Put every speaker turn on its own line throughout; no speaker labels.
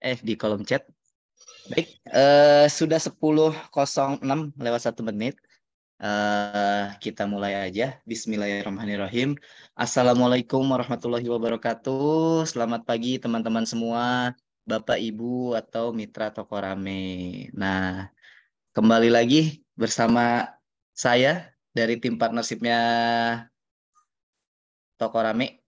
di kolom chat. Baik, sudah 10.06 lewat 1 menit. Kita mulai aja. Bismillahirrahmanirrahim. Assalamualaikum warahmatullahi wabarakatuh. Selamat pagi teman-teman semua, Bapak, Ibu, atau mitra toko rame. Nah, kembali lagi bersama saya dari tim partnershipnya Toko Rame,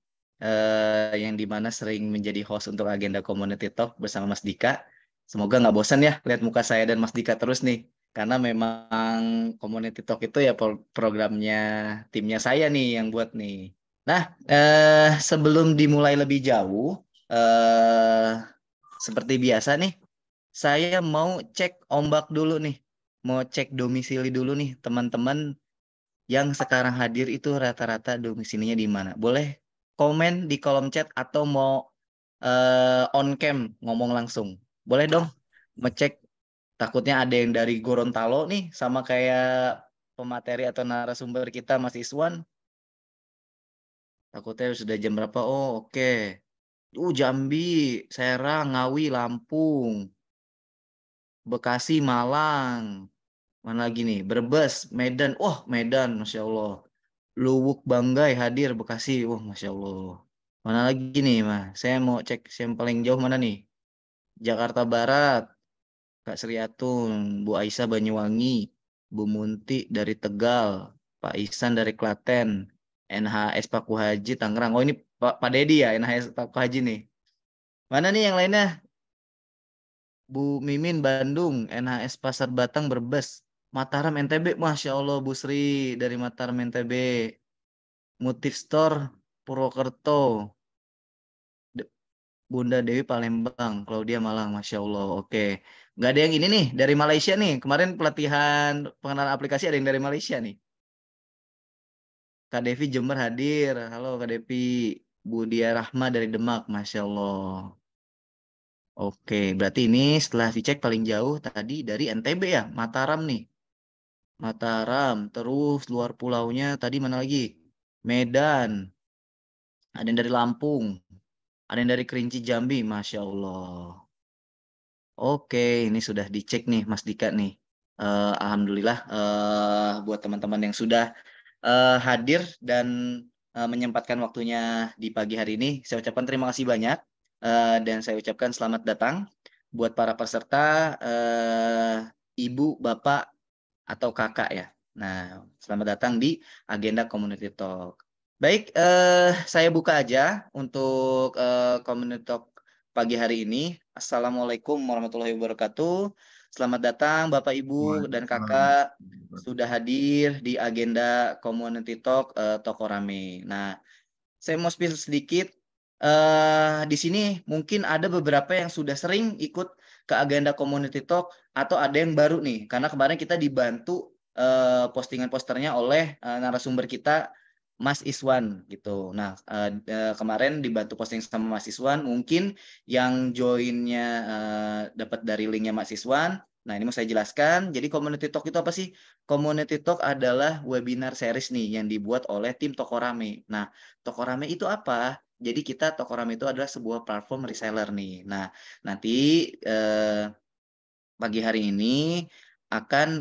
yang dimana sering menjadi host untuk agenda Community Talk bersama Mas Dika. Semoga nggak bosan ya lihat muka saya dan Mas Dika terus nih, karena memang Community Talk itu ya programnya timnya saya nih yang buat nih. Nah, sebelum dimulai lebih jauh, seperti biasa nih, saya mau cek ombak dulu nih, mau cek domisili dulu nih teman-teman yang sekarang hadir itu rata-rata domisilinya di mana? Boleh komen di kolom chat atau mau on cam ngomong langsung. Boleh dong ngecek, takutnya ada yang dari Gorontalo nih sama kayak pemateri atau narasumber kita Mas Iswan. Takutnya sudah jam berapa? Oh, oke. Jambi, Serang, Ngawi, Lampung, Bekasi, Malang. Mana lagi nih? Brebes, Medan. Wah, Medan, Masya Allah. Luwuk Banggai hadir Bekasi. Wah, Masya Allah. Mana lagi nih, Mas? Saya mau cek yang paling jauh mana nih? Jakarta Barat, Kak Sri Atun, Bu Aisyah Banyuwangi, Bu Munti dari Tegal, Pak Ihsan dari Klaten, NHS Paku Haji Tangerang. Oh, ini Pak Dedi ya, NHS Paku Haji nih. Mana nih yang lainnya? Bu Mimin Bandung, NHS Pasar Batang Brebes, Mataram NTB. Masya Allah, Bu Sri dari Mataram NTB. Motif Store Purwokerto, Bunda Dewi Palembang, Claudia Malang, Masya Allah. Oke, nggak ada yang ini nih dari Malaysia nih. Kemarin pelatihan pengenalan aplikasi ada yang dari Malaysia nih. Kak Devi Jember hadir. Halo Kak Devi. Budia Rahma dari Demak, Masya Allah. Oke, berarti ini setelah dicek paling jauh tadi dari NTB ya, Mataram nih. Mataram, terus luar pulaunya tadi mana lagi? Medan, ada yang dari Lampung, ada yang dari Kerinci Jambi, Masya Allah. Oke, ini sudah dicek nih Mas Dika nih. Alhamdulillah, buat teman-teman yang sudah hadir dan menyempatkan waktunya di pagi hari ini, saya ucapkan terima kasih banyak, dan saya ucapkan selamat datang buat para peserta, Ibu, Bapak, atau Kakak ya. Nah, selamat datang di agenda Community Talk. Baik, saya buka aja untuk Community Talk pagi hari ini. Assalamualaikum warahmatullahi wabarakatuh. Selamat datang Bapak, Ibu, dan
Waalaikumsalam.
Kakak sudah hadir di agenda Community Talk Toko Rame. Nah, saya mau spill sedikit. Di sini mungkin ada beberapa yang sudah sering ikut ke agenda Community Talk atau ada yang baru nih, karena kemarin kita dibantu postingan posternya oleh narasumber kita Mas Iswan gitu. Nah, kemarin dibantu posting sama Mas Iswan, mungkin yang joinnya dapat dari linknya Mas Iswan. Nah, ini mau saya jelaskan. Jadi Community Talk itu apa sih? Community Talk adalah webinar series nih yang dibuat oleh tim Toko Rame. Nah, Toko Rame itu apa? Jadi kita Toko Rame itu adalah sebuah platform reseller nih. Nah, nanti pagi hari ini akan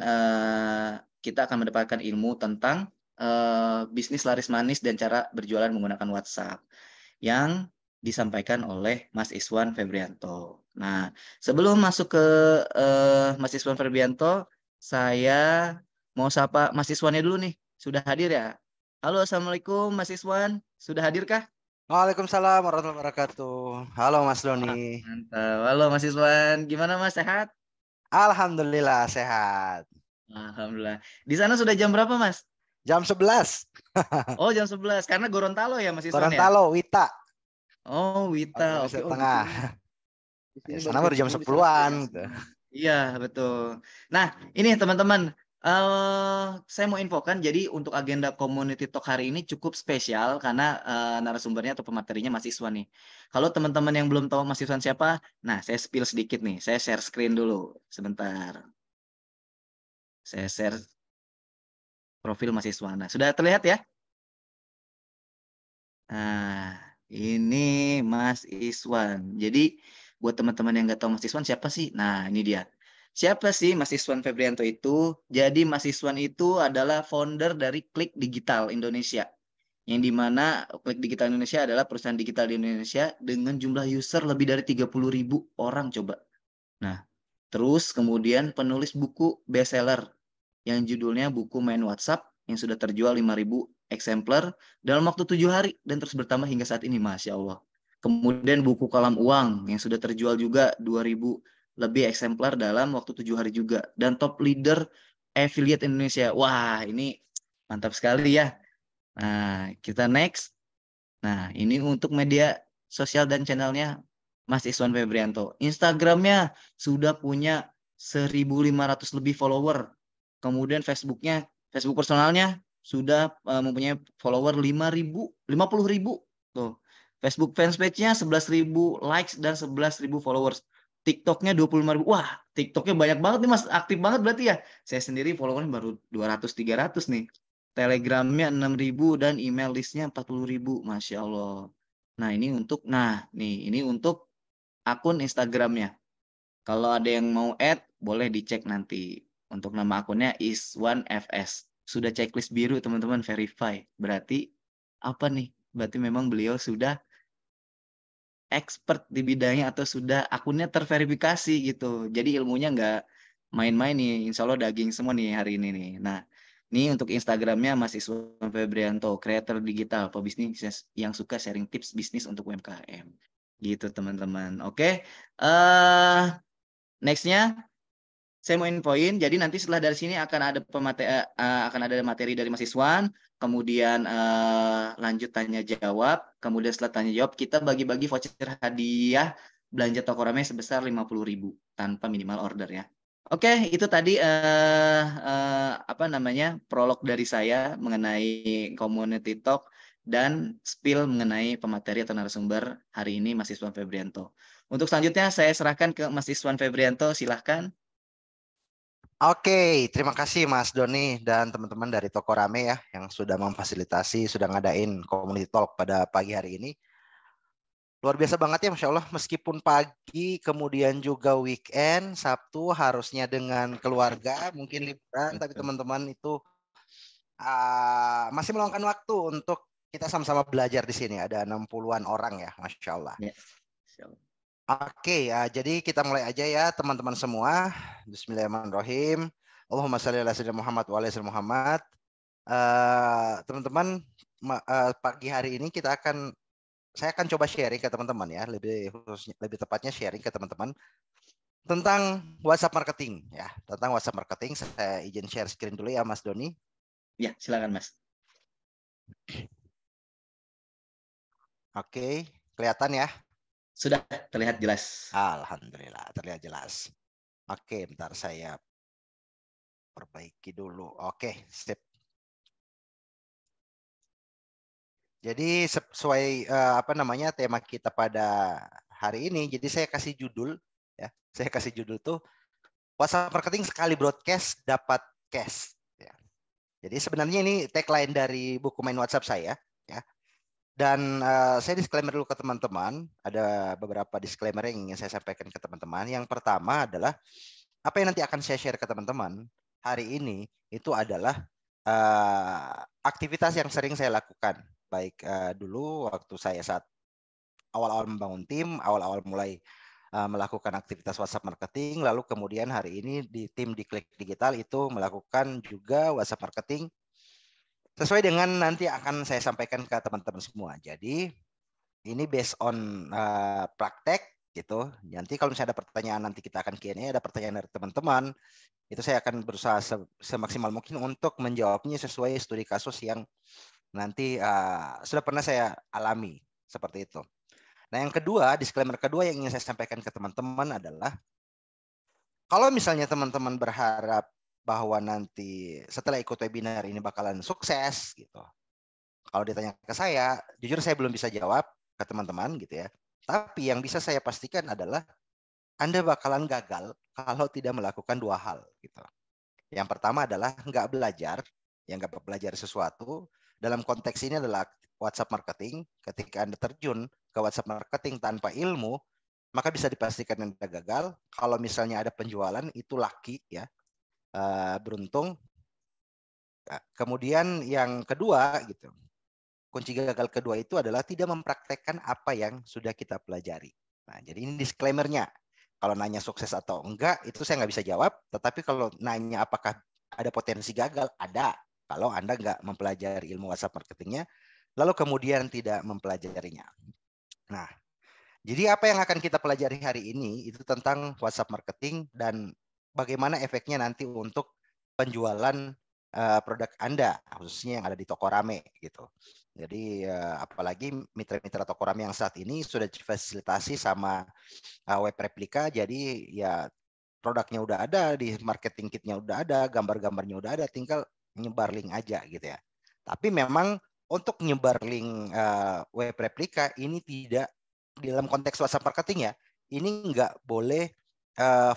kita akan mendapatkan ilmu tentang bisnis laris manis dan cara berjualan menggunakan WhatsApp yang disampaikan oleh Mas Iswan Febrianto. Nah, sebelum masuk ke Mas Iswan Febrianto, saya mau sapa Mas Iswannya dulu nih. Sudah hadir ya? Halo, Assalamualaikum Mas Iswan. Sudah hadirkah?
Waalaikumsalam warahmatullahi wabarakatuh. Halo Mas Doni.
Wah, mantap. Halo Mas Iswan. Gimana Mas? Sehat?
Alhamdulillah sehat.
Alhamdulillah. Di sana sudah jam berapa Mas?
Jam 11.
Oh, jam 11. Karena Gorontalo ya Mas Iswan ya?
Gorontalo, Wita,
Oh, Wita. Oke,
Indonesia
oh
Tengah.
di sini
Ya,
baru
sana
jam
baru jam
10 di sana baru
10-an
jam
gitu.
9. Iya, betul. Nah, ini teman-teman, saya mau infokan, jadi untuk agenda Community Talk hari ini cukup spesial karena narasumbernya atau pematerinya Mas Iswan nih. Kalau teman-teman yang belum tahu Mas Iswan siapa, nah saya spill sedikit nih, saya share screen dulu sebentar. Saya share profil Mas Iswan. Nah, sudah terlihat ya? Nah, ini Mas Iswan. Jadi buat teman-teman yang nggak tahu Mas Iswan siapa sih? Nah, ini dia. Siapa sih Mas Iswan Febrianto itu? Jadi Mas Iswan itu adalah founder dari Klik Digital Indonesia. Yang dimana Klik Digital Indonesia adalah perusahaan digital di Indonesia dengan jumlah user lebih dari 30.000 orang coba. Nah, terus kemudian penulis buku bestseller yang judulnya buku Main WhatsApp yang sudah terjual 5.000 eksemplar dalam waktu 7 hari dan terus bertambah hingga saat ini, Masya Allah. Kemudian buku Kalam Uang yang sudah terjual juga 2.000 lebih eksemplar dalam waktu 7 hari juga. Dan top leader affiliate Indonesia. Wah, ini mantap sekali ya. Nah, kita next. Nah, ini untuk media sosial dan channelnya Mas Iswan Febrianto. Instagramnya sudah punya 1.500 lebih follower. Kemudian Facebooknya, Facebook personalnya sudah mempunyai follower 50.000. Tuh. Facebook fanspage-nya 11.000 likes dan 11.000 followers. TikToknya 25.000. Wah, TikToknya banyak banget nih Mas. Aktif banget berarti ya. Saya sendiri followernya baru 200-300 nih. Telegramnya 6.000 dan email listnya 40.000. Masya Allah. Ini untuk akun Instagramnya. Kalau ada yang mau add, boleh dicek nanti. Untuk nama akunnya Iswan FS. Sudah checklist biru teman-teman, verify. Berarti apa nih? Berarti memang beliau sudah expert di bidangnya atau sudah akunnya terverifikasi gitu. Jadi ilmunya nggak main-main nih. Insya Allah daging semua nih hari ini nih. Nah, ini untuk Instagramnya Mas Iswan Febrianto, kreator digital, pebisnis yang suka sharing tips bisnis untuk UMKM. Gitu teman-teman. Oke. Nextnya saya mau infoin, jadi nanti setelah dari sini akan ada materi dari Mas Iswan, kemudian lanjut tanya jawab, kemudian setelah tanya jawab kita bagi-bagi voucher hadiah belanja toko rame sebesar 50.000 tanpa minimal order ya. Oke, itu tadi apa namanya prolog dari saya mengenai community talk dan spill mengenai pemateri atau narasumber hari ini Mas Iswan Febrianto. Untuk selanjutnya saya serahkan ke Mas Iswan Febrianto, silahkan.
Oke, terima kasih Mas Doni dan teman-teman dari Toko Rame ya yang sudah memfasilitasi, sudah ngadain community talk pada pagi hari ini. Luar biasa banget ya, Masya Allah. Meskipun pagi, kemudian juga weekend, Sabtu harusnya dengan keluarga, mungkin liburan, tapi teman-teman itu masih meluangkan waktu untuk kita sama-sama belajar di sini. Ada 60-an orang ya, Masya Allah.
Ya.
Oke, ya, jadi kita mulai aja ya teman-teman semua. Bismillahirrahmanirrahim. Allahumma shalli ala sayyidina Muhammad wa ala sayyidina Muhammad. Teman-teman, pagi hari ini saya akan coba sharing ke teman-teman ya, lebih tepatnya sharing ke teman-teman tentang WhatsApp marketing ya, tentang WhatsApp marketing. Saya izin share screen dulu ya, Mas Doni.
Ya, silakan Mas.
Oke, kelihatan ya?
Sudah terlihat jelas.
Alhamdulillah, terlihat jelas. Oke, bentar saya perbaiki dulu. Oke, sip. Jadi sesuai tema kita pada hari ini, jadi saya kasih judul ya. Saya kasih judul tuh WhatsApp marketing sekali broadcast dapat cash ya. Jadi sebenarnya ini tagline dari buku Main WhatsApp saya ya. Dan saya disclaimer dulu ke teman-teman, ada beberapa disclaimer yang ingin saya sampaikan ke teman-teman. Yang pertama adalah apa yang nanti akan saya share ke teman-teman hari ini itu adalah aktivitas yang sering saya lakukan. Baik dulu waktu saya saat awal-awal membangun tim, awal-awal mulai melakukan aktivitas WhatsApp marketing, lalu kemudian hari ini di tim di Klik Digital itu melakukan juga WhatsApp marketing sesuai dengan nanti akan saya sampaikan ke teman-teman semua. Jadi ini based on praktek gitu. Nanti kalau misalnya ada pertanyaan nanti kita akan Q&A, ada pertanyaan dari teman-teman, itu saya akan berusaha semaksimal mungkin untuk menjawabnya sesuai studi kasus yang nanti sudah pernah saya alami seperti itu. Nah, yang kedua, disclaimer kedua yang ingin saya sampaikan ke teman-teman adalah kalau misalnya teman-teman berharap bahwa nanti setelah ikut webinar ini bakalan sukses gitu. Kalau ditanya ke saya, jujur saya belum bisa jawab ke teman-teman gitu ya. Tapi yang bisa saya pastikan adalah Anda bakalan gagal kalau tidak melakukan dua hal gitu. Yang pertama adalah nggak belajar sesuatu. Dalam konteks ini adalah WhatsApp marketing. Ketika Anda terjun ke WhatsApp marketing tanpa ilmu, maka bisa dipastikan Anda gagal. Kalau misalnya ada penjualan, itu lucky ya, beruntung. Kemudian yang kedua gitu, kunci gagal kedua itu adalah tidak mempraktekkan apa yang sudah kita pelajari. Nah, jadi ini disclaimer-nya. Kalau nanya sukses atau enggak, itu saya nggak bisa jawab. Tetapi kalau nanya apakah ada potensi gagal, ada. Kalau Anda nggak mempelajari ilmu WhatsApp marketingnya, lalu kemudian tidak mempelajarinya. Nah, jadi apa yang akan kita pelajari hari ini itu tentang WhatsApp marketing dan bagaimana efeknya nanti untuk penjualan produk Anda, khususnya yang ada di toko rame gitu. Jadi apalagi mitra-mitra toko rame yang saat ini sudah difasilitasi sama web replika, jadi ya produknya udah ada, di marketing kitnya udah ada, gambar-gambarnya udah ada, tinggal nyebar link aja gitu ya. Tapi memang untuk nyebar link web replika ini tidak dalam konteks WhatsApp marketing ya, ini nggak boleh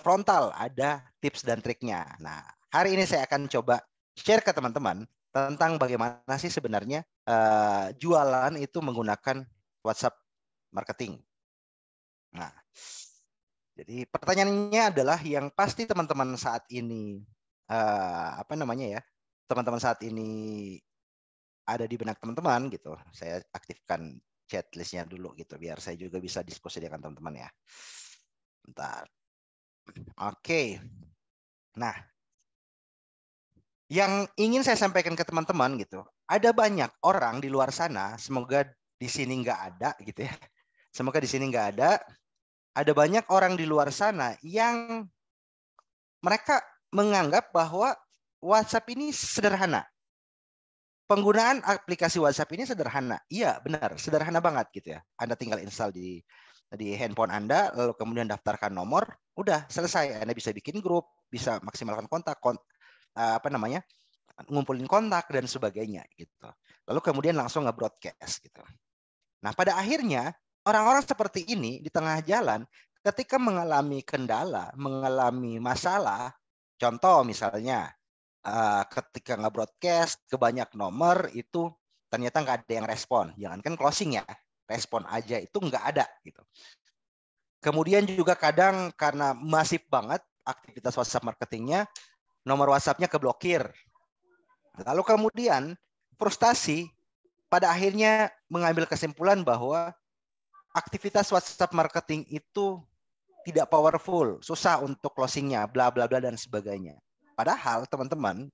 frontal, ada tips dan triknya. Nah, hari ini saya akan coba share ke teman-teman tentang bagaimana sih sebenarnya jualan itu menggunakan WhatsApp marketing. Nah, jadi pertanyaannya adalah yang pasti teman-teman saat ini teman-teman saat ini ada di benak teman-teman gitu. Saya aktifkan chat listnya dulu gitu biar saya juga bisa diskusi dengan teman-teman ya. Bentar. Oke. Nah, yang ingin saya sampaikan ke teman-teman gitu, ada banyak orang di luar sana, semoga di sini nggak ada gitu ya. Semoga di sini nggak ada. Ada banyak orang di luar sana yang mereka menganggap bahwa WhatsApp ini sederhana. Penggunaan aplikasi WhatsApp ini sederhana. Iya, benar, sederhana banget gitu ya. Anda tinggal install di handphone Anda, lalu kemudian daftarkan nomor, udah selesai. Anda bisa bikin grup, bisa maksimalkan kontak, ngumpulin kontak dan sebagainya gitu. Lalu kemudian langsung nge-broadcast gitu. Nah, pada akhirnya orang-orang seperti ini di tengah jalan ketika mengalami kendala, mengalami masalah, contoh misalnya ketika nge-broadcast ke banyak nomor itu ternyata nggak ada yang respon. Jangankan closing ya, respon aja itu nggak ada gitu. Kemudian juga kadang karena masif banget aktivitas WhatsApp marketingnya, nomor WhatsApp-nya keblokir. Lalu kemudian frustasi pada akhirnya mengambil kesimpulan bahwa aktivitas WhatsApp marketing itu tidak powerful, susah untuk closingnya, bla bla bla dan sebagainya. Padahal teman-teman,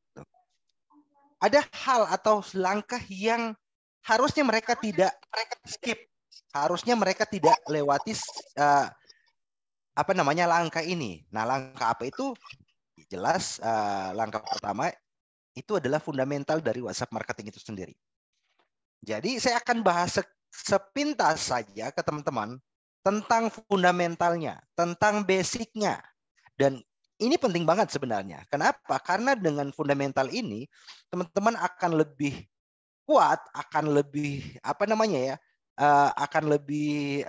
ada hal atau langkah yang harusnya mereka tidak skip, harusnya mereka tidak lewati langkah ini. Nah, langkah apa itu? Jelas langkah pertama itu adalah fundamental dari WhatsApp marketing itu sendiri. Jadi saya akan bahas sepintas saja ke teman-teman tentang fundamentalnya, tentang basicnya. Dan ini penting banget sebenarnya. Kenapa? Karena dengan fundamental ini, teman-teman akan lebih kuat, akan lebih akan lebih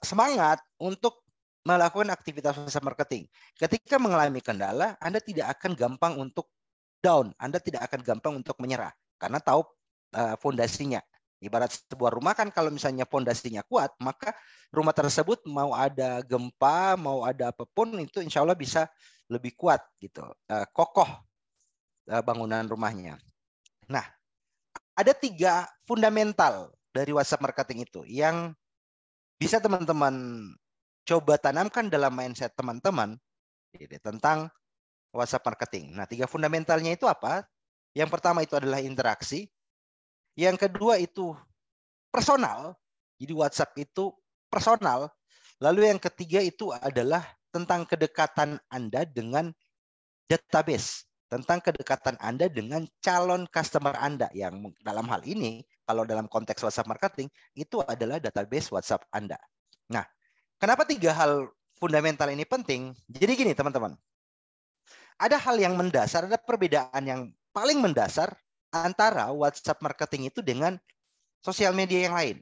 semangat untuk melakukan aktivitas WhatsApp marketing. Ketika mengalami kendala, Anda tidak akan gampang untuk down, Anda tidak akan gampang untuk menyerah karena tahu fondasinya. Ibarat sebuah rumah kan kalau misalnya fondasinya kuat, maka rumah tersebut mau ada gempa, mau ada apapun itu insya Allah bisa lebih kuat gitu, kokoh bangunan rumahnya. Nah, ada 3 fundamental dari WhatsApp marketing itu yang bisa teman-teman coba tanamkan dalam mindset teman-teman tentang WhatsApp marketing. Nah, 3 fundamentalnya itu apa? Yang pertama itu adalah interaksi. Yang kedua itu personal. Jadi WhatsApp itu personal. Lalu yang ketiga itu adalah tentang kedekatan Anda dengan database. Tentang kedekatan Anda dengan calon customer Anda. Yang dalam hal ini, kalau dalam konteks WhatsApp marketing, itu adalah database WhatsApp Anda. Nah, kenapa 3 hal fundamental ini penting? Jadi gini teman-teman. Ada hal yang mendasar, ada perbedaan yang paling mendasar antara WhatsApp marketing itu dengan sosial media yang lain.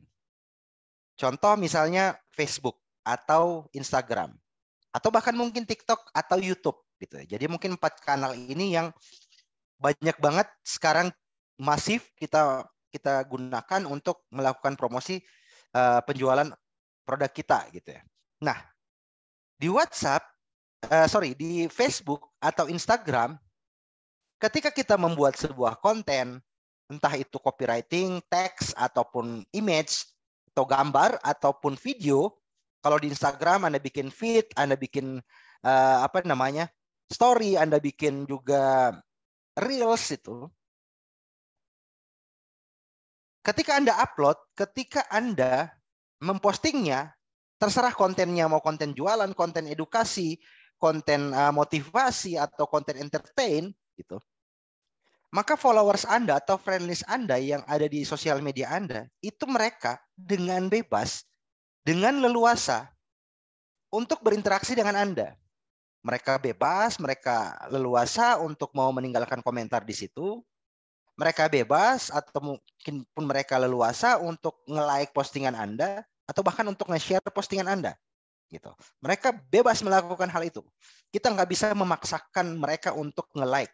Contoh misalnya Facebook atau Instagram atau bahkan mungkin TikTok atau YouTube gitu. Jadi mungkin 4 kanal ini yang banyak banget sekarang masif kita gunakan untuk melakukan promosi penjualan produk kita gitu ya. Nah, Di WhatsApp, di Facebook atau Instagram, ketika kita membuat sebuah konten, entah itu copywriting, teks, ataupun image, atau gambar, ataupun video, kalau di Instagram Anda bikin feed, Anda bikin story, Anda bikin juga reels itu. Ketika Anda upload, ketika Anda mempostingnya, terserah kontennya mau konten jualan, konten edukasi, konten motivasi, atau konten entertain, gitu. Maka followers Anda atau friend list Anda yang ada di sosial media Anda, itu mereka dengan bebas, dengan leluasa untuk berinteraksi dengan Anda. Mereka bebas, mereka leluasa untuk mau meninggalkan komentar di situ. Mereka bebas atau mungkin pun mereka leluasa untuk nge-like postingan Anda atau bahkan untuk nge-share postingan Anda. Gitu. Mereka bebas melakukan hal itu. Kita nggak bisa memaksakan mereka untuk nge-like.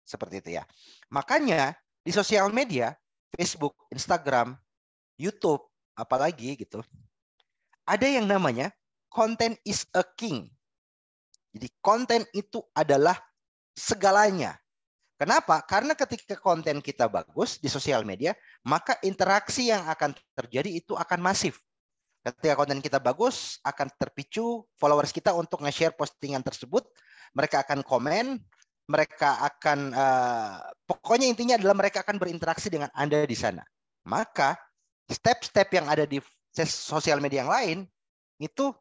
Seperti itu ya. Makanya di sosial media, Facebook, Instagram, YouTube, apalagi gitu, ada yang namanya content is a king. Jadi konten itu adalah segalanya. Kenapa? Karena ketika konten kita bagus di sosial media, maka interaksi yang akan terjadi itu akan masif. Ketika konten kita bagus, akan terpicu followers kita untuk nge-share postingan tersebut. Mereka akan komen, mereka akan, pokoknya intinya adalah mereka akan berinteraksi dengan Anda di sana. Maka step-step yang ada di sosial media yang lain, itu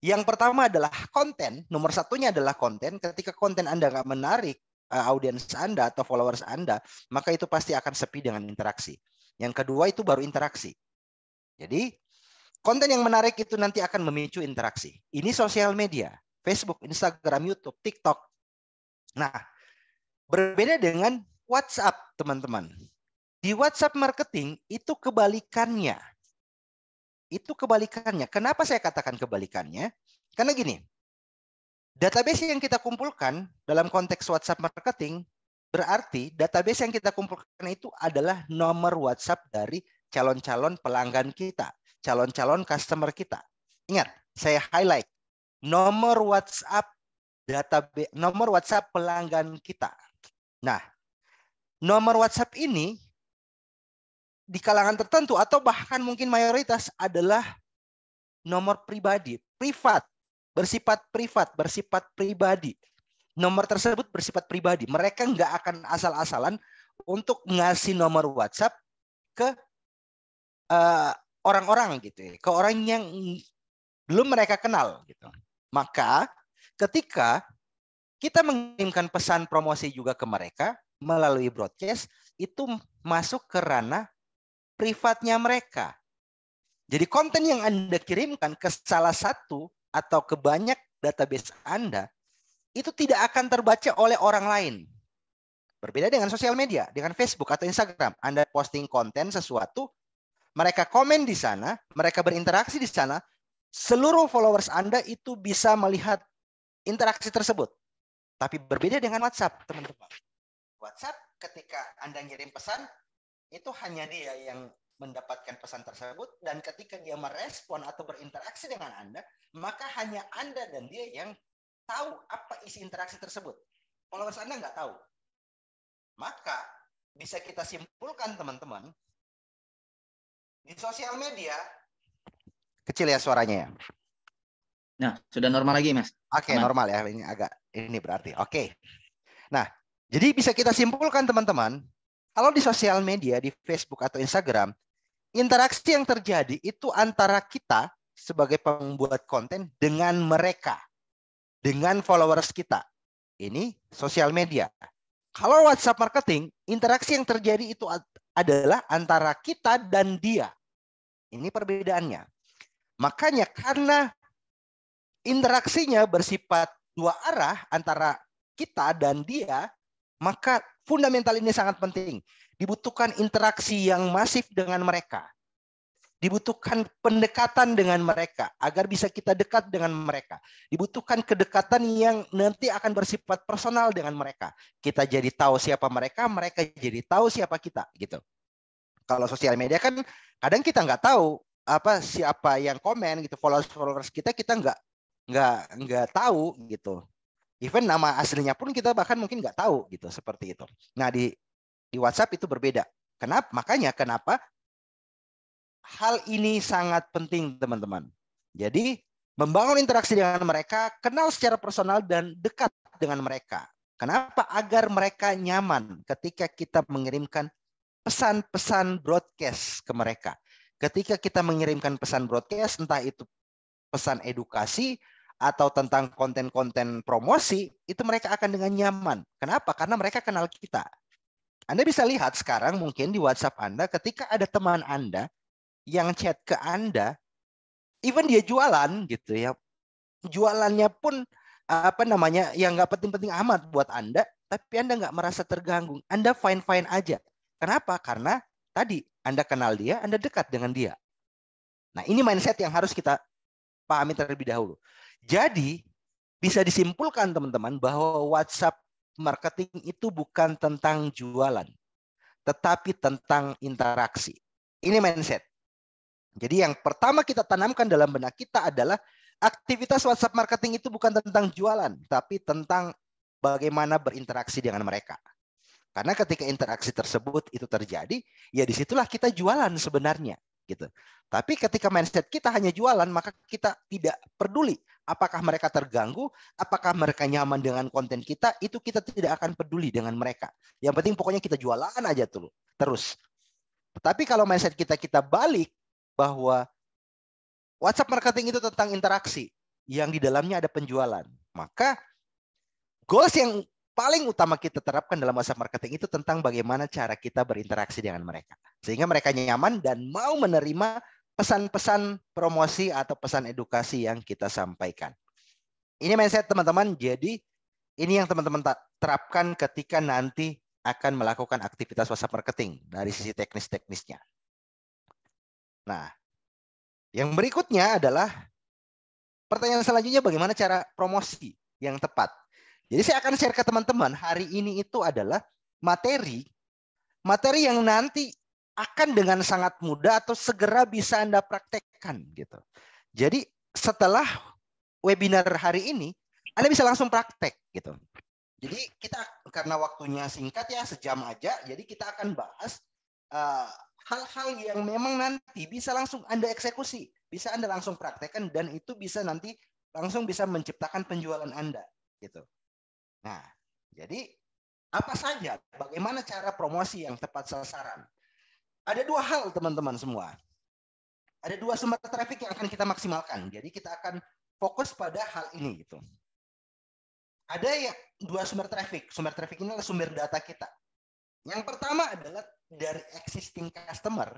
yang pertama adalah konten. Nomor satunya adalah konten. Ketika konten Anda nggak menarik audiens Anda atau followers Anda, maka itu pasti akan sepi dengan interaksi. Yang kedua itu baru interaksi. Jadi konten yang menarik itu nanti akan memicu interaksi. Ini sosial media, Facebook, Instagram, YouTube, TikTok. Nah, berbeda dengan WhatsApp, teman-teman. Di WhatsApp marketing itu kebalikannya. Itu kebalikannya. Kenapa saya katakan kebalikannya? Karena gini, database yang kita kumpulkan dalam konteks WhatsApp marketing, berarti database yang kita kumpulkan itu adalah nomor WhatsApp dari calon-calon pelanggan kita, calon-calon customer kita. Ingat, saya highlight nomor WhatsApp database, nomor WhatsApp pelanggan kita. Nah, nomor WhatsApp ini di kalangan tertentu atau bahkan mungkin mayoritas adalah nomor pribadi, privat, bersifat pribadi. Nomor tersebut bersifat pribadi. Mereka nggak akan asal-asalan untuk ngasih nomor WhatsApp ke orang-orang gitu ya, ke orang yang belum mereka kenal gitu. Maka ketika kita mengirimkan pesan promosi juga ke mereka melalui broadcast, itu masuk ke ranah privatnya mereka. Jadi konten yang Anda kirimkan ke salah satu atau ke banyak database Anda, itu tidak akan terbaca oleh orang lain. Berbeda dengan sosial media, dengan Facebook atau Instagram. Anda posting konten sesuatu, mereka komen di sana, mereka berinteraksi di sana, seluruh followers Anda itu bisa melihat interaksi tersebut. Tapi berbeda dengan WhatsApp, teman-teman. WhatsApp ketika Anda ngirim pesan, itu hanya dia yang mendapatkan pesan tersebut, dan ketika dia merespon atau berinteraksi dengan Anda, maka hanya Anda dan dia yang tahu apa isi interaksi tersebut. Followers Anda nggak tahu. Maka bisa kita simpulkan, teman-teman, di sosial media, kecil ya suaranya ya.
Nah, sudah normal lagi, Mas.
Oke, normal ya. Ini agak ini berarti. Oke. Nah, jadi bisa kita simpulkan, teman-teman, kalau di sosial media, di Facebook atau Instagram, interaksi yang terjadi itu antara kita sebagai pembuat konten dengan mereka, dengan followers kita. Ini sosial media. Kalau WhatsApp marketing, interaksi yang terjadi itu adalah antara kita dan dia. Ini perbedaannya. Makanya karena interaksinya bersifat dua arah antara kita dan dia, maka fundamental ini sangat penting. Dibutuhkan interaksi yang masif dengan mereka. Dibutuhkan pendekatan dengan mereka agar bisa kita dekat dengan mereka. Dibutuhkan kedekatan yang nanti akan bersifat personal dengan mereka. Kita jadi tahu siapa mereka, mereka jadi tahu siapa kita, gitu. Kalau sosial media kan kadang kita nggak tahu siapa yang komen gitu, followers kita nggak nggak tahu gitu. Even nama aslinya pun kita bahkan mungkin nggak tahu gitu, seperti itu. Nah di WhatsApp itu berbeda. Makanya kenapa hal ini sangat penting teman-teman. Jadi membangun interaksi dengan mereka, kenal secara personal dan dekat dengan mereka. Kenapa? Agar mereka nyaman ketika kita mengirimkan pesan-pesan broadcast ke mereka. Ketika kita mengirimkan pesan broadcast, entah itu pesan edukasi atau tentang konten-konten promosi, itu mereka akan dengan nyaman. Kenapa? Karena mereka kenal kita. Anda bisa lihat sekarang mungkin di WhatsApp Anda, ketika ada teman Anda yang chat ke Anda, even dia jualan gitu ya, jualannya pun yang nggak penting-penting amat buat Anda, tapi Anda nggak merasa terganggu. Anda fine-fine aja. Kenapa? Karena tadi Anda kenal dia, Anda dekat dengan dia. Nah, ini mindset yang harus kita pahami terlebih dahulu. Jadi, bisa disimpulkan teman-teman bahwa WhatsApp marketing itu bukan tentang jualan, tetapi tentang interaksi. Ini mindset. Jadi yang pertama kita tanamkan dalam benak kita adalah aktivitas WhatsApp marketing itu bukan tentang jualan, tapi tentang bagaimana berinteraksi dengan mereka. Karena ketika interaksi tersebut itu terjadi, ya disitulah kita jualan sebenarnya, gitu. Tapi ketika mindset kita hanya jualan, maka kita tidak peduli apakah mereka terganggu, apakah mereka nyaman dengan konten kita, itu kita tidak akan peduli dengan mereka. Yang penting pokoknya kita jualan aja terus. Tapi kalau mindset kita balik bahwa WhatsApp marketing itu tentang interaksi yang di dalamnya ada penjualan, maka goals yang paling utama kita terapkan dalam WhatsApp marketing itu tentang bagaimana cara kita berinteraksi dengan mereka. Sehingga mereka nyaman dan mau menerima pesan-pesan promosi atau pesan edukasi yang kita sampaikan. Ini mindset teman-teman. Jadi ini yang teman-teman terapkan ketika nanti akan melakukan aktivitas WhatsApp marketing dari sisi teknis-teknisnya. Nah, yang berikutnya adalah pertanyaan selanjutnya, bagaimana cara promosi yang tepat. Jadi saya akan share ke teman-teman hari ini itu adalah materi yang nanti akan dengan sangat mudah atau segera bisa Anda praktekkan gitu. Jadi setelah webinar hari ini Anda bisa langsung praktek gitu. Jadi kita karena waktunya singkat ya, sejam aja, jadi kita akan bahas hal-hal yang memang nanti bisa langsung Anda eksekusi, bisa Anda langsung praktekkan dan itu bisa nanti langsung bisa menciptakan penjualan Anda gitu. Nah, jadi apa saja, bagaimana cara promosi yang tepat sasaran? Ada dua hal teman-teman semua. Ada dua sumber traffic yang akan kita maksimalkan. Jadi kita akan fokus pada hal ini gitu. Ada yang dua sumber traffic. Sumber traffic ini adalah sumber data kita. Yang pertama adalah dari existing customer.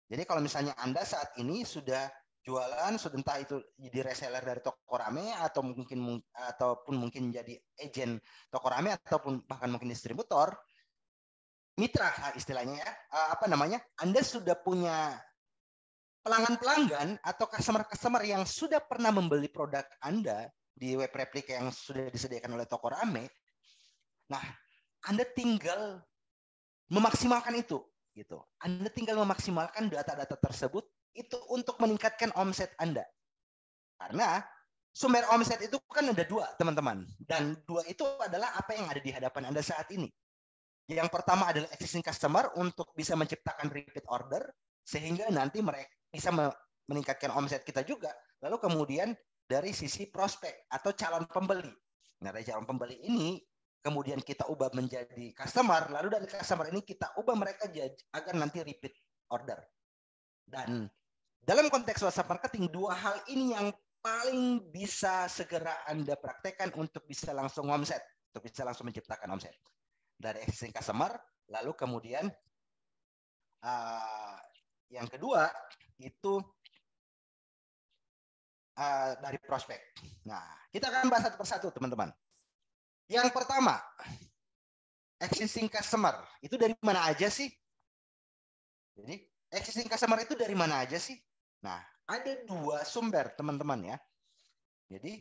Jadi kalau misalnya Anda saat ini sudah jualan, entah itu jadi reseller dari toko rame atau mungkin jadi agen toko rame ataupun bahkan mungkin distributor, mitra istilahnya ya, Anda sudah punya pelanggan-pelanggan atau customer-customer yang sudah pernah membeli produk Anda di web replika yang sudah disediakan oleh toko rame. Nah, Anda tinggal memaksimalkan itu gitu. Anda tinggal memaksimalkan data-data tersebut itu untuk meningkatkan omset Anda. Karena sumber omset itu kan ada dua, teman-teman. Dan dua itu adalah apa yang ada di hadapan Anda saat ini. Yang pertama adalah existing customer untuk bisa menciptakan repeat order sehingga nanti mereka bisa meningkatkan omset kita juga. Lalu kemudian dari sisi prospek atau calon pembeli. Nah, dari calon pembeli ini kemudian kita ubah menjadi customer, lalu dari customer ini kita ubah mereka agar nanti repeat order. Dan dalam konteks WhatsApp marketing, dua hal ini yang paling bisa segera Anda praktekkan untuk bisa langsung omset, untuk bisa langsung menciptakan omset. Dari existing customer, lalu kemudian yang kedua itu dari prospek. Nah, kita akan bahas satu persatu, teman-teman. Yang pertama, existing customer. Itu dari mana aja sih? Jadi, existing customer itu dari mana aja sih? Nah, ada dua sumber, teman-teman ya. Jadi,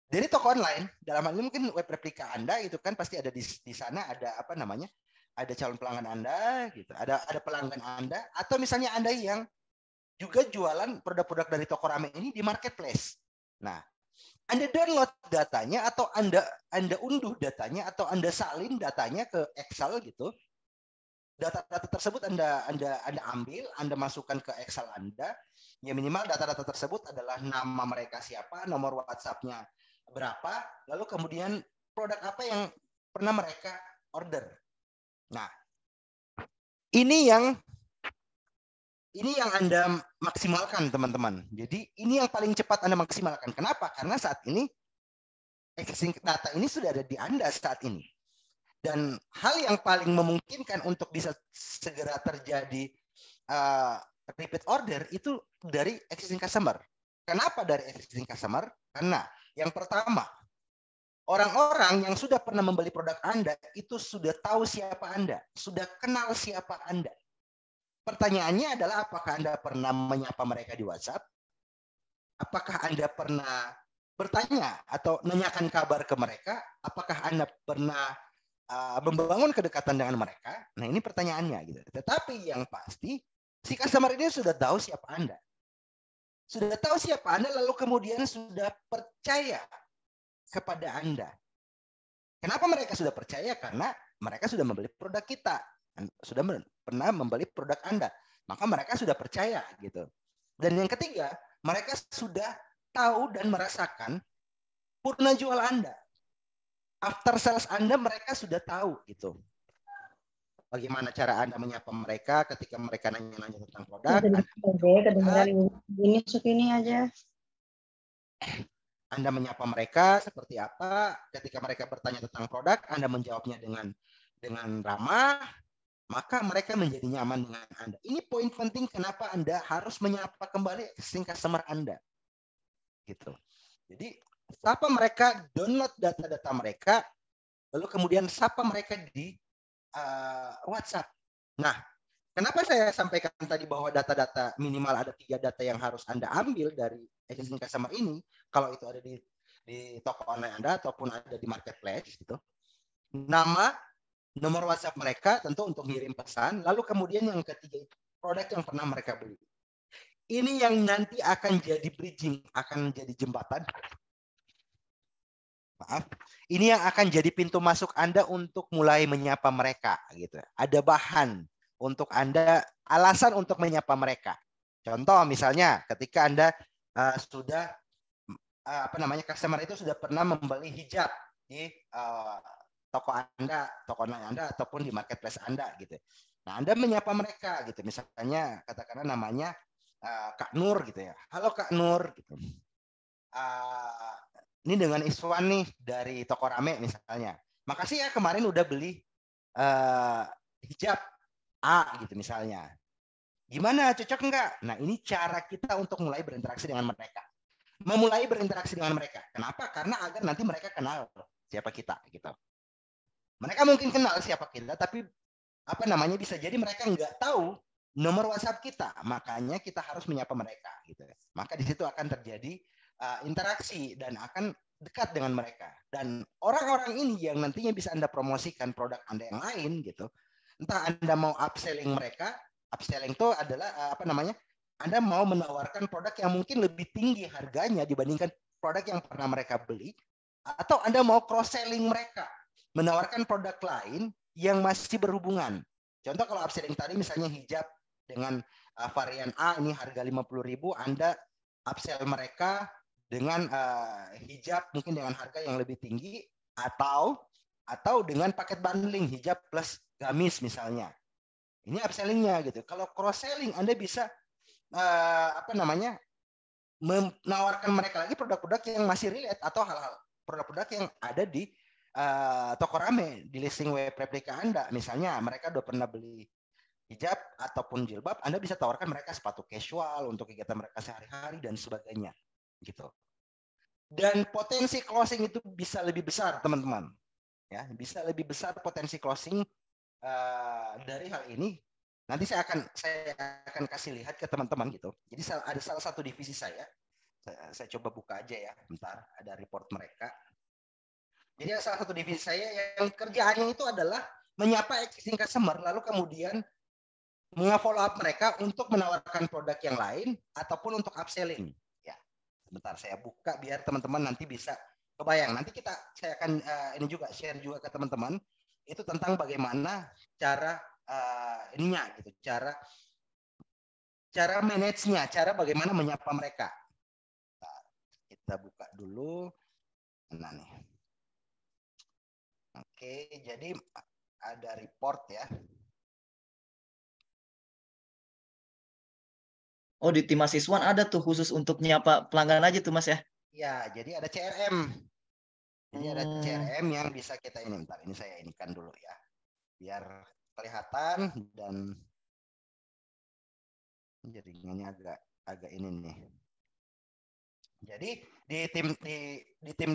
dari toko online, dalam hal ini mungkin web replika Anda itu kan pasti ada di sana ada ada calon pelanggan Anda gitu, ada pelanggan Anda atau misalnya Anda yang juga jualan produk-produk dari toko rame ini di marketplace. Nah, Anda download datanya atau Anda unduh datanya atau Anda salin datanya ke Excel gitu. Data-data tersebut Anda ambil, Anda masukkan ke Excel Anda. Ya minimal data-data tersebut adalah nama mereka siapa, nomor WhatsApp-nya berapa, lalu kemudian produk apa yang pernah mereka order. Nah, ini yang Anda maksimalkan, teman-teman. Jadi ini yang paling cepat Anda maksimalkan. Kenapa? Karena saat ini existing data ini sudah ada di Anda saat ini. Dan hal yang paling memungkinkan untuk bisa segera terjadi repeat order itu dari existing customer. Kenapa dari existing customer? Karena yang pertama, orang-orang yang sudah pernah membeli produk Anda itu sudah tahu siapa Anda, sudah kenal siapa Anda. Pertanyaannya adalah apakah Anda pernah menyapa mereka di WhatsApp? Apakah Anda pernah bertanya atau menanyakan kabar ke mereka? Apakah Anda pernah membangun kedekatan dengan mereka? Nah, ini pertanyaannya gitu. Tetapi yang pasti si customer ini sudah tahu siapa Anda. Sudah tahu siapa Anda lalu kemudian sudah percaya kepada Anda. Kenapa mereka sudah percaya? Karena mereka sudah membeli produk kita. Sudah pernah membeli produk Anda. Maka mereka sudah percaya gitu. Dan yang ketiga, mereka sudah tahu dan merasakan purna jual Anda. After sales Anda mereka sudah tahu gitu. Bagaimana cara Anda menyapa mereka ketika mereka nanya-nanya tentang produk.
Kedengeran ini segini aja.
Anda menyapa mereka seperti apa, ketika mereka bertanya tentang produk, Anda menjawabnya dengan ramah, maka mereka menjadi nyaman dengan Anda. Ini poin penting kenapa Anda harus menyapa kembali existing customer Anda. Gitu. Jadi, sapa mereka, download data-data mereka, lalu kemudian sapa mereka di WhatsApp. Nah, kenapa saya sampaikan tadi bahwa data-data minimal ada 3 data yang harus Anda ambil dari existing customer ini, kalau itu ada di toko online Anda ataupun ada di marketplace gitu. Nama, nomor WhatsApp mereka tentu untuk ngirim pesan, lalu kemudian yang ketiga produk yang pernah mereka beli. Ini yang nanti akan jadi bridging, akan jadi jembatan. Maaf. Ini yang akan jadi pintu masuk Anda untuk mulai menyapa mereka gitu. Ada bahan untuk Anda, alasan untuk menyapa mereka. Contoh misalnya ketika Anda sudah customer itu sudah pernah membeli hijab di toko Anda, toko online Anda ataupun di marketplace Anda gitu. Nah, Anda menyapa mereka gitu. Misalnya katakanlah namanya Kak Nur gitu ya. Halo Kak Nur gitu. Ini dengan Iswan nih dari toko Rame misalnya. Makasih ya kemarin udah beli hijab A gitu misalnya. Gimana, cocok enggak? Nah, ini cara kita untuk mulai berinteraksi dengan mereka. Memulai berinteraksi dengan mereka. Kenapa? Karena agar nanti mereka kenal siapa kita gitu. Mereka mungkin kenal siapa kita, tapi bisa jadi mereka nggak tahu nomor WhatsApp kita. Makanya kita harus menyapa mereka gitu. Maka di situ akan terjadi interaksi dan akan dekat dengan mereka. Dan orang-orang ini yang nantinya bisa Anda promosikan produk Anda yang lain gitu. Entah Anda mau upselling mereka, upselling itu adalah Anda mau menawarkan produk yang mungkin lebih tinggi harganya dibandingkan produk yang pernah mereka beli, atau Anda mau cross selling mereka, menawarkan produk lain yang masih berhubungan. Contoh kalau upselling tadi misalnya hijab dengan varian A ini harga 50.000, Anda upsell mereka dengan hijab mungkin dengan harga yang lebih tinggi atau dengan paket bundling hijab plus gamis misalnya. Ini upsellingnya gitu. Kalau cross selling Anda bisa menawarkan mereka lagi produk-produk yang masih relate atau hal-hal produk-produk yang ada di toko Rame di listing web replika Anda. Misalnya mereka udah pernah beli hijab ataupun jilbab, Anda bisa tawarkan mereka sepatu casual untuk kegiatan mereka sehari-hari dan sebagainya gitu. Dan potensi closing itu bisa lebih besar, teman-teman. Ya, bisa lebih besar potensi closing dari hal ini. Nanti saya akan kasih lihat ke teman-teman gitu. Jadi ada salah satu divisi saya coba buka aja ya, bentar, ada report mereka. Jadi ada salah satu divisi saya yang kerjaannya itu adalah menyapa existing customer, lalu kemudian meng-follow up mereka untuk menawarkan produk yang lain ataupun untuk upselling. Ya. Bentar saya buka biar teman-teman nanti bisa kebayang. Nanti saya akan ini juga share juga ke teman-teman itu tentang bagaimana cara ininya gitu, cara manage-nya, cara bagaimana menyapa mereka. Nah, kita buka dulu. Nah nih. Oke, jadi ada report ya.
Oh, di tim mahasiswa ada tuh khusus untuk nyapa pelanggan aja tuh Mas ya?
Ya, jadi ada CRM. Jadi ada CRM yang bisa kita ini. Bentar, ini saya inikan dulu ya. Biar kelihatan dan jaringannya agak ini nih. Jadi di tim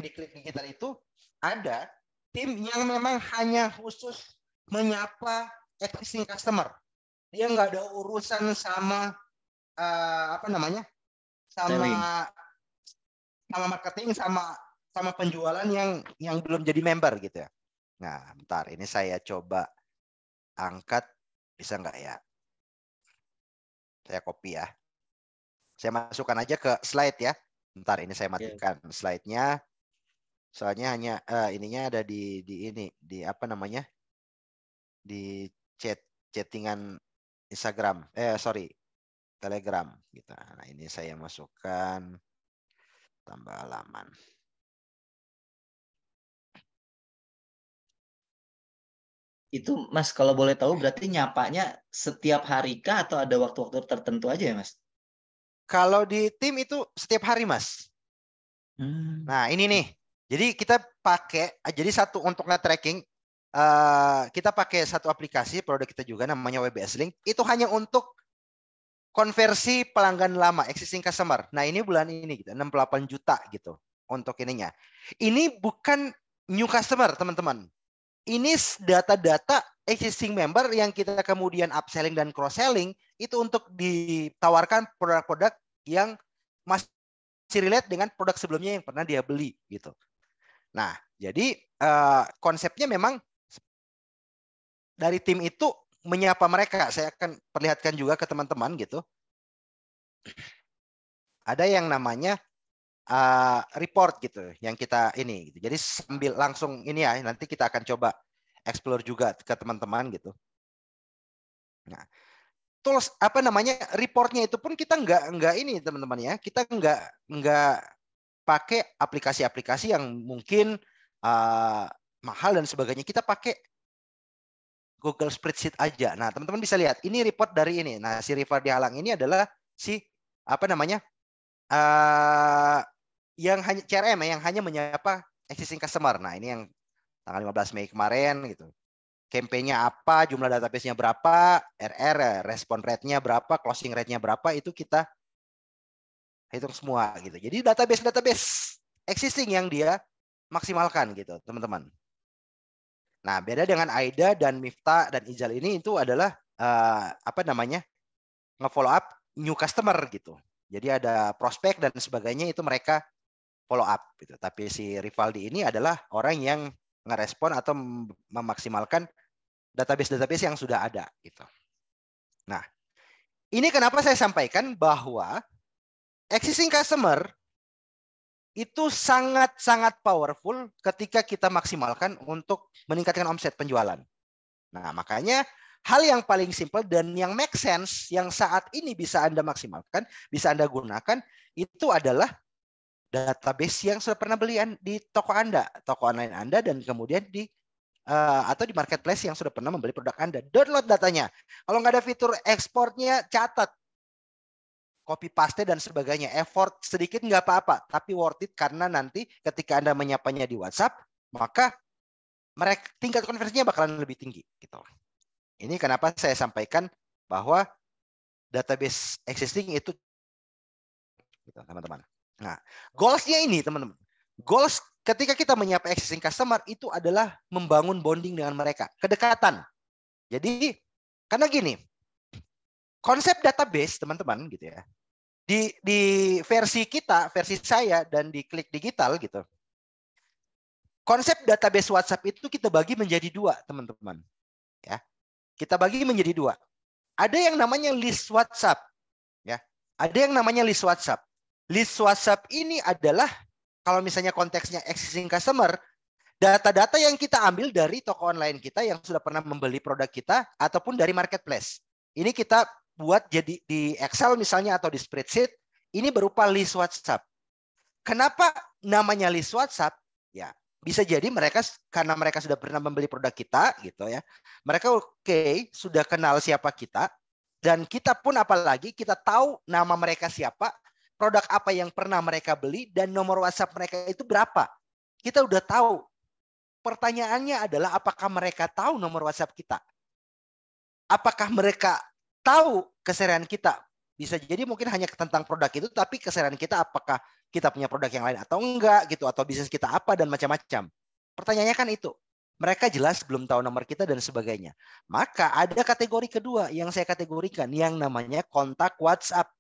di Klik Digital itu ada tim yang memang hanya khusus menyapa existing customer. Dia nggak ada urusan sama sama marketing sama penjualan yang belum jadi member gitu ya. Nah, bentar ini saya coba angkat, bisa nggak ya? Saya copy ya. Saya masukkan aja ke slide ya. Bentar ini saya matikan slide-nya. Soalnya hanya ininya ada di ini di apa namanya? Di chattingan Instagram. Telegram gitu. Nah, ini saya masukkan tambah halaman.
Itu Mas kalau boleh tahu berarti nyapanya setiap hari kah atau ada waktu-waktu tertentu aja ya Mas?
Kalau di tim itu setiap hari Mas. Nah ini nih. Jadi kita pakai jadi satu untuk nge-tracking kita pakai satu aplikasi produk kita juga namanya WBS Link. Itu hanya untuk konversi pelanggan lama, existing customer. Nah ini bulan ini gitu, 68 juta gitu untuk ininya. Ini bukan new customer teman-teman. Ini data-data existing member yang kita kemudian upselling dan cross-selling itu untuk ditawarkan produk-produk yang masih relate dengan produk sebelumnya yang pernah dia beli gitu. Nah, jadi konsepnya memang dari tim itu menyapa mereka. Saya akan perlihatkan juga ke teman-teman gitu. Ada yang namanya report gitu, yang kita ini. Gitu. Jadi sambil langsung ini ya, nanti kita akan coba explore juga ke teman-teman gitu. Nah, tools apa namanya reportnya itu pun kita nggak ini teman-teman ya, kita nggak pakai aplikasi-aplikasi yang mungkin mahal dan sebagainya. Kita pakai Google Spreadsheet aja. Nah, teman-teman bisa lihat ini report dari ini. Nah, si Riva Dihalang ini adalah si apa namanya yang hanya CRM yang hanya menyapa existing customer. Nah, ini yang tanggal 15 Mei kemarin gitu. Campaign-nya apa, jumlah database-nya berapa, RR, respon rate-nya berapa, closing rate-nya berapa, itu kita hitung semua gitu. Jadi database existing yang dia maksimalkan gitu, teman-teman. Nah, beda dengan Aida dan Mifta dan Ijal ini itu adalah nge-follow up new customer gitu. Jadi ada prospek dan sebagainya itu mereka follow up gitu. Tapi si Rivaldi ini adalah orang yang ngerespon atau memaksimalkan database yang sudah ada gitu. Nah, ini kenapa saya sampaikan bahwa existing customer itu sangat-sangat powerful ketika kita maksimalkan untuk meningkatkan omset penjualan. Nah, makanya hal yang paling simple dan yang make sense yang saat ini bisa Anda maksimalkan, bisa Anda gunakan itu adalah database yang sudah pernah beli di toko Anda, toko online Anda, dan kemudian atau di marketplace yang sudah pernah membeli produk Anda. Download datanya. Kalau nggak ada fitur ekspornya, catat. Copy paste dan sebagainya. Effort sedikit nggak apa-apa, tapi worth it karena nanti ketika Anda menyapanya di WhatsApp, maka tingkat konversinya bakalan lebih tinggi. Gitu. Ini kenapa saya sampaikan bahwa database existing itu, gitu, teman-teman. Nah, goals-nya ini, teman-teman. Goals ketika kita menyapa existing customer itu adalah membangun bonding dengan mereka, kedekatan. Jadi, karena gini, konsep database, teman-teman, gitu ya. Di versi kita, versi saya dan di Klik Digital gitu. Konsep database WhatsApp itu kita bagi menjadi dua, teman-teman. Ya. Kita bagi menjadi dua. Ada yang namanya list WhatsApp, ya. Ada yang namanya list WhatsApp. List WhatsApp ini adalah kalau misalnya konteksnya existing customer, data-data yang kita ambil dari toko online kita yang sudah pernah membeli produk kita ataupun dari marketplace. Ini kita buat jadi di Excel misalnya atau di spreadsheet, ini berupa list WhatsApp. Kenapa namanya list WhatsApp? Ya, bisa jadi mereka karena mereka sudah pernah membeli produk kita gitu ya. Mereka sudah kenal siapa kita dan kita pun apalagi kita tahu nama mereka siapa, produk apa yang pernah mereka beli dan nomor WhatsApp mereka itu berapa. Kita udah tahu. Pertanyaannya adalah apakah mereka tahu nomor WhatsApp kita? Apakah mereka tahu keseharian kita? Bisa jadi mungkin hanya tentang produk itu, tapi keseharian kita apakah kita punya produk yang lain atau enggak gitu, atau bisnis kita apa dan macam-macam. Pertanyaannya kan itu. Mereka jelas belum tahu nomor kita dan sebagainya. Maka ada kategori kedua yang saya kategorikan yang namanya kontak WhatsApp.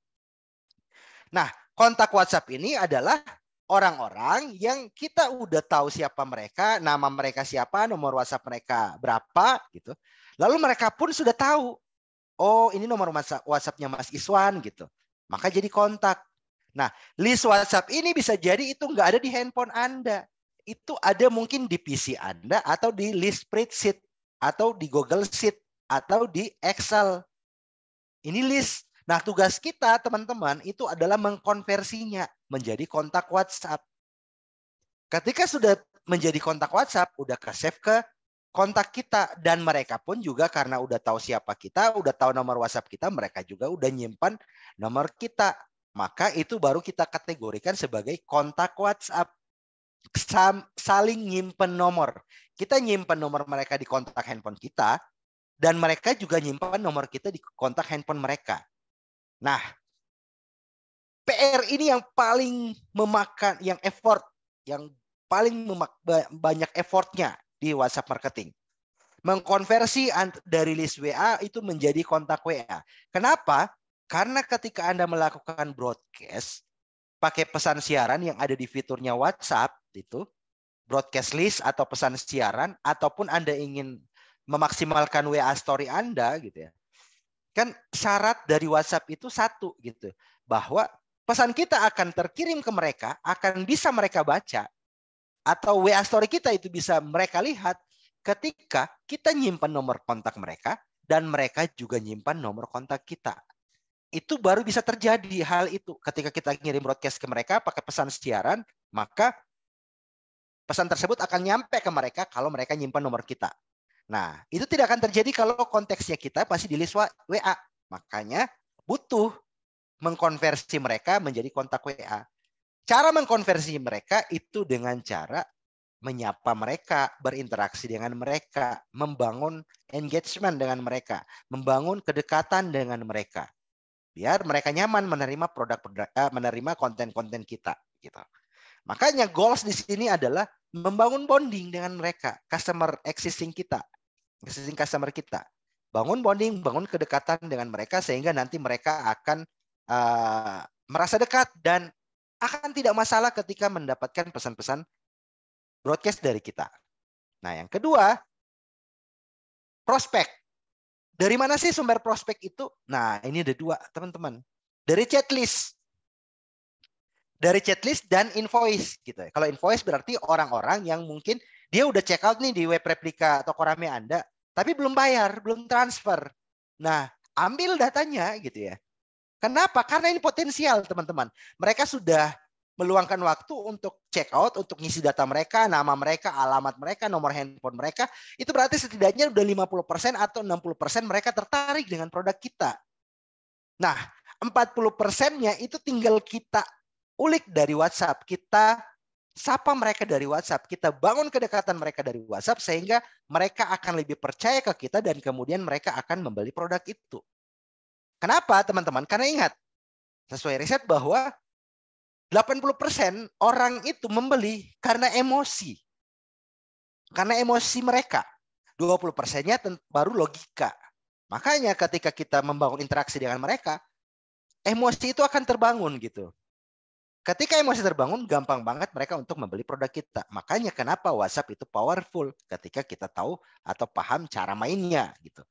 Nah, kontak WhatsApp ini adalah orang-orang yang kita udah tahu siapa mereka, nama mereka siapa, nomor WhatsApp mereka berapa gitu. Lalu mereka pun sudah tahu, oh ini nomor WhatsApp-nya Mas Iswan gitu. Maka jadi kontak. Nah, list WhatsApp ini bisa jadi itu nggak ada di handphone Anda. Itu ada mungkin di PC Anda atau di list spreadsheet atau di Google Sheet atau di Excel. Ini list. Nah, tugas kita teman-teman itu adalah mengkonversinya menjadi kontak WhatsApp. Ketika sudah menjadi kontak WhatsApp, udah ke-save ke kontak kita. Dan mereka pun juga karena udah tahu siapa kita, udah tahu nomor WhatsApp kita, mereka juga udah nyimpan nomor kita. Maka itu baru kita kategorikan sebagai kontak WhatsApp. Saling nyimpen nomor. Kita nyimpen nomor mereka di kontak handphone kita, dan mereka juga nyimpan nomor kita di kontak handphone mereka. Nah, PR ini yang paling memakan, yang effort, yang paling banyak effortnya di WhatsApp marketing. Mengkonversi dari list WA itu menjadi kontak WA. Kenapa? Karena ketika Anda melakukan broadcast, pakai pesan siaran yang ada di fiturnya WhatsApp, itu broadcast list atau pesan siaran, ataupun Anda ingin memaksimalkan WA story Anda gitu ya. Kan syarat dari WhatsApp itu satu gitu, bahwa pesan kita akan terkirim ke mereka, akan bisa mereka baca, atau WA story kita itu bisa mereka lihat ketika kita nyimpan nomor kontak mereka dan mereka juga nyimpan nomor kontak kita. Itu baru bisa terjadi hal itu. Ketika kita ngirim broadcast ke mereka pakai pesan siaran, maka pesan tersebut akan nyampe ke mereka kalau mereka nyimpan nomor kita. Nah, itu tidak akan terjadi kalau konteksnya kita pasti di list WA. Makanya butuh mengkonversi mereka menjadi kontak WA. Cara mengkonversi mereka itu dengan cara menyapa mereka, berinteraksi dengan mereka, membangun engagement dengan mereka, membangun kedekatan dengan mereka. Biar mereka nyaman menerima menerima konten-konten kita gitu. Makanya goals di sini adalah membangun bonding dengan mereka, existing customer kita. Bangun bonding, bangun kedekatan dengan mereka sehingga nanti mereka akan merasa dekat dan akan tidak masalah ketika mendapatkan pesan-pesan broadcast dari kita. Nah, yang kedua, prospek. Dari mana sih sumber prospek itu? Nah, ini ada dua, teman-teman. Dari chatlist. Dari chatlist dan invoice gitu. Kalau invoice berarti orang-orang yang mungkin dia udah check out nih di web replika toko rame Anda, tapi belum bayar, belum transfer. Nah, ambil datanya gitu ya. Kenapa? Karena ini potensial, teman-teman. Mereka sudah meluangkan waktu untuk check out, untuk ngisi data mereka, nama mereka, alamat mereka, nomor handphone mereka. Itu berarti setidaknya udah 50% atau 60% mereka tertarik dengan produk kita. Nah, 40%-nya itu tinggal kita ulik dari WhatsApp. Kita sapa mereka dari WhatsApp. Kita bangun kedekatan mereka dari WhatsApp sehingga mereka akan lebih percaya ke kita dan kemudian mereka akan membeli produk itu. Kenapa, teman-teman? Karena ingat, sesuai riset bahwa 80% orang itu membeli karena emosi. Karena emosi mereka. 20%-nya baru logika. Makanya ketika kita membangun interaksi dengan mereka, emosi itu akan terbangun gitu. Ketika emosi terbangun, gampang banget mereka untuk membeli produk kita. Makanya kenapa WhatsApp itu powerful ketika kita tahu atau paham cara mainnya gitu.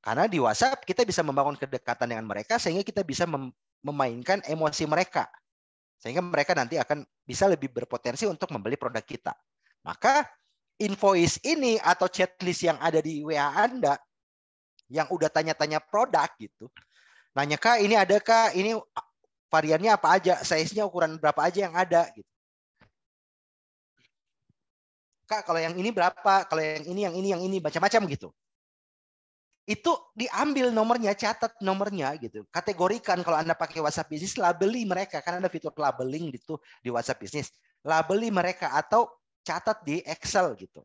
Karena di WhatsApp kita bisa membangun kedekatan dengan mereka sehingga kita bisa memainkan emosi mereka. Sehingga mereka nanti akan bisa lebih berpotensi untuk membeli produk kita. Maka invoice ini atau checklist yang ada di WA Anda yang udah tanya-tanya produk gitu. Nanya, Kak, ini ada Kak, ini variannya apa aja, size-nya ukuran berapa aja yang ada gitu. Kak, kalau yang ini berapa, kalau yang ini, macam-macam gitu. Itu diambil nomornya, catat nomornya gitu. Kategorikan kalau Anda pakai WhatsApp Business, labeli mereka. Kan ada fitur labeling gitu di WhatsApp Business. Labeli mereka atau catat di Excel gitu.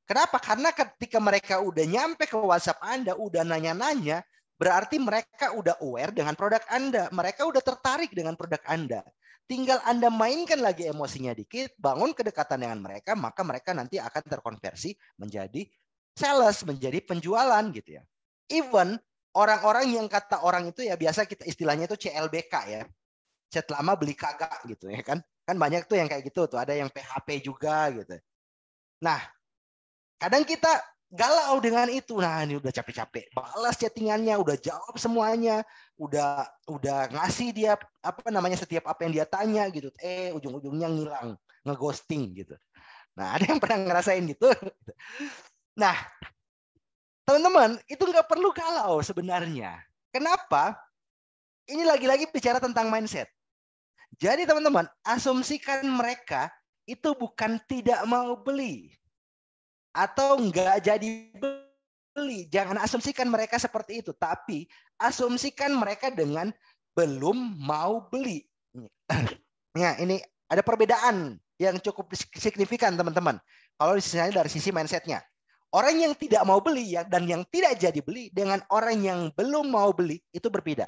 Kenapa? Karena ketika mereka udah nyampe ke WhatsApp Anda, udah nanya-nanya, berarti mereka udah aware dengan produk Anda. Mereka udah tertarik dengan produk Anda. Tinggal Anda mainkan lagi emosinya dikit, bangun kedekatan dengan mereka, maka mereka nanti akan terkonversi menjadi sales, menjadi penjualan gitu ya. Even orang-orang yang kata orang itu ya biasa kita istilahnya itu CLBK ya. Chat lama beli kagak gitu ya kan. Kan banyak tuh yang kayak gitu tuh, ada yang PHP juga gitu. Nah, kadang kita galau dengan itu. Nah, ini udah capek-capek balas chattingannya, udah jawab semuanya, udah ngasih dia setiap apa yang dia tanya gitu. Ujung-ujungnya ngilang, ngeghosting gitu. Nah, ada yang pernah ngerasain gitu. Nah, teman-teman, itu nggak perlu galau sebenarnya. Kenapa? Ini lagi-lagi bicara tentang mindset. Jadi teman-teman, asumsikan mereka itu bukan tidak mau beli atau nggak jadi beli. Jangan asumsikan mereka seperti itu, tapi asumsikan mereka dengan belum mau beli. Nah, ini ada perbedaan yang cukup signifikan teman-teman. Kalau dari sisi mindsetnya. Orang yang tidak mau beli dan yang tidak jadi beli dengan orang yang belum mau beli itu berbeda.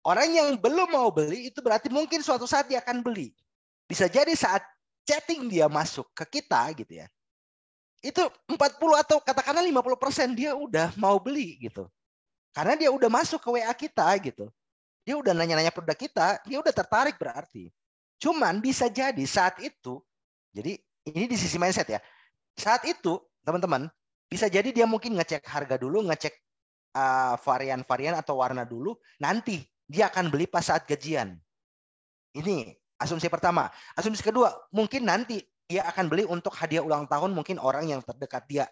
Orang yang belum mau beli itu berarti mungkin suatu saat dia akan beli. Bisa jadi saat chatting dia masuk ke kita gitu ya. Itu 40 atau katakanlah 50% dia udah mau beli gitu. Karena dia udah masuk ke WA kita gitu. Dia udah nanya-nanya produk kita, dia udah tertarik berarti. Cuman bisa jadi saat itu, jadi ini di sisi mindset ya. Saat itu, teman-teman, bisa jadi dia mungkin ngecek harga dulu, ngecek varian-varian atau warna dulu, nanti dia akan beli pas saat gajian. Ini asumsi pertama. Asumsi kedua, mungkin nanti dia akan beli untuk hadiah ulang tahun mungkin orang yang terdekat dia.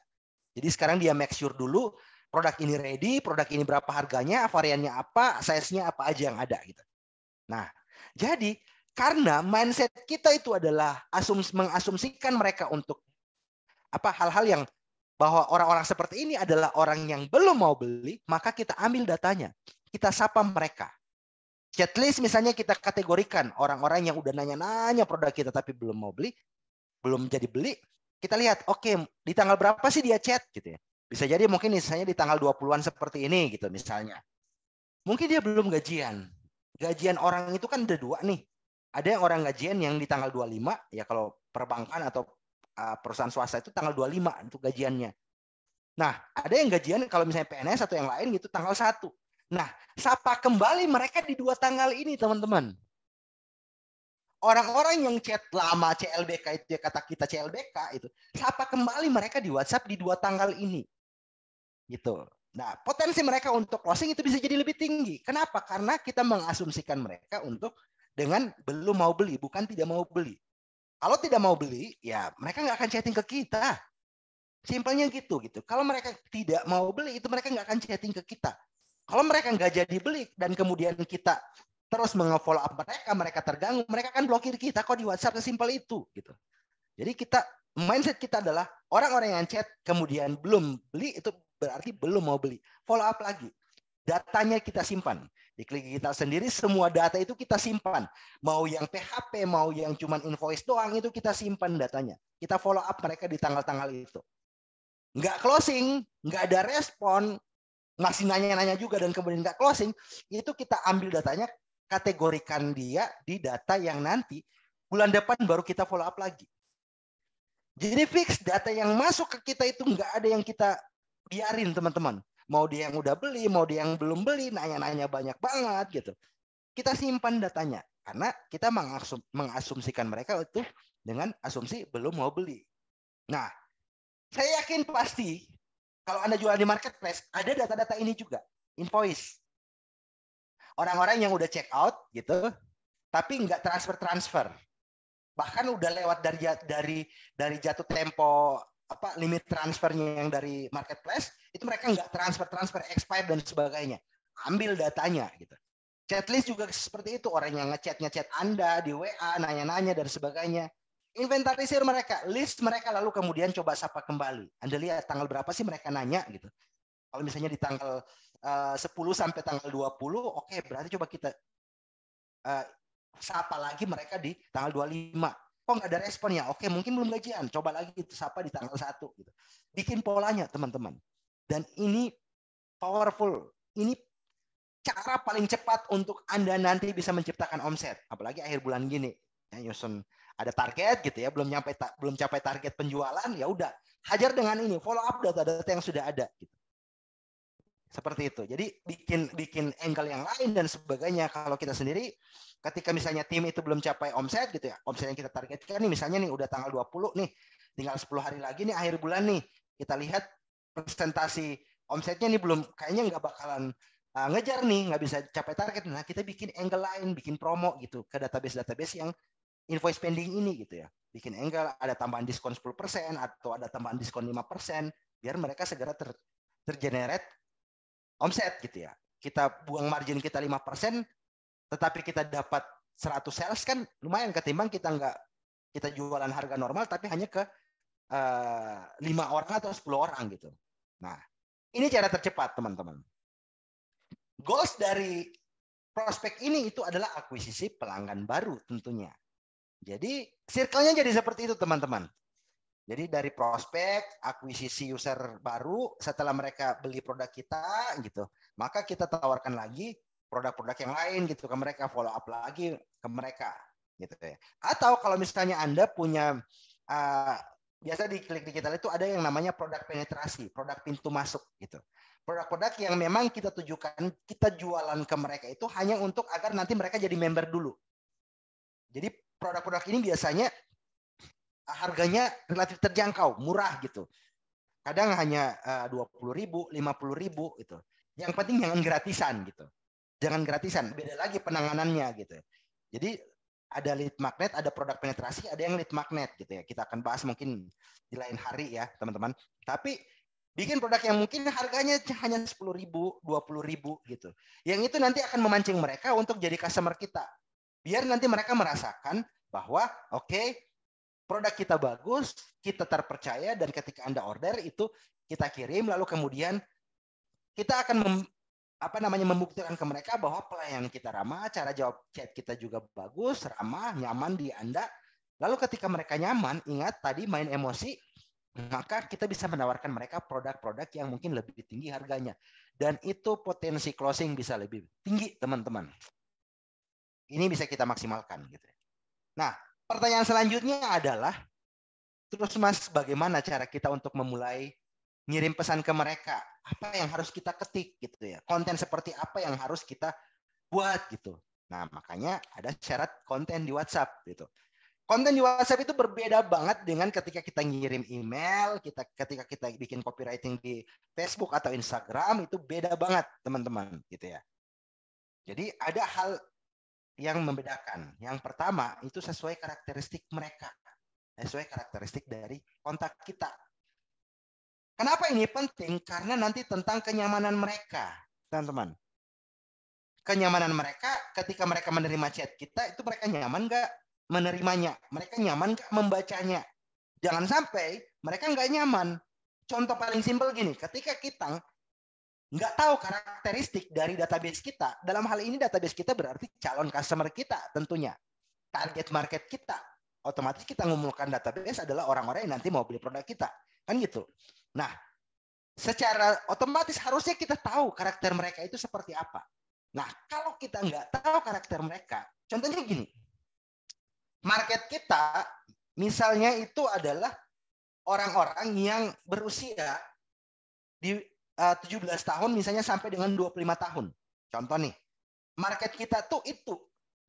Jadi sekarang dia make sure dulu, produk ini ready, produk ini berapa harganya, variannya apa, size-nya apa aja yang ada gitu. Nah, jadi karena mindset kita itu adalah mengasumsikan mereka untuk hal-hal yang bahwa orang-orang seperti ini adalah orang yang belum mau beli, maka kita ambil datanya. Kita sapa mereka. Chatlist misalnya kita kategorikan orang-orang yang udah nanya-nanya produk kita tapi belum mau beli, belum jadi beli, kita lihat, oke, di tanggal berapa sih dia chat gitu ya. Bisa jadi mungkin misalnya di tanggal 20-an seperti ini gitu misalnya. Mungkin dia belum gajian. Gajian orang itu kan ada dua nih. Ada yang orang gajian yang di tanggal 25, ya kalau perbankan atau perusahaan swasta itu tanggal 25 untuk gajiannya. Nah, ada yang gajian kalau misalnya PNS atau yang lain gitu tanggal 1. Nah, sapa kembali mereka di 2 tanggal ini, teman-teman. Orang-orang yang chat lama CLBK itu, kata kita CLBK itu, sapa kembali mereka di WhatsApp di 2 tanggal ini. Gitu. Nah, potensi mereka untuk closing itu bisa jadi lebih tinggi. Kenapa? Karena kita mengasumsikan mereka untuk dengan belum mau beli, bukan tidak mau beli. Kalau tidak mau beli, ya mereka nggak akan chatting ke kita. Simpelnya gitu. Kalau mereka tidak mau beli, itu mereka nggak akan chatting ke kita. Kalau mereka nggak jadi beli dan kemudian kita terus menge-follow up mereka terganggu, mereka akan blokir kita kok di WhatsApp sesimpel itu. Gitu. Jadi mindset kita adalah orang-orang yang chat kemudian belum beli itu berarti belum mau beli. Follow up lagi. Datanya kita simpan. Di Klik Digital sendiri semua data itu kita simpan. Mau yang PHP, mau yang cuman invoice doang itu kita simpan datanya. Kita follow up mereka di tanggal-tanggal itu. Nggak closing, nggak ada respon, masih nanya-nanya juga dan kemudian nggak closing, itu kita ambil datanya, kategorikan dia di data yang nanti bulan depan baru kita follow up lagi. Jadi fix data yang masuk ke kita itu nggak ada yang kita biarin, teman-teman. Mau dia yang udah beli, mau dia yang belum beli, nanya-nanya banyak banget gitu. Kita simpan datanya karena kita mengasumsikan mereka itu dengan asumsi belum mau beli. Nah, saya yakin pasti kalau Anda jual di marketplace ada data-data ini juga, invoice. Orang-orang yang udah check out gitu, tapi nggak transfer. Bahkan udah lewat dari jatuh tempo limit transfernya yang dari marketplace, itu mereka nggak transfer expired dan sebagainya. Ambil datanya gitu. Chatlist juga seperti itu, orang yang ngechat Anda di WA, nanya-nanya dan sebagainya. Inventarisir mereka, list mereka, lalu kemudian coba sapa kembali. Anda lihat tanggal berapa sih mereka nanya gitu. Kalau misalnya di tanggal 10 sampai tanggal 20, oke, berarti coba kita sapa lagi mereka di tanggal 25. Kok nggak ada respon ya? Oke, mungkin belum gajian. Coba lagi itu sapa di tanggal 1 gitu. Bikin polanya, teman-teman. Dan ini powerful. Ini cara paling cepat untuk Anda nanti bisa menciptakan omset. Apalagi akhir bulan gini. Ya, nyusun ada target gitu ya, belum capai target penjualan, ya udah hajar dengan ini, follow up data-data yang sudah ada gitu. Seperti itu. Jadi bikin angle yang lain dan sebagainya. Kalau kita sendiri ketika misalnya tim itu belum capai omset gitu ya, omset yang kita targetkan nih misalnya nih udah tanggal 20 nih, tinggal 10 hari lagi nih akhir bulan nih, kita lihat presentasi omsetnya nih belum, kayaknya nggak bakalan ngejar nih, nggak bisa capai target. Nah, kita bikin angle lain, bikin promo gitu ke database yang invoice pending ini gitu ya. Bikin angle, ada tambahan diskon 10% atau ada tambahan diskon 5%, biar mereka segera tergenerate omset gitu ya. Kita buang margin kita 5%, tetapi kita dapat 100 sales, kan lumayan ketimbang kita jualan harga normal tapi hanya ke 5 orang atau 10 orang gitu. Nah, ini cara tercepat, teman-teman. Goals dari prospek ini itu adalah akuisisi pelanggan baru tentunya. Jadi circle-nya jadi seperti itu, teman-teman. Jadi dari prospek, akuisisi user baru, setelah mereka beli produk kita gitu, maka kita tawarkan lagi produk-produk yang lain gitu ke mereka, follow up lagi ke mereka gitu ya. Atau kalau misalnya Anda punya biasa di Klik Digital itu ada yang namanya produk penetrasi, produk pintu masuk gitu. Produk-produk yang memang kita tujukan, kita jualan ke mereka itu hanya untuk agar nanti mereka jadi member dulu. Jadi produk-produk ini biasanya harganya relatif terjangkau, murah gitu. Kadang hanya 20.000, 50.000 gitu. Yang penting jangan gratisan gitu. Jangan gratisan, beda lagi penanganannya gitu. Jadi ada lead magnet, ada produk penetrasi, ada yang lead magnet gitu ya. Kita akan bahas mungkin di lain hari ya, teman-teman. Tapi bikin produk yang mungkin harganya hanya 10.000, 20.000 gitu. Yang itu nanti akan memancing mereka untuk jadi customer kita. Biar nanti mereka merasakan bahwa oke, produk kita bagus, kita terpercaya, dan ketika Anda order itu kita kirim, lalu kemudian kita akan membuktikan ke mereka bahwa pelayanan kita ramah, cara jawab chat kita juga bagus, ramah, nyaman di Anda. Lalu ketika mereka nyaman, ingat tadi main emosi, maka kita bisa menawarkan mereka produk-produk yang mungkin lebih tinggi harganya. Dan itu potensi closing bisa lebih tinggi, teman-teman. Ini bisa kita maksimalkan gitu. Nah, pertanyaan selanjutnya adalah, terus Mas, bagaimana cara kita untuk memulai ngirim pesan ke mereka? Apa yang harus kita ketik gitu ya? Konten seperti apa yang harus kita buat gitu. Nah, makanya ada syarat konten di WhatsApp gitu. Konten di WhatsApp itu berbeda banget dengan ketika kita ngirim email, ketika kita bikin copywriting di Facebook atau Instagram, itu beda banget, teman-teman, gitu ya. Jadi ada hal yang membedakan. Yang pertama itu sesuai karakteristik mereka, sesuai karakteristik dari kontak kita. Kenapa ini penting? Karena nanti tentang kenyamanan mereka, teman-teman. Kenyamanan mereka ketika mereka menerima chat kita, itu mereka nyaman nggak menerimanya? Mereka nyaman nggak membacanya? Jangan sampai mereka nggak nyaman. Contoh paling simpel gini, ketika kita nggak tahu karakteristik dari database kita, dalam hal ini database kita berarti calon customer kita tentunya, target market kita, otomatis kita ngumumkan database adalah orang-orang yang nanti mau beli produk kita, kan gitu. Nah, secara otomatis harusnya kita tahu karakter mereka itu seperti apa. Nah, kalau kita nggak tahu karakter mereka, contohnya gini, market kita misalnya itu adalah orang-orang yang berusia di 17 tahun misalnya sampai dengan 25 tahun. Contoh nih, market kita tuh itu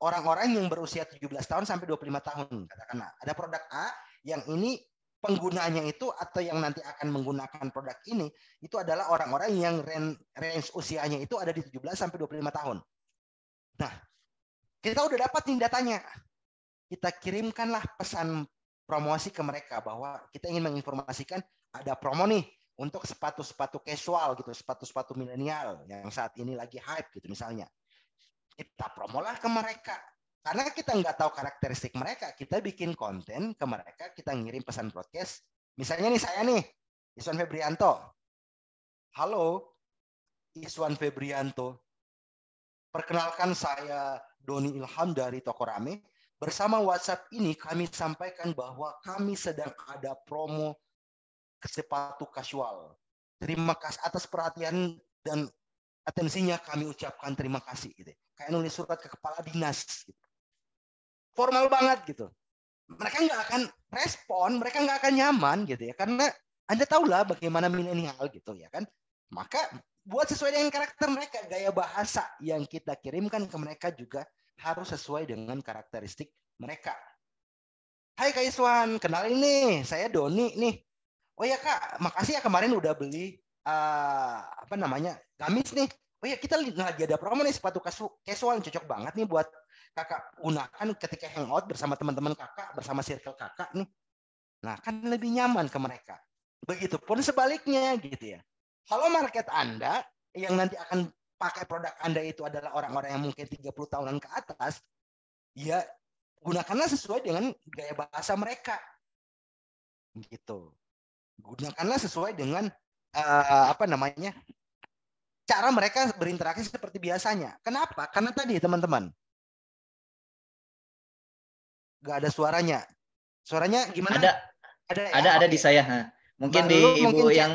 orang-orang yang berusia 17 tahun sampai 25 tahun. Katakanlah ada produk A yang ini penggunanya itu atau yang nanti akan menggunakan produk ini itu adalah orang-orang yang range usianya itu ada di 17 sampai 25 tahun. Nah, Kita udah dapat nih datanya. Kita kirimkanlah pesan promosi ke mereka bahwa kita ingin menginformasikan ada promo nih untuk sepatu-sepatu casual gitu, sepatu-sepatu milenial yang saat ini lagi hype gitu misalnya. Kita promolah ke mereka. Karena kita nggak tahu karakteristik mereka, kita bikin konten ke mereka, kita ngirim pesan broadcast. Misalnya nih saya nih, Iswan Febrianto. Halo, Iswan Febrianto. Perkenalkan saya Doni Ilham dari Toko Rame. Bersama WhatsApp ini kami sampaikan bahwa kami sedang ada promo sepatu casual. Terima kasih atas perhatian dan atensinya, kami ucapkan terima kasih. Gitu. Kayak nulis surat ke kepala dinas. Gitu. Formal banget gitu. Mereka nggak akan respon, mereka nggak akan nyaman gitu ya. Karena Anda tahulah bagaimana milenial gitu ya kan. Maka buat sesuai dengan karakter mereka, gaya bahasa yang kita kirimkan ke mereka juga harus sesuai dengan karakteristik mereka. Hai Kak Iswan, kenalin nih, saya Doni nih. Oh ya Kak, makasih ya kemarin udah beli gamis nih. Oh ya kita lagi ada promo nih sepatu casual, cocok banget nih buat Kakak gunakan ketika hangout bersama teman-teman Kakak, bersama circle Kakak nih. Nah kan lebih nyaman ke mereka. Begitupun sebaliknya gitu ya. Kalau market Anda yang nanti akan pakai produk Anda itu adalah orang-orang yang mungkin 30 tahunan ke atas, ya gunakanlah sesuai dengan gaya bahasa mereka. Gitu. Gunakanlah sesuai dengan cara mereka berinteraksi seperti biasanya. Kenapa? Karena tadi teman-teman nggak ada suaranya. Suaranya gimana?
Ada di saya. Nah, mungkin
Mbak
di
Lulu
Ibu
mungkin
yang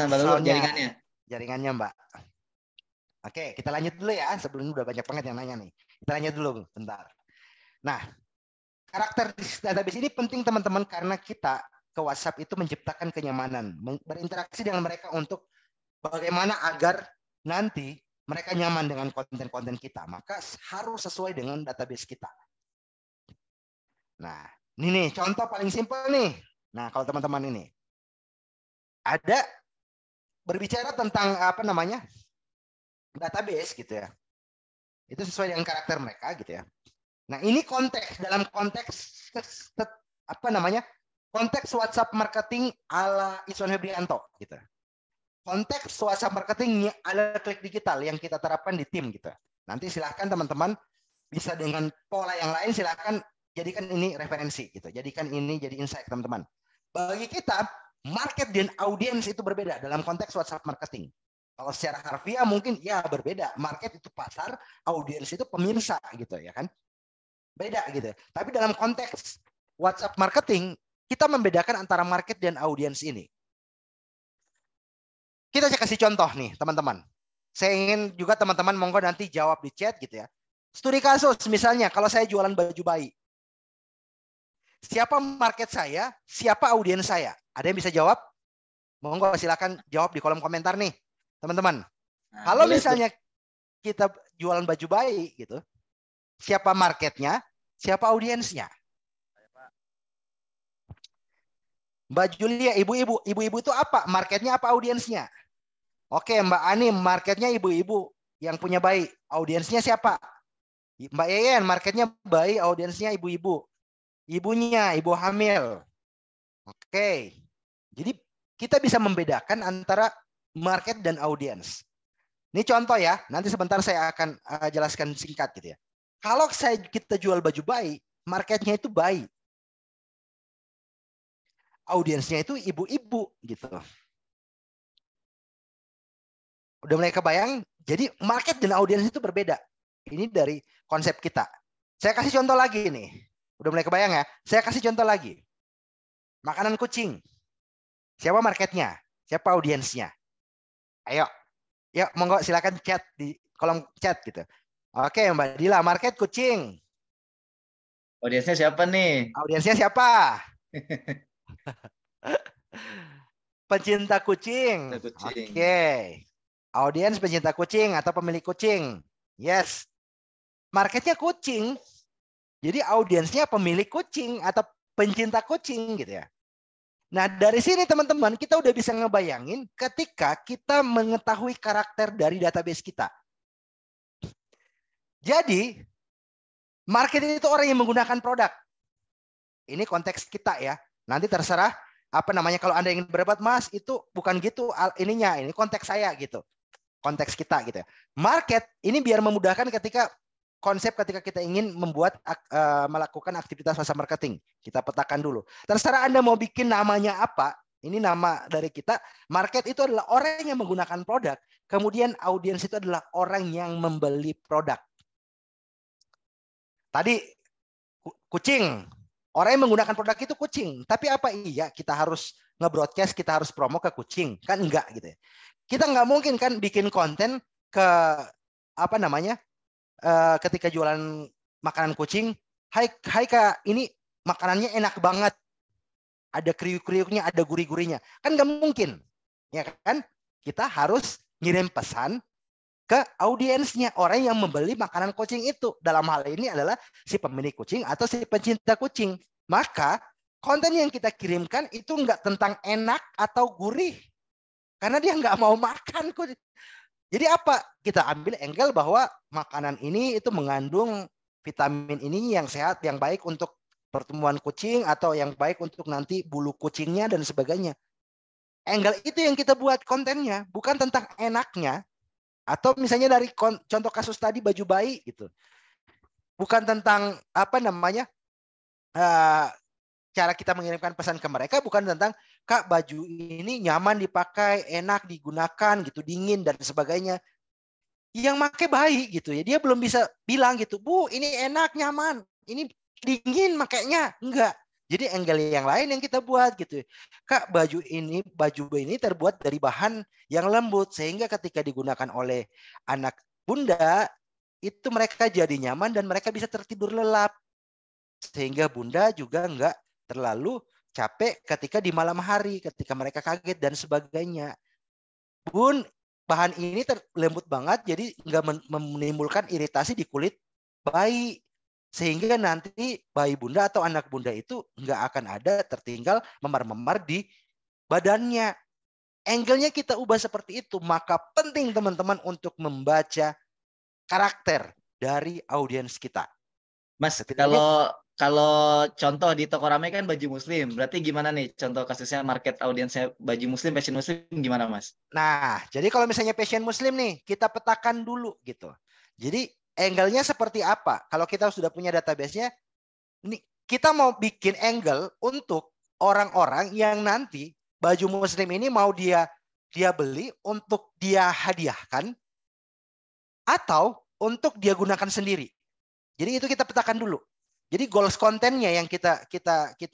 Mbak Lulu jaringannya.
Jaringannya Mbak. Oke, kita lanjut dulu ya. Sebelum udah banyak banget yang nanya nih. Kita lanjut dulu bentar. Nah, karakter database ini penting teman-teman karena kita ke WhatsApp itu menciptakan kenyamanan, berinteraksi dengan mereka untuk bagaimana agar nanti mereka nyaman dengan konten-konten kita. Maka harus sesuai dengan database kita. Nah, ini nih contoh paling simpel nih. Nah, kalau teman-teman ini ada berbicara tentang database gitu ya. Itu sesuai dengan karakter mereka gitu ya. Nah, ini dalam konteks konteks WhatsApp marketing ala Iswan Febrianto gitu. Konteks WhatsApp marketing ala Klik Digital yang kita terapkan di tim gitu. Nanti silahkan teman-teman bisa dengan pola yang lain silahkan jadikan ini referensi gitu. Jadikan ini jadi insight teman-teman. Bagi kita market dan audiens itu berbeda dalam konteks WhatsApp marketing. Kalau secara harfiah mungkin ya berbeda. Market itu pasar, audiens itu pemirsa gitu ya kan. Beda gitu. Tapi dalam konteks WhatsApp marketing kita membedakan antara market dan audiens ini. Kita kasih contoh nih teman-teman. Saya ingin juga teman-teman monggo nanti jawab di chat gitu ya. Studi kasus misalnya kalau saya jualan baju bayi. Siapa market saya, siapa audiens saya? Ada yang bisa jawab? Monggo silakan jawab di kolom komentar nih, teman-teman. Nah, kalau misalnya kita jualan baju bayi gitu, siapa marketnya, siapa audiensnya? Mbak Julia, ibu-ibu itu apa? Marketnya apa audiensnya? Oke, Mbak Ani, marketnya ibu-ibu yang punya bayi. Audiensnya siapa? Mbak Yeyen, marketnya bayi, audiensnya ibu-ibu. Ibunya, ibu hamil. Oke. Jadi kita bisa membedakan antara market dan audiens. Ini contoh ya, nanti sebentar saya akan jelaskan singkat gitu ya. Kalau kita jual baju bayi, marketnya itu bayi. Audiensnya itu ibu-ibu gitu. Udah mulai kebayang? Jadi market dan audiens itu berbeda. Ini dari konsep kita. Saya kasih contoh lagi nih. Udah mulai kebayang ya? Saya kasih contoh lagi. Makanan kucing. Siapa marketnya? Siapa audiensnya? Ayo. Yuk, monggo silakan chat di kolom chat gitu. Oke, Mbak Dila, market kucing.
Audiensnya siapa nih?
Audiensnya siapa? Pencinta kucing. Oke. Audiens pencinta kucing atau pemilik kucing. Yes. Marketnya kucing. Jadi audiensnya pemilik kucing atau pencinta kucing gitu ya. Nah dari sini teman-teman kita udah bisa ngebayangin ketika kita mengetahui karakter dari database kita. Jadi Market itu orang yang menggunakan produk. Ini konteks kita ya. Nanti terserah apa namanya, kalau Anda ingin berdebat, Mas, itu bukan gitu ininya. Ini konteks saya gitu. Konteks kita gitu ya. Market ini biar memudahkan ketika kita ingin melakukan aktivitas pasar marketing. Kita petakan dulu. Terserah Anda mau bikin namanya apa. Ini nama dari kita. Market itu adalah orang yang menggunakan produk. Kemudian audiens itu adalah orang yang membeli produk. Tadi kucing. Orang yang menggunakan produk itu kucing. Tapi apa iya kita harus nge-broadcast, kita harus promo ke kucing? Kan enggak gitu ya. Kita nggak mungkin kan bikin konten ke apa namanya, ketika jualan makanan kucing, hai Kak, ini makanannya enak banget. Ada kriuk-kriuknya, ada gurih-gurihnya. Kan nggak mungkin. Ya kan? Kita harus ngirim pesan ke audiensnya, orang yang membeli makanan kucing itu. Dalam hal ini adalah si pemilik kucing atau si pencinta kucing. Maka konten yang kita kirimkan itu nggak tentang enak atau gurih. Karena dia nggak mau makan. Jadi apa? Kita ambil angle bahwa makanan ini itu mengandung vitamin ini yang sehat, yang baik untuk pertumbuhan kucing, atau yang baik untuk nanti bulu kucingnya dan sebagainya. Angle itu yang kita buat kontennya, bukan tentang enaknya. Atau misalnya dari contoh kasus tadi baju bayi gitu, bukan tentang apa namanya, cara kita mengirimkan pesan ke mereka bukan tentang, Kak, baju ini nyaman dipakai, enak digunakan gitu, dingin dan sebagainya. Yang make bayi gitu ya, dia belum bisa bilang gitu, Bu, ini enak, nyaman, ini dingin makainya. Enggak. Jadi angle yang lain yang kita buat gitu. Kak, baju ini terbuat dari bahan yang lembut sehingga ketika digunakan oleh anak bunda itu mereka jadi nyaman dan mereka bisa tertidur lelap. Sehingga bunda juga enggak terlalu capek ketika di malam hari, ketika mereka kaget dan sebagainya. Bun, bahan ini lembut banget jadi enggak menimbulkan iritasi di kulit bayi. Sehingga nanti bayi bunda atau anak bunda itu nggak akan ada tertinggal memar-memar di badannya. Angle-nya kita ubah seperti itu. Maka penting teman-teman untuk membaca karakter dari audiens kita.
Mas, kalau contoh di toko ramai kan baju muslim. Berarti gimana nih contoh kasusnya market audiensnya baju muslim, fashion muslim gimana, Mas?
Nah, jadi kalau misalnya fashion muslim nih, kita petakan dulu gitu. Jadi angle-nya seperti apa? Kalau kita sudah punya database-nya, ini kita mau bikin angle untuk orang-orang yang nanti baju muslim ini mau dia beli untuk dia hadiahkan atau untuk dia gunakan sendiri. Jadi itu kita petakan dulu. Jadi goals kontennya yang kita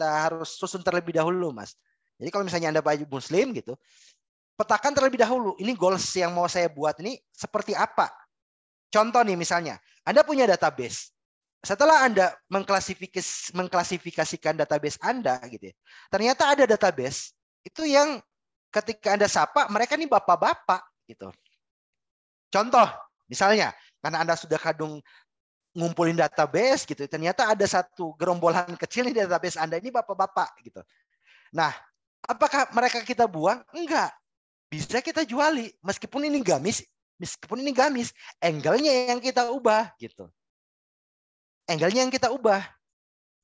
harus susun terlebih dahulu, Mas. Jadi kalau misalnya Anda baju muslim gitu, petakan terlebih dahulu. Ini goals yang mau saya buat ini seperti apa? Contoh nih misalnya, Anda punya database. Setelah Anda mengklasifikasikan database Anda gitu ya, ternyata ada database itu yang ketika Anda sapa, mereka nih bapak-bapak gitu. Contoh, misalnya, karena Anda sudah kadung ngumpulin database gitu, ternyata ada satu gerombolan kecil di database Anda ini bapak-bapak gitu. Nah, apakah mereka kita buang? Enggak. Bisa kita juali meskipun ini gamis, angle-nya yang kita ubah gitu. Angle-nya yang kita ubah.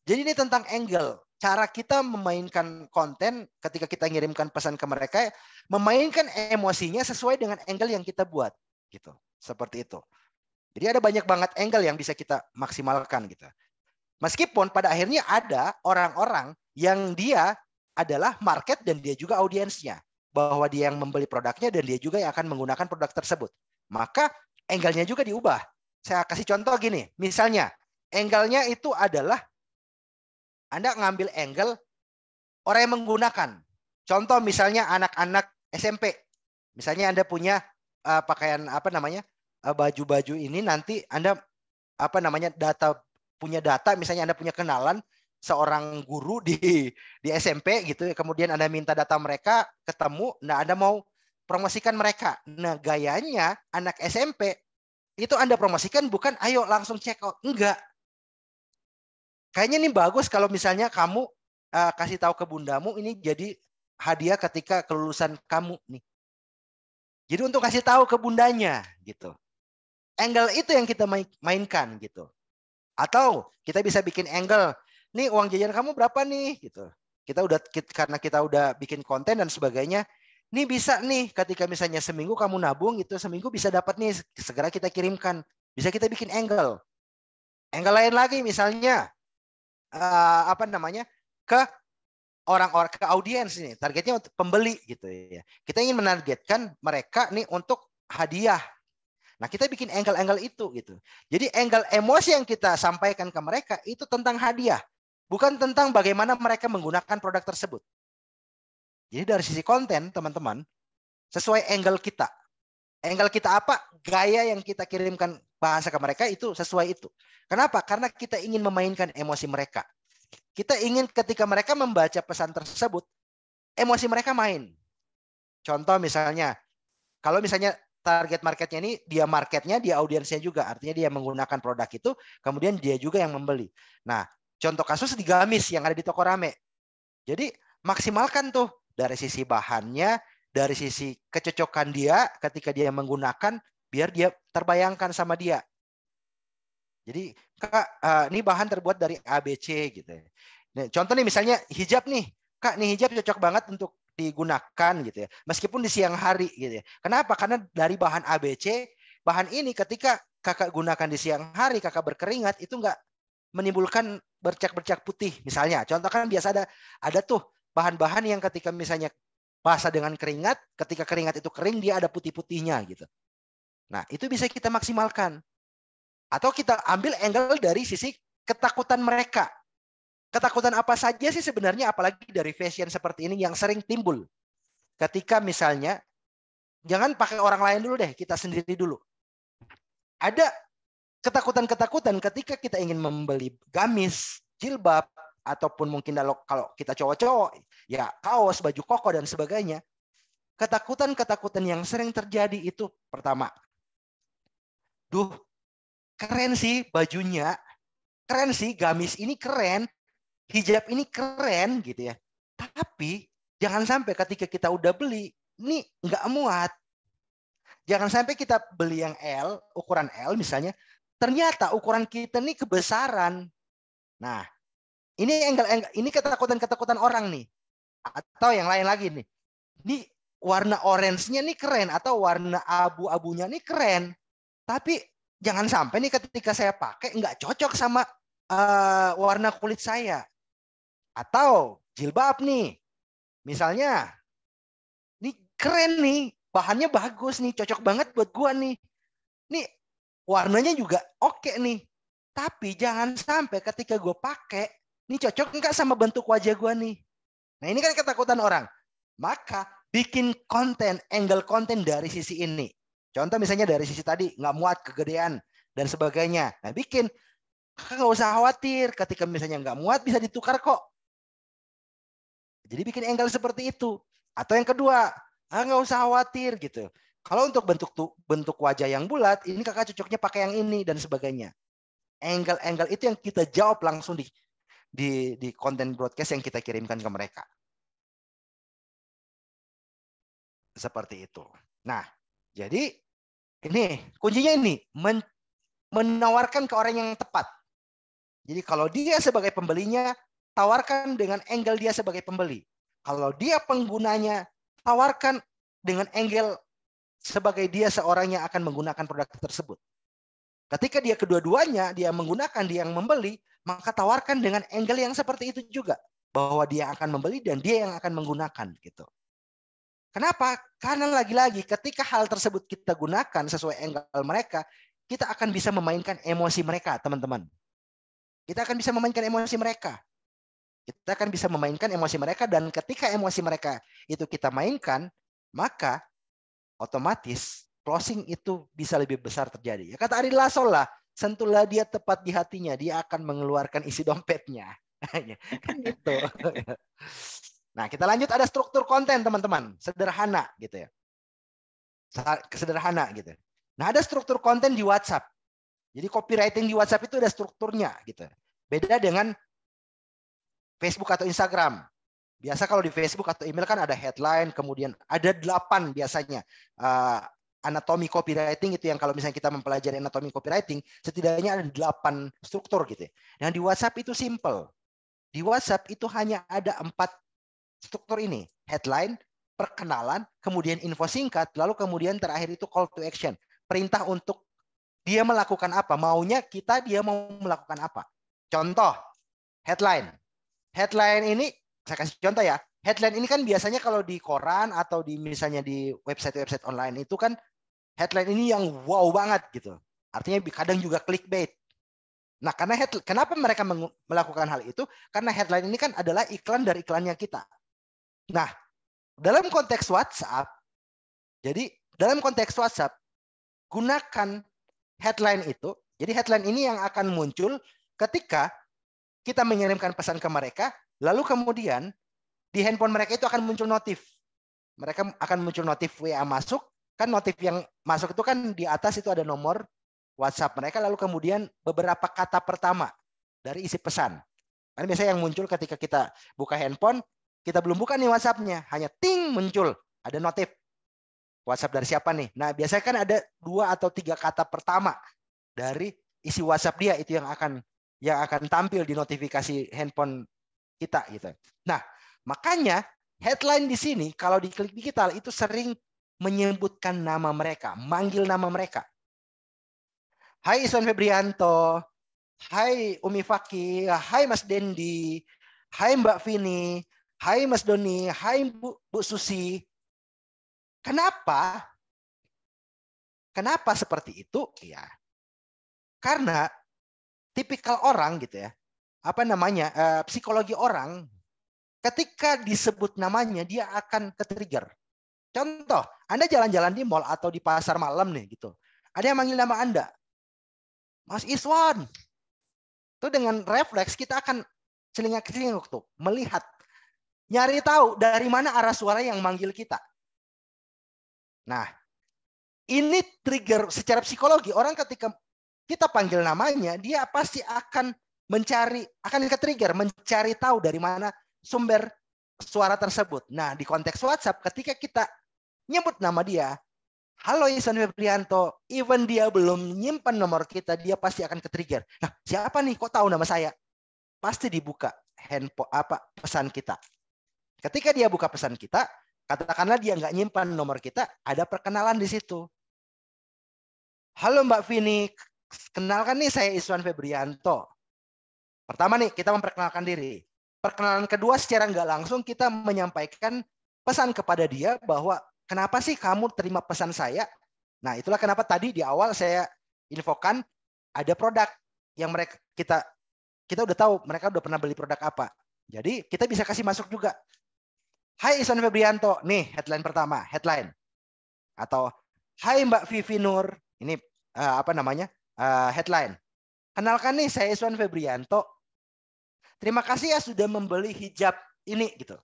Jadi ini tentang angle. Cara kita memainkan konten ketika kita ngirimkan pesan ke mereka, memainkan emosinya sesuai dengan angle yang kita buat gitu. Seperti itu. Jadi ada banyak banget angle yang bisa kita maksimalkan gitu. Meskipun pada akhirnya ada orang-orang yang dia adalah market dan dia juga audiensnya. Bahwa dia yang membeli produknya dan dia juga yang akan menggunakan produk tersebut. Maka angle-nya juga diubah. Saya kasih contoh gini. Misalnya angle-nya itu adalah Anda ngambil angle orang yang menggunakan. Contoh misalnya anak-anak SMP. Misalnya Anda punya pakaian apa namanya? Baju-baju ini nanti Anda punya data misalnya Anda punya kenalan seorang guru di SMP gitu, kemudian Anda minta data mereka, ketemu, nah Anda mau promosikan mereka. Nah, gayanya anak SMP itu Anda promosikan bukan ayo langsung check out, enggak. Kayaknya ini bagus kalau misalnya kamu kasih tahu ke bundamu ini jadi hadiah ketika kelulusan kamu nih. Jadi untuk kasih tahu ke bundanya gitu. Angle itu yang kita mainkan gitu. Atau kita bisa bikin angle, nih uang jajan kamu berapa nih gitu. Karena kita udah bikin konten dan sebagainya, nih bisa nih ketika misalnya seminggu kamu nabung itu seminggu bisa dapat nih, segera kita kirimkan. Bisa kita bikin angle. Angle lain lagi misalnya ke orang-orang, ke audiens nih, targetnya untuk pembeli gitu ya. Kita ingin menargetkan mereka nih untuk hadiah. Nah, kita bikin angle-angle itu gitu. Jadi angle emosi yang kita sampaikan ke mereka itu tentang hadiah, bukan tentang bagaimana mereka menggunakan produk tersebut. Jadi dari sisi konten, teman-teman, sesuai angle kita. Angle kita apa? Gaya yang kita kirimkan bahasa ke mereka itu sesuai itu. Kenapa? Karena kita ingin memainkan emosi mereka. Kita ingin ketika mereka membaca pesan tersebut, emosi mereka main. Contoh misalnya, kalau misalnya target marketnya ini, dia audiensnya juga. Artinya dia menggunakan produk itu, kemudian dia juga yang membeli. Nah, contoh kasus di Gamis yang ada di toko rame. Jadi maksimalkan tuh dari sisi bahannya, dari sisi kecocokan dia ketika dia menggunakan, biar dia terbayangkan sama dia. Jadi, Kak, ini bahan terbuat dari ABC gitu. Nah, contoh nih misalnya hijab nih. Kak, nih hijab cocok banget untuk digunakan gitu ya. Meskipun di siang hari gitu ya. Kenapa? Karena dari bahan ABC, bahan ini ketika Kakak gunakan di siang hari, Kakak berkeringat, itu enggak menimbulkan bercak-bercak putih. Misalnya, contoh kan biasa ada tuh bahan-bahan yang ketika misalnya basah dengan keringat, ketika keringat itu kering, dia ada putih-putihnya gitu. Nah, itu bisa kita maksimalkan. Atau kita ambil angle dari sisi ketakutan mereka. Ketakutan apa saja sih sebenarnya, apalagi dari fashion seperti ini yang sering timbul. Ketika misalnya, jangan pakai orang lain dulu deh, kita sendiri dulu. Ada ketakutan-ketakutan ketika kita ingin membeli gamis, jilbab, ataupun mungkin kalau kita cowok-cowok, ya kaos, baju koko, dan sebagainya. Ketakutan-ketakutan yang sering terjadi itu, pertama, duh, keren sih bajunya, keren sih gamis ini keren, hijab ini keren gitu ya. Tapi jangan sampai ketika kita udah beli, ini nggak muat. Jangan sampai kita beli yang L, ukuran L misalnya, ternyata ukuran kita nih kebesaran. Nah, ini ketakutan-ketakutan orang nih. Atau yang lain lagi nih. Ini warna orange-nya nih keren, atau warna abu-abunya nih keren. Tapi jangan sampai nih ketika saya pakai nggak cocok sama warna kulit saya. Atau jilbab nih, misalnya, ini keren nih, bahannya bagus nih, cocok banget buat gua nih. Nih warnanya juga oke nih. Tapi jangan sampai ketika gua pakai, ini cocok nggak sama bentuk wajah gua nih. Nah ini kan ketakutan orang. Maka bikin konten, angle konten dari sisi ini. Contoh misalnya dari sisi tadi, nggak muat, kegedean, dan sebagainya. Nah bikin, kakak nggak usah khawatir. Ketika misalnya nggak muat, bisa ditukar kok. Jadi bikin angle seperti itu. Atau yang kedua, nggak usah khawatir gitu. Kalau untuk bentuk wajah yang bulat, ini kakak cocoknya pakai yang ini dan sebagainya. Angle-angle itu yang kita jawab langsung di konten broadcast yang kita kirimkan ke mereka. Seperti itu. Nah, jadi ini kuncinya ini menawarkan ke orang yang tepat. Jadi kalau dia sebagai pembelinya, tawarkan dengan angle dia sebagai pembeli. Kalau dia penggunanya, tawarkan dengan angle sebagai dia seorang yang akan menggunakan produk tersebut. Ketika dia kedua-duanya, dia menggunakan, dia yang membeli, maka tawarkan dengan angle yang seperti itu juga. Bahwa dia akan membeli dan dia yang akan menggunakan. Gitu. Kenapa? Karena lagi-lagi ketika hal tersebut kita gunakan sesuai angle mereka, kita akan bisa memainkan emosi mereka, teman-teman. Kita akan bisa memainkan emosi mereka. Kita akan bisa memainkan emosi mereka, dan ketika emosi mereka itu kita mainkan, maka otomatis closing itu bisa lebih besar terjadi. Ya, kata Ari Lasso lah, sentuhlah dia tepat di hatinya, dia akan mengeluarkan isi dompetnya. Gitu. Nah, kita lanjut, ada struktur konten, teman-teman. Sederhana gitu ya. Sederhana gitu. Nah, ada struktur konten di WhatsApp. Jadi copywriting di WhatsApp itu ada strukturnya gitu. Beda dengan Facebook atau Instagram. Biasa kalau di Facebook atau email kan ada headline, kemudian ada 8 biasanya anatomi copywriting itu yang kalau misalnya kita mempelajari anatomi copywriting, setidaknya ada 8 struktur gitu ya. Nah di WhatsApp itu simple. Di WhatsApp itu hanya ada 4 struktur ini. Headline, perkenalan, kemudian info singkat, lalu kemudian terakhir itu call to action. Perintah untuk dia melakukan apa. Maunya kita dia mau melakukan apa. Contoh, headline. Headline ini, saya kasih contoh ya. Headline ini kan biasanya kalau di koran atau di misalnya di website-website online itu kan headline ini yang wow banget gitu. Artinya kadang juga clickbait. Nah, kenapa mereka melakukan hal itu? Karena headline ini kan adalah iklan dari iklannya kita. Nah, dalam konteks WhatsApp, jadi dalam konteks WhatsApp, gunakan headline itu. Jadi headline ini yang akan muncul ketika kita mengirimkan pesan ke mereka, lalu kemudian di handphone mereka itu akan muncul notif. Mereka akan muncul notif WA masuk. Kan notif yang masuk itu kan di atas itu ada nomor WhatsApp mereka, lalu kemudian beberapa kata pertama dari isi pesan. Karena biasanya yang muncul ketika kita buka handphone, kita belum buka nih WhatsApp-nya, hanya ting muncul, ada notif. WhatsApp dari siapa nih? Nah, biasanya kan ada 2 atau 3 kata pertama dari isi WhatsApp dia itu yang akan tampil di notifikasi handphone kita gitu. Nah, makanya headline di sini kalau di Klik Digital itu sering menyebutkan nama mereka, manggil nama mereka. Hai Iswan Febrianto, hai Umi Faki, hai Mas Dendi, hai Mbak Vini, hai Mas Doni, hai Bu Susi. Kenapa? Kenapa seperti itu? Ya, karena tipikal orang gitu ya, psikologi orang, ketika disebut namanya dia akan ke-trigger. Contoh, Anda jalan-jalan di mall atau di pasar malam nih gitu, ada yang manggil nama Anda, Mas Iswan. Itu dengan refleks kita akan celingak-celinguk tuh, melihat, nyari tahu dari mana arah suara yang manggil kita. Nah, ini trigger secara psikologi. Orang ketika kita panggil namanya, dia pasti akan ke-trigger, mencari tahu dari mana sumber suara tersebut. Nah, di konteks WhatsApp, ketika kita nyebut nama dia, halo Iswan Febrianto, even dia belum nyimpan nomor kita, dia pasti akan ke-trigger. Nah, siapa nih? Kok tahu nama saya? Pasti dibuka pesan kita. Ketika dia buka pesan kita, katakanlah dia nggak nyimpan nomor kita, ada perkenalan di situ. Halo Mbak Vini, kenalkan nih saya Iswan Febrianto. Pertama nih, kita memperkenalkan diri. Perkenalan kedua secara nggak langsung kita menyampaikan pesan kepada dia bahwa kenapa sih kamu terima pesan saya? Nah, itulah kenapa tadi di awal saya infokan ada produk yang kita udah tahu mereka udah pernah beli produk apa. Jadi kita bisa kasih masuk juga. Hai Iswan Febrianto, nih headline pertama, headline. Atau Hai Mbak Vivi Nur, ini headline. Kenalkan nih saya Iswan Febrianto. Terima kasih ya sudah membeli hijab ini gitu.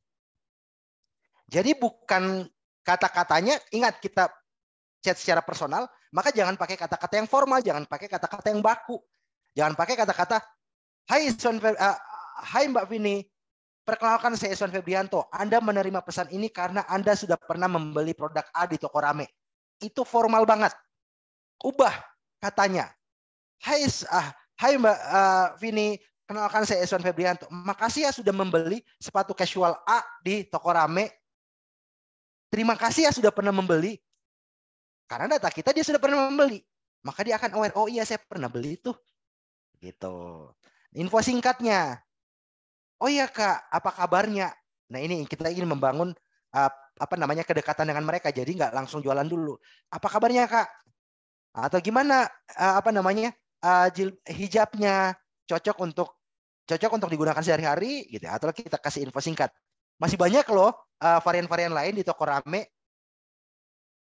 Jadi bukan kata-katanya, ingat kita chat secara personal, maka jangan pakai kata-kata yang formal, jangan pakai kata-kata yang baku. Jangan pakai kata-kata, hai Mbak Vini, perkenalkan saya Iswan Febrianto. Anda menerima pesan ini karena Anda sudah pernah membeli produk A di toko rame. Itu formal banget. Ubah katanya. Hai Mbak Vini, kenalkan saya Iswan Febrianto. Makasih ya sudah membeli sepatu casual A di toko rame. Terima kasih ya sudah pernah membeli. Karena data kita dia sudah pernah membeli. Maka dia akan aware, oh iya saya pernah beli itu. Gitu. Info singkatnya. Oh iya Kak, apa kabarnya? Nah ini kita ingin membangun kedekatan dengan mereka. Jadi nggak langsung jualan dulu. Apa kabarnya Kak? Atau gimana hijabnya cocok untuk digunakan sehari-hari gitu, atau kita kasih info singkat. Masih banyak loh varian-varian lain di toko rame.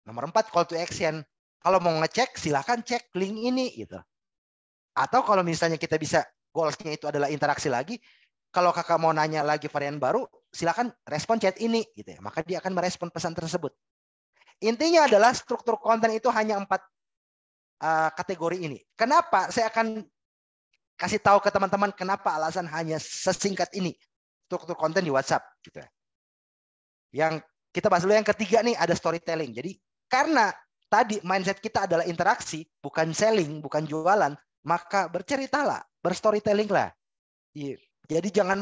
Nomor 4, call to action. Kalau mau ngecek silakan cek link ini gitu. Atau kalau misalnya kita bisa goals-nya itu adalah interaksi lagi, kalau kakak mau nanya lagi varian baru, silakan respon chat ini gitu ya. Maka dia akan merespon pesan tersebut. Intinya adalah struktur konten itu hanya 4 kategori ini. Kenapa? Saya akan kasih tahu ke teman-teman kenapa alasan hanya sesingkat ini struktur konten di WhatsApp gitu. Yang kita bahas dulu yang ketiga nih, ada storytelling. Jadi karena tadi mindset kita adalah interaksi, bukan selling, bukan jualan, maka berceritalah, berstorytelling lah. Jadi jangan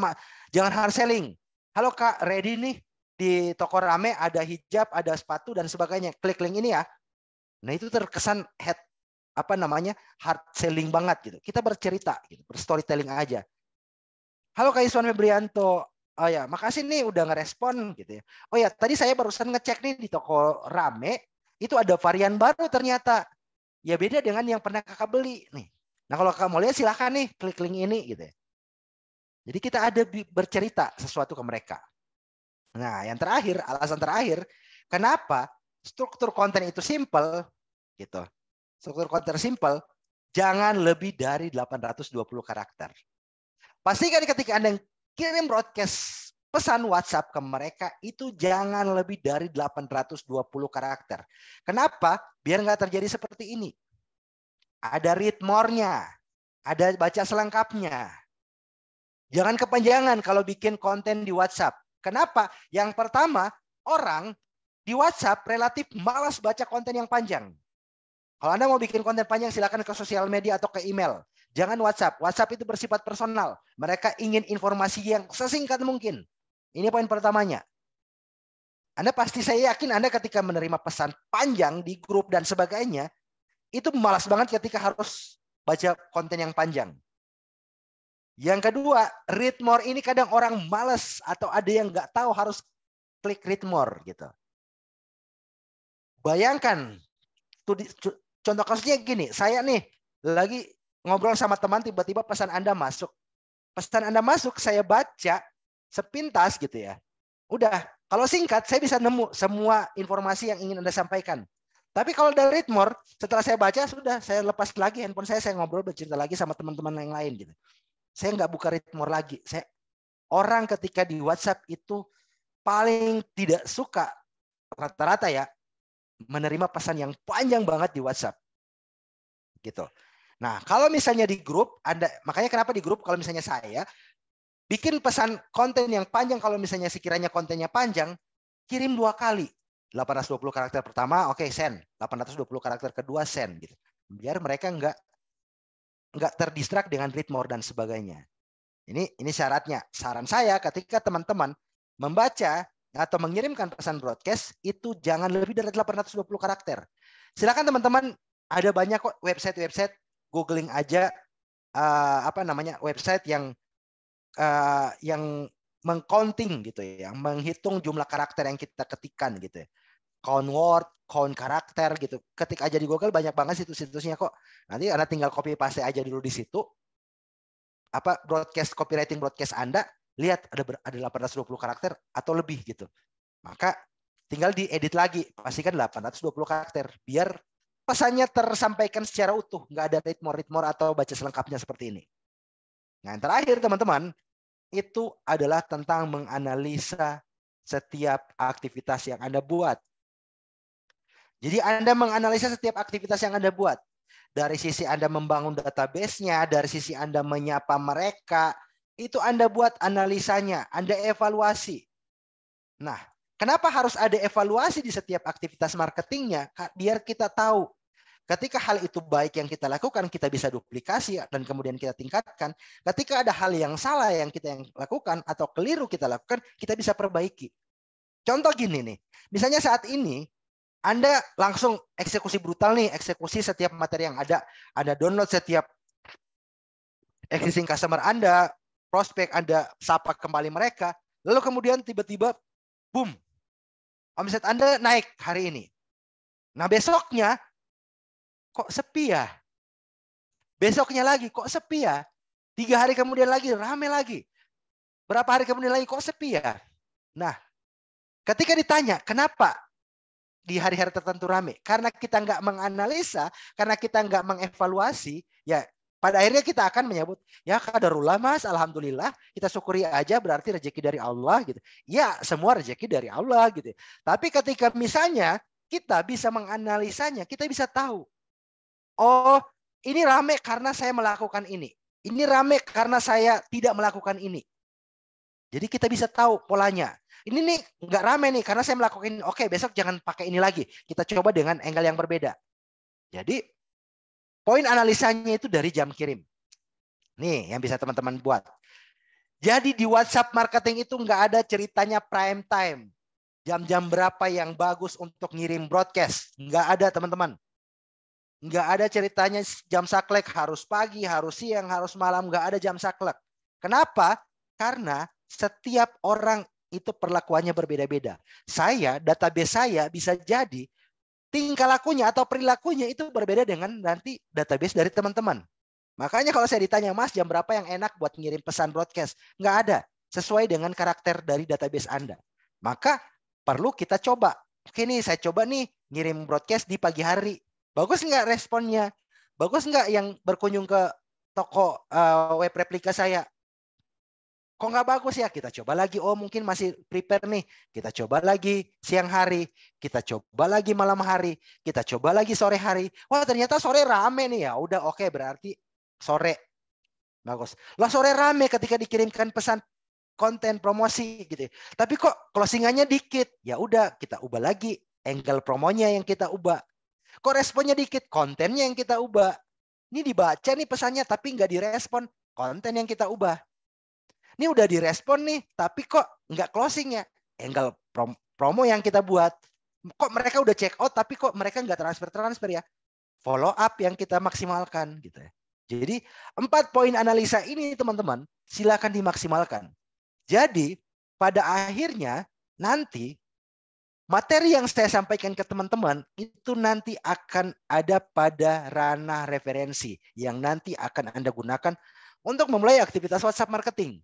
hard selling. Halo Kak, ready nih di toko rame ada hijab, ada sepatu dan sebagainya. Klik link ini ya. Nah itu terkesan hard selling banget gitu. Kita bercerita, gitu, berstorytelling aja. Halo Kak Iswan Febrianto. Oh ya, makasih nih udah ngerespon gitu ya. Oh ya, tadi saya barusan ngecek nih di toko rame itu ada varian baru ternyata. Ya beda dengan yang pernah Kakak beli nih. Nah kalau Kakak mau lihat silahkan nih klik link ini gitu ya. Jadi kita ada bercerita sesuatu ke mereka. Nah yang terakhir, alasan terakhir, kenapa struktur konten itu simple gitu. Struktur konten simple, jangan lebih dari 820 karakter. Pastikan ketika Anda kirim broadcast pesan WhatsApp ke mereka itu jangan lebih dari 820 karakter. Kenapa? Biar nggak terjadi seperti ini. Ada read more-nya, ada baca selengkapnya. Jangan kepanjangan kalau bikin konten di WhatsApp. Kenapa? Yang pertama, orang di WhatsApp relatif malas baca konten yang panjang. Kalau Anda mau bikin konten panjang, silakan ke sosial media atau ke email. Jangan WhatsApp. WhatsApp itu bersifat personal. Mereka ingin informasi yang sesingkat mungkin. Ini poin pertamanya. Saya yakin Anda ketika menerima pesan panjang di grup dan sebagainya, itu malas banget ketika harus baca konten yang panjang. Yang kedua, read more ini kadang orang malas atau ada yang nggak tahu harus klik read more gitu. Bayangkan, contoh kasusnya gini, saya nih lagi ngobrol sama teman, tiba-tiba pesan Anda masuk. Pesan Anda masuk, saya baca sepintas gitu ya. Udah, kalau singkat saya bisa nemu semua informasi yang ingin Anda sampaikan. Tapi kalau dari read more, setelah saya baca, sudah saya lepas lagi handphone saya ngobrol bercerita lagi sama teman-teman yang lain gitu. Saya nggak buka read more lagi. Orang ketika di WhatsApp itu paling tidak suka rata-rata ya menerima pesan yang panjang banget di WhatsApp. Gitu. Nah, kalau misalnya di grup, makanya kenapa di grup kalau misalnya saya bikin pesan konten yang panjang, kalau misalnya sekiranya kontennya panjang, kirim 2 kali. 820 karakter pertama, oke, send. 820 karakter kedua, send. Gitu. Biar mereka nggak terdistrak dengan read more dan sebagainya. Ini syaratnya. Saran saya ketika teman-teman membaca atau mengirimkan pesan broadcast, itu jangan lebih dari 820 karakter. Silakan teman-teman, ada banyak kok website, googling aja website yang mengcounting gitu ya, yang menghitung jumlah karakter yang kita ketikkan gitu ya. Count word, count karakter gitu. Ketik aja di Google banyak banget situs-situsnya kok. Nanti Anda tinggal copy paste aja dulu di situ. Copywriting broadcast Anda, lihat ada 820 karakter atau lebih gitu. Maka tinggal diedit lagi, pastikan 820 karakter biar pesannya tersampaikan secara utuh, nggak ada read more atau baca selengkapnya seperti ini. Nah, yang terakhir teman-teman, itu adalah tentang menganalisa setiap aktivitas yang Anda buat. Jadi Anda menganalisa setiap aktivitas yang Anda buat. Dari sisi Anda membangun database-nya, dari sisi Anda menyapa mereka, itu Anda buat analisanya, Anda evaluasi. Nah, kenapa harus ada evaluasi di setiap aktivitas marketingnya? Biar kita tahu ketika hal itu baik yang kita lakukan, kita bisa duplikasi dan kemudian kita tingkatkan. Ketika ada hal yang salah yang kita lakukan atau keliru kita lakukan, kita bisa perbaiki. Contoh gini nih, misalnya saat ini Anda langsung eksekusi brutal nih, eksekusi setiap materi yang ada. Anda download setiap existing customer Anda, prospek Anda sapa kembali mereka, lalu kemudian tiba-tiba, boom, omset Anda naik hari ini. Nah besoknya, kok sepi ya? Besoknya lagi, kok sepi ya? 3 hari kemudian lagi, rame lagi. Berapa hari kemudian lagi, kok sepi ya? Nah, ketika ditanya, kenapa di hari-hari tertentu rame? Karena kita nggak menganalisa, karena kita nggak mengevaluasi, ya pada akhirnya kita akan menyebut, ya qadarullah mas, alhamdulillah, kita syukuri aja berarti rezeki dari Allah gitu. Ya semua rezeki dari Allah gitu. Tapi ketika misalnya kita bisa menganalisanya, kita bisa tahu, oh ini rame karena saya melakukan ini. Ini rame karena saya tidak melakukan ini. Jadi kita bisa tahu polanya. Ini nih nggak rame nih karena saya melakukan oke, besok jangan pakai ini lagi. Kita coba dengan angle yang berbeda. Jadi poin analisanya itu dari jam kirim. Nih yang bisa teman-teman buat. Jadi di WhatsApp marketing itu nggak ada ceritanya prime time. Jam-jam berapa yang bagus untuk ngirim broadcast. Nggak ada teman-teman. Nggak ada ceritanya jam saklek harus pagi, harus siang, harus malam. Nggak ada jam saklek. Kenapa? Karena setiap orang itu perlakuannya berbeda-beda. Database saya bisa jadi tingkah lakunya atau perilakunya itu berbeda dengan nanti database dari teman-teman. Makanya kalau saya ditanya, Mas, jam berapa yang enak buat ngirim pesan broadcast? Nggak ada. Sesuai dengan karakter dari database Anda. Maka perlu kita coba. Oke nih, saya coba nih ngirim broadcast di pagi hari. Bagus nggak responnya? Bagus nggak yang berkunjung ke toko web replika saya? Kok nggak bagus ya? Kita coba lagi. Oh mungkin masih prepare nih. Kita coba lagi siang hari. Kita coba lagi malam hari. Kita coba lagi sore hari. Wah ternyata sore rame nih ya. Udah oke, berarti sore. Bagus. Lah sore rame ketika dikirimkan pesan konten promosi gitu. Tapi kok closingannya dikit. Ya udah kita ubah lagi. Angle promonya yang kita ubah. Kok responnya dikit. Kontennya yang kita ubah. Ini dibaca nih pesannya tapi nggak direspon. Konten yang kita ubah. Ini udah direspon nih, tapi kok nggak closing ya? Angle promo yang kita buat. Kok mereka udah check out, tapi kok mereka nggak transfer ya? Follow up yang kita maksimalkan gitu ya. Jadi 4 poin analisa ini teman-teman silakan dimaksimalkan. Jadi pada akhirnya nanti materi yang saya sampaikan ke teman-teman itu nanti akan ada pada ranah referensi yang nanti akan Anda gunakan untuk memulai aktivitas WhatsApp marketing.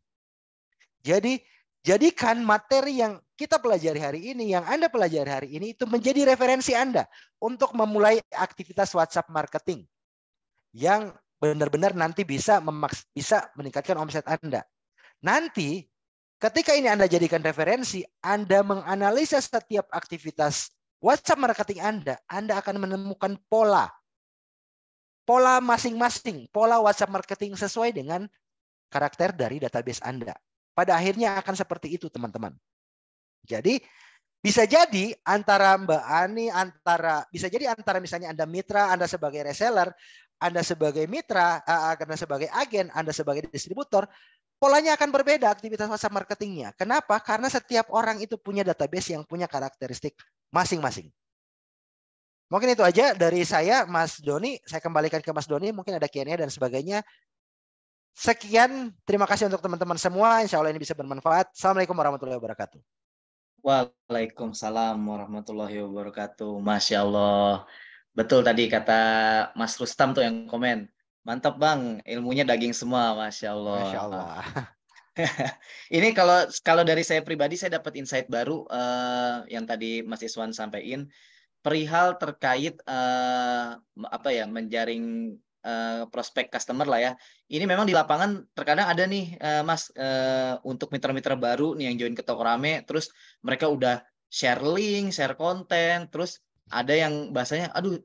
Jadi, jadikan materi yang kita pelajari hari ini, yang Anda pelajari hari ini, itu menjadi referensi Anda untuk memulai aktivitas WhatsApp marketing yang benar-benar nanti bisa meningkatkan omset Anda. Nanti, ketika ini Anda jadikan referensi, Anda menganalisa setiap aktivitas WhatsApp marketing Anda akan menemukan pola masing-masing, pola WhatsApp marketing sesuai dengan karakter dari database Anda. Pada akhirnya akan seperti itu, teman-teman. Jadi bisa jadi antara Mbak Ani, bisa jadi antara misalnya Anda mitra, Anda sebagai reseller, Anda sebagai mitra, Anda sebagai agen, Anda sebagai distributor, polanya akan berbeda aktivitas WhatsApp marketingnya. Kenapa? Karena setiap orang itu punya database yang punya karakteristik masing-masing. Mungkin itu aja dari saya, Mas Doni. Saya kembalikan ke Mas Doni. Mungkin ada Q&A dan sebagainya. Sekian, terima kasih untuk teman-teman semua. Insya Allah ini bisa bermanfaat. Assalamualaikum warahmatullahi wabarakatuh.
Waalaikumsalam warahmatullahi wabarakatuh. Masya Allah. Betul tadi kata Mas Rustam tuh yang komen. Mantap Bang, ilmunya daging semua. Masya Allah.
Masya Allah.
Ini kalau dari saya pribadi, saya dapat insight baru yang tadi Mas Iswan sampaikan. Perihal terkait menjaring prospek customer lah ya. Ini memang di lapangan terkadang ada nih Mas untuk mitra-mitra baru nih yang join ke Toko Rame, terus mereka udah share link, share konten, terus ada yang bahasanya aduh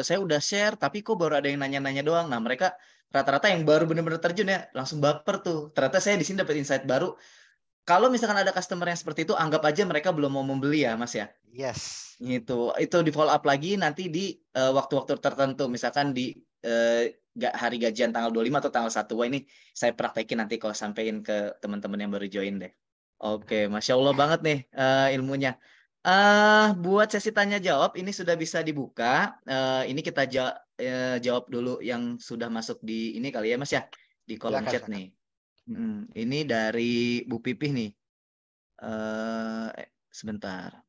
saya udah share tapi kok baru ada yang nanya-nanya doang. Nah, mereka rata-rata yang baru benar-benar terjun ya langsung baper tuh. Ternyata saya di sini dapat insight baru. Kalau misalkan ada customer yang seperti itu, anggap aja mereka belum mau membeli ya, Mas ya.
Yes.
Gitu. Itu di follow up lagi nanti di waktu-waktu tertentu. Misalkan di hari gajian tanggal 25 atau tanggal 1. Wah, ini saya praktekin nanti kalau sampein ke teman-teman yang baru join deh. Oke, Masya Allah banget nih ilmunya. Buat sesi tanya jawab ini sudah bisa dibuka. Ini kita jawab dulu yang sudah masuk di ini kali ya, Mas ya, di kolom chat nih. Ini dari Bu Pipih nih. Sebentar.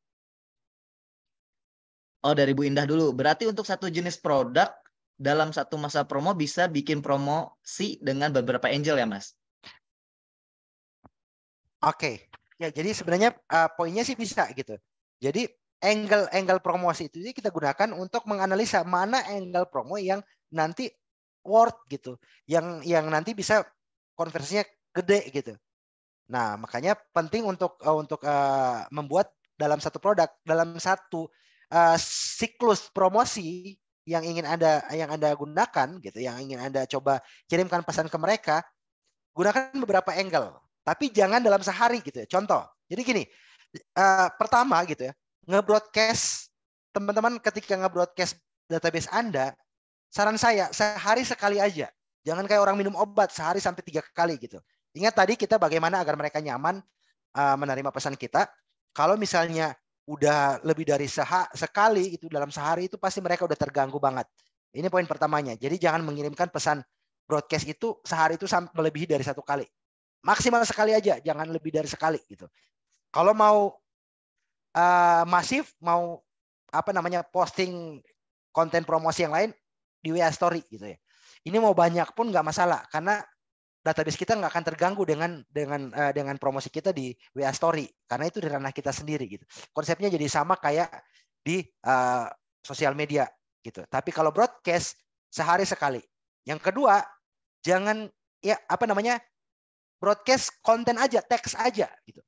Oh, dari Bu Indah dulu. Berarti untuk satu jenis produk dalam satu masa promo bisa bikin promosi dengan beberapa angel ya, Mas?
Oke. Ya, jadi sebenarnya poinnya sih bisa gitu. Jadi angle promosi itu kita gunakan untuk menganalisa mana angle promo yang nanti worth gitu. Yang nanti bisa konversinya gede gitu. Nah, makanya penting untuk membuat dalam satu produk, dalam satu siklus promosi yang ingin Anda gunakan gitu, yang ingin Anda coba kirimkan pesan ke mereka, gunakan beberapa angle. Tapi jangan dalam sehari gitu ya. Contoh. Jadi gini, pertama gitu ya, nge-broadcast, teman-teman ketika nge-broadcast database Anda, saran saya sehari sekali aja. Jangan kayak orang minum obat sehari sampai 3 kali gitu. Ingat tadi kita bagaimana agar mereka nyaman menerima pesan kita. Kalau misalnya udah lebih dari sekali itu dalam sehari itu pasti mereka udah terganggu banget. Ini poin pertamanya. Jadi jangan mengirimkan pesan broadcast itu sehari itu melebihi dari 1 kali. Maksimal sekali aja, jangan lebih dari sekali gitu. Kalau mau masif, mau posting konten promosi yang lain di WA Story gitu ya. Ini mau banyak pun nggak masalah karena database kita nggak akan terganggu dengan promosi kita di WA Story karena itu di ranah kita sendiri gitu. Konsepnya jadi sama kayak di sosial media gitu. Tapi kalau broadcast sehari sekali. Yang kedua, jangan broadcast konten aja, teks aja gitu.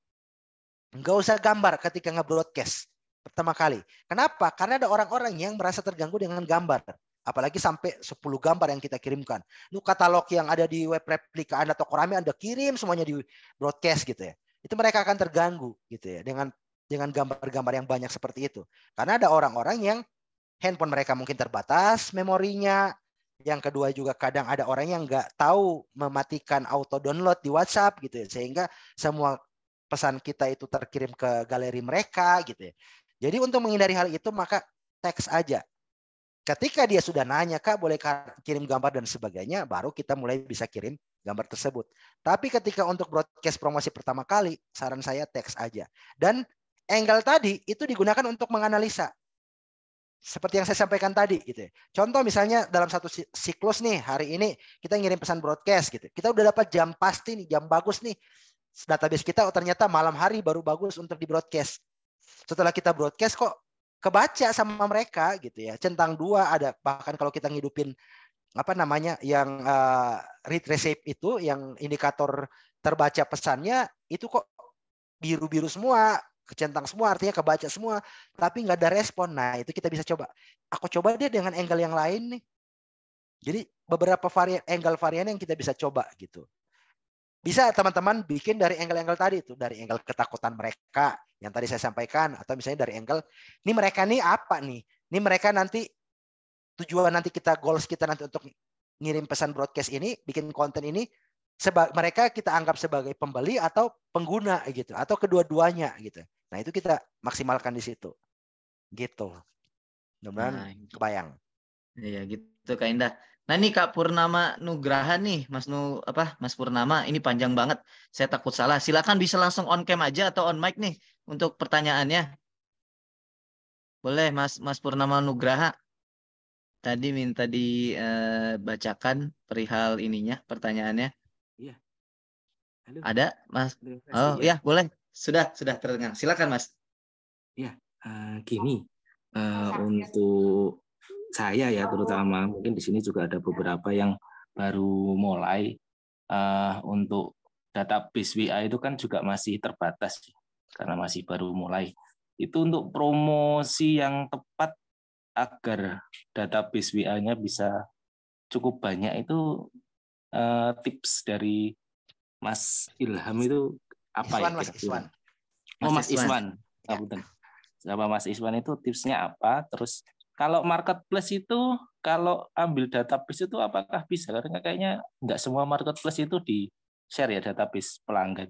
Nggak usah gambar ketika nge-broadcast pertama kali. Kenapa? Karena ada orang-orang yang merasa terganggu dengan gambar. Apalagi sampai 10 gambar yang kita kirimkan. Lu katalog yang ada di web replika Anda, toko rame Anda kirim semuanya di broadcast gitu ya. Itu mereka akan terganggu gitu ya dengan gambar-gambar yang banyak seperti itu. Karena ada orang-orang yang handphone mereka mungkin terbatas memorinya. Yang kedua juga kadang ada orang yang nggak tahu mematikan auto download di WhatsApp gitu ya. Sehingga semua pesan kita itu terkirim ke galeri mereka gitu ya. Jadi untuk menghindari hal itu maka teks aja. Ketika dia sudah nanya, Kak boleh kirim gambar dan sebagainya, baru kita mulai bisa kirim gambar tersebut. Tapi ketika untuk broadcast promosi pertama kali, saran saya teks aja. Dan angle tadi itu digunakan untuk menganalisa. Seperti yang saya sampaikan tadi gitu ya. Contoh misalnya dalam satu siklus nih, hari ini kita ngirim pesan broadcast gitu. Kita udah dapat jam pasti nih, jam bagus nih. Database kita ternyata malam hari baru bagus untuk di broadcast. Setelah kita broadcast kok kebaca sama mereka gitu ya. Centang 2 ada, bahkan kalau kita ngidupin yang read receipt itu yang indikator terbaca pesannya itu kok biru-biru semua, kecentang semua, artinya kebaca semua, tapi nggak ada respon. Nah, itu kita bisa coba. Aku coba deh dengan angle yang lain nih. Jadi beberapa angle varian yang kita bisa coba gitu. Bisa teman-teman bikin dari angle-angle tadi itu, dari angle ketakutan mereka yang tadi saya sampaikan, atau misalnya dari angle ini mereka nih apa nih? Ini mereka nanti tujuan nanti kita, goals kita nanti untuk ngirim pesan broadcast ini, bikin konten ini, mereka kita anggap sebagai pembeli atau pengguna gitu, atau kedua-duanya gitu. Nah, itu kita maksimalkan di situ. Gitu. Mudah-mudahan kebayang.
Iya gitu Kak Indah. Nah ini Kak Purnama Nugraha nih, Mas Purnama, ini panjang banget. Saya takut salah. Silakan bisa langsung on cam aja atau on mic nih untuk pertanyaannya. Boleh Mas Purnama Nugraha. Tadi minta dibacakan perihal ininya, pertanyaannya.
Iya. Halo.
Ada Mas? Oh ya boleh. Sudah terdengar. Silakan Mas.
Ya, gini. Untuk saya ya terutama, mungkin di sini juga ada beberapa yang baru mulai, untuk database WA itu kan juga masih terbatas karena masih baru mulai. Itu untuk promosi yang tepat agar database WA-nya bisa cukup banyak itu, tips dari Mas Ilham itu apa ya kira-kira? Mas Iswan. Sama Mas Iswan itu tipsnya apa? Terus kalau marketplace itu, kalau ambil database itu apakah bisa? Karena kayaknya nggak semua marketplace itu di-share ya database pelanggan.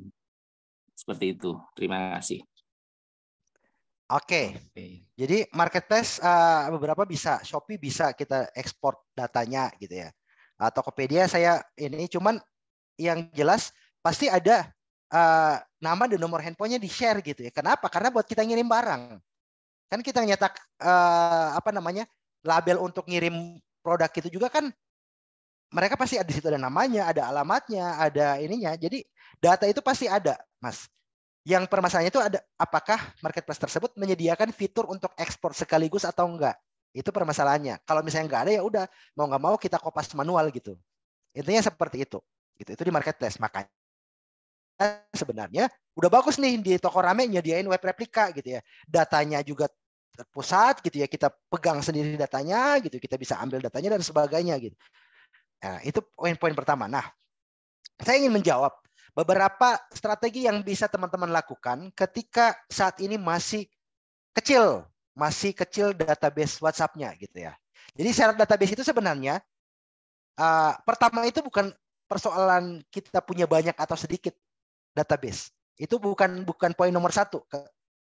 Seperti itu. Terima kasih.
Oke. Jadi marketplace beberapa bisa. Shopee bisa kita ekspor datanya gitu ya. Tokopedia saya ini, cuman yang jelas pasti ada nama dan nomor handphonenya di-share gitu ya. Kenapa? Karena buat kita ngirim barang. Kan kita nyetak label untuk ngirim produk itu juga kan mereka pasti ada di situ, ada namanya, ada alamatnya, ada ininya. Jadi data itu pasti ada, Mas. Yang permasalahannya itu ada apakah marketplace tersebut menyediakan fitur untuk ekspor sekaligus atau enggak. Itu permasalahannya. Kalau misalnya enggak ada ya udah, mau nggak mau kita kopas manual gitu. Intinya seperti itu. Gitu. Itu di marketplace. Makanya sebenarnya udah bagus nih di toko rame nyediain web replika gitu ya. Datanya juga terpusat gitu ya, kita pegang sendiri datanya gitu, kita bisa ambil datanya dan sebagainya gitu. Nah, itu poin-poin pertama. Nah, saya ingin menjawab beberapa strategi yang bisa teman-teman lakukan ketika saat ini masih kecil database WhatsApp-nya gitu ya. Jadi syarat database itu sebenarnya pertama itu bukan persoalan kita punya banyak atau sedikit database. Itu bukan poin nomor 1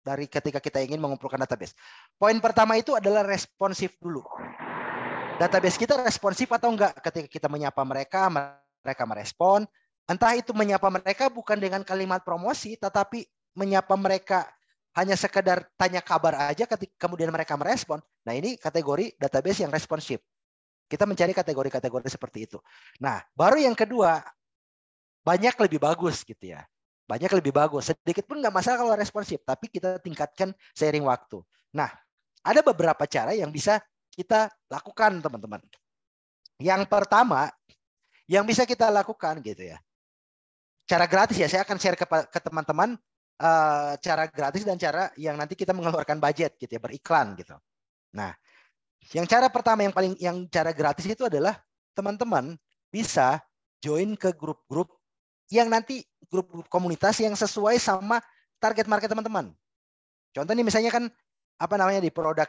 dari ketika kita ingin mengumpulkan database. Poin pertama itu adalah responsif dulu. Database kita responsif atau enggak ketika kita menyapa mereka merespon. Entah itu menyapa mereka bukan dengan kalimat promosi, tetapi menyapa mereka hanya sekedar tanya kabar aja ketika kemudian mereka merespon. Nah, ini kategori database yang responsif. Kita mencari kategori-kategori seperti itu. Nah, baru yang kedua, banyak lebih bagus gitu ya. Banyak lebih bagus. Sedikit pun nggak masalah kalau responsif, tapi kita tingkatkan seiring waktu. Nah, ada beberapa cara yang bisa kita lakukan, teman-teman. Yang pertama, yang bisa kita lakukan gitu ya. Cara gratis ya, saya akan share ke teman-teman cara gratis dan cara yang nanti kita mengeluarkan budget gitu ya, beriklan gitu. Nah, yang cara pertama yang cara gratis itu adalah teman-teman bisa join ke grup-grup yang nanti grup komunitas yang sesuai sama target market teman-teman. Contoh nih misalnya kan apa namanya di produk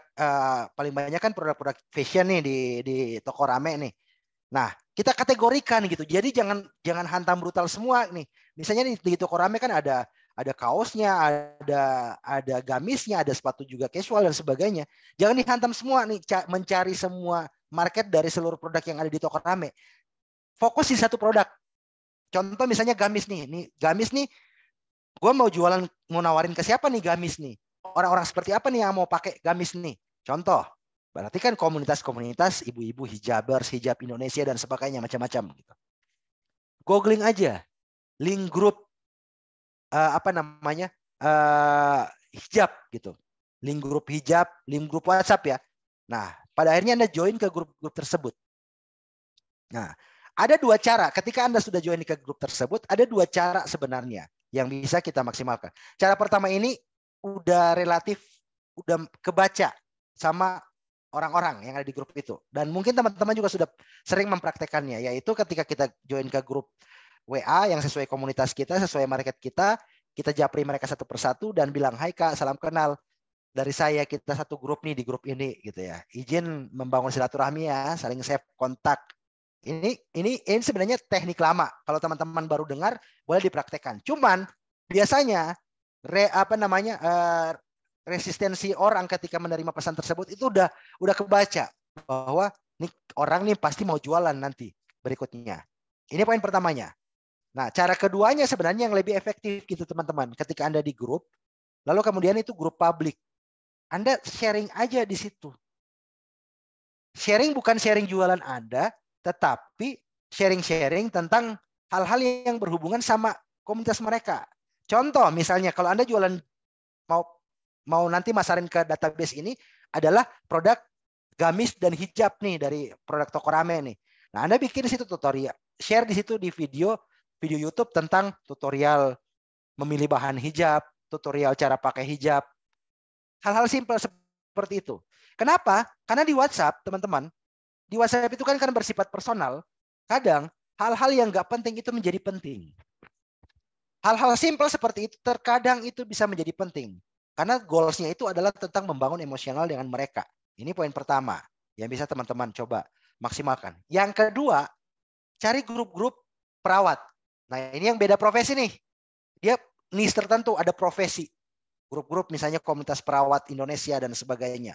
paling banyak kan produk-produk fashion nih di toko rame nih. Nah, kita kategorikan gitu. Jadi jangan hantam brutal semua nih. Misalnya di toko rame kan ada kaosnya, ada gamisnya, ada sepatu juga casual dan sebagainya. Jangan dihantam semua nih, mencari semua market dari seluruh produk yang ada di toko rame. Fokus di satu produk. Contoh misalnya gamis nih. Gamis nih, gue mau nawarin ke siapa nih gamis nih? Orang-orang seperti apa nih yang mau pakai gamis nih? Contoh, berarti kan komunitas-komunitas ibu-ibu hijabers, hijab Indonesia dan sebagainya macam-macam gitu. Googling aja link grup hijab gitu. Link grup hijab, link grup WhatsApp ya. Nah, pada akhirnya Anda join ke grup-grup tersebut. Nah, ada 2 cara. Ketika Anda sudah join ke grup tersebut, ada 2 cara sebenarnya yang bisa kita maksimalkan. Cara pertama ini udah kebaca sama orang-orang yang ada di grup itu. Dan mungkin teman-teman juga sudah sering mempraktekannya, yaitu ketika kita join ke grup WA yang sesuai komunitas kita, sesuai market kita japri mereka satu persatu dan bilang, "Hai Kak, salam kenal. Dari saya, kita satu grup nih di grup ini gitu ya. Izin membangun silaturahmi ya, saling save kontak." Ini sebenarnya teknik lama. Kalau teman-teman baru dengar, boleh dipraktekkan. Cuman biasanya resistensi orang ketika menerima pesan tersebut itu udah kebaca bahwa nih orang nih pasti mau jualan nanti berikutnya. Ini poin pertamanya. Nah, cara keduanya sebenarnya yang lebih efektif gitu teman-teman. Ketika Anda di grup, lalu kemudian itu grup publik. Anda sharing aja di situ. Sharing bukan sharing jualan Anda, tetapi sharing tentang hal-hal yang berhubungan sama komunitas mereka. Contoh misalnya kalau Anda jualan mau nanti masarin ke database ini adalah produk gamis dan hijab nih dari produk toko rame nih. Nah, Anda bikin di situ tutorial, share di situ di video YouTube tentang tutorial memilih bahan hijab, tutorial cara pakai hijab. Hal-hal simpel seperti itu. Kenapa? Karena di WhatsApp, teman-teman, di WhatsApp itu kan bersifat personal. Kadang hal-hal yang nggak penting itu menjadi penting. Hal-hal simpel seperti itu terkadang itu bisa menjadi penting. Karena goals-nya itu adalah tentang membangun emosional dengan mereka. Ini poin pertama yang bisa teman-teman coba maksimalkan. Yang kedua, cari grup-grup perawat. Nah, ini yang beda profesi nih. Dia niche tertentu, ada profesi. Grup-grup misalnya komunitas perawat Indonesia dan sebagainya.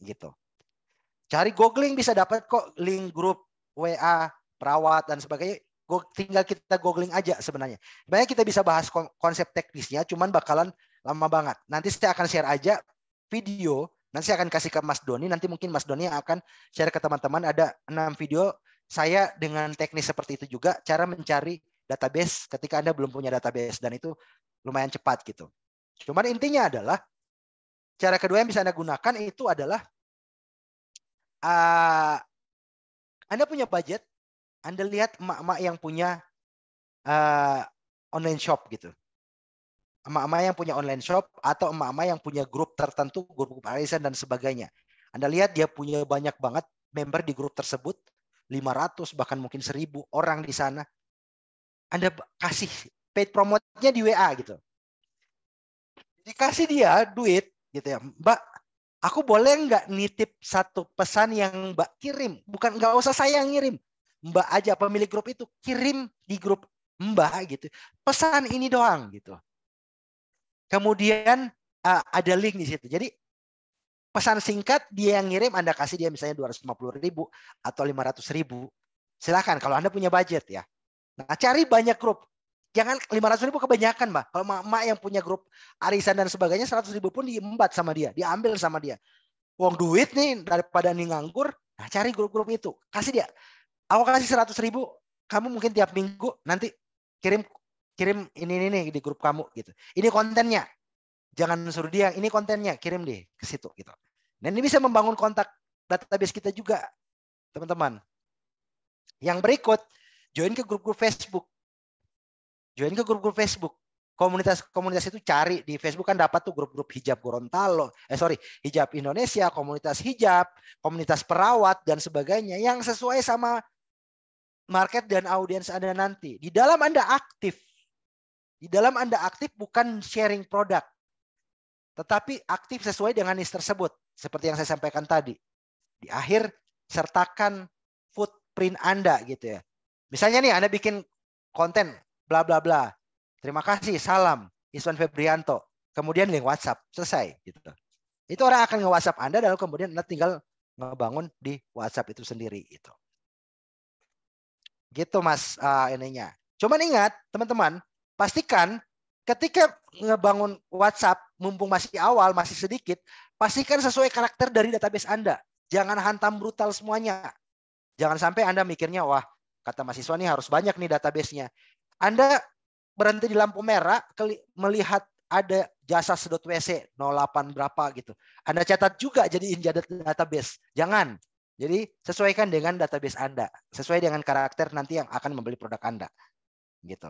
Gitu. Cari googling bisa dapat kok link grup WA perawat dan sebagainya. Tinggal kita googling aja sebenarnya. Sebenarnya kita bisa bahas konsep teknisnya, cuman bakalan lama banget. Nanti saya akan share aja video. Nanti saya akan kasih ke Mas Doni. Nanti mungkin Mas Doni akan share ke teman-teman. Ada 6 video saya dengan teknis seperti itu juga. Cara mencari database ketika Anda belum punya database. Dan itu lumayan cepat gitu. Cuman intinya adalah cara kedua yang bisa Anda gunakan itu adalah Anda punya budget, Anda lihat emak-emak yang punya online shop gitu. Emak-emak yang punya online shop atau emak-emak yang punya grup tertentu, grup arisan dan sebagainya. Anda lihat dia punya banyak banget member di grup tersebut, 500 bahkan mungkin 1000 orang di sana. Anda kasih paid promote-nya di WA gitu. Dikasih dia duit gitu ya. Mbak, aku boleh nggak nitip satu pesan yang Mbak kirim? Bukan, nggak usah saya yang ngirim. Mbak aja pemilik grup itu kirim di grup Mbak gitu. Pesan ini doang gitu. Kemudian ada link di situ. Jadi pesan singkat dia yang ngirim, Anda kasih dia misalnya 250.000 atau 500.000. Silakan kalau Anda punya budget ya. Nah, cari banyak grup. Jangan 500.000 kebanyakan, Mbak. Kalau mak yang punya grup arisan dan sebagainya, 100.000 pun diembat sama dia, diambil sama dia. Uang duit nih daripada nih nganggur. Nah, cari grup-grup itu, kasih dia. Aku kasih 100.000, kamu mungkin tiap minggu nanti kirim ini di grup kamu gitu. Ini kontennya. Jangan suruh dia, ini kontennya, kirim deh ke situ gitu. Dan ini bisa membangun kontak database kita juga, teman-teman. Yang berikut, join ke grup-grup Facebook. Join ke grup-grup Facebook. Komunitas-komunitas itu cari di Facebook kan dapat tuh grup-grup hijab Gorontalo, hijab Indonesia, komunitas hijab, komunitas perawat dan sebagainya yang sesuai sama market dan audiens Anda nanti. Di dalam Anda aktif. Di dalam Anda aktif bukan sharing produk. Tetapi aktif sesuai dengan niche tersebut. Seperti yang saya sampaikan tadi. Di akhir sertakan footprint Anda gitu ya. Misalnya nih Anda bikin konten bla bla bla. Terima kasih, salam Iswan Febrianto. Kemudian link WhatsApp, selesai gitu. Itu orang akan nge-WhatsApp Anda lalu kemudian Anda tinggal ngebangun di WhatsApp itu sendiri gitu. Gitu Mas ininya. Cuman ingat teman-teman, pastikan ketika ngebangun WhatsApp mumpung masih awal, masih sedikit, pastikan sesuai karakter dari database Anda. Jangan hantam brutal semuanya. Jangan sampai Anda mikirnya, wah kata Mas Iswan nih harus banyak nih database-nya. Anda berhenti di lampu merah, melihat ada jasa sedot WC 08 berapa gitu. Anda catat juga jadiin database. Jangan. Jadi sesuaikan dengan database Anda. Sesuai dengan karakter nanti yang akan membeli produk Anda. Gitu.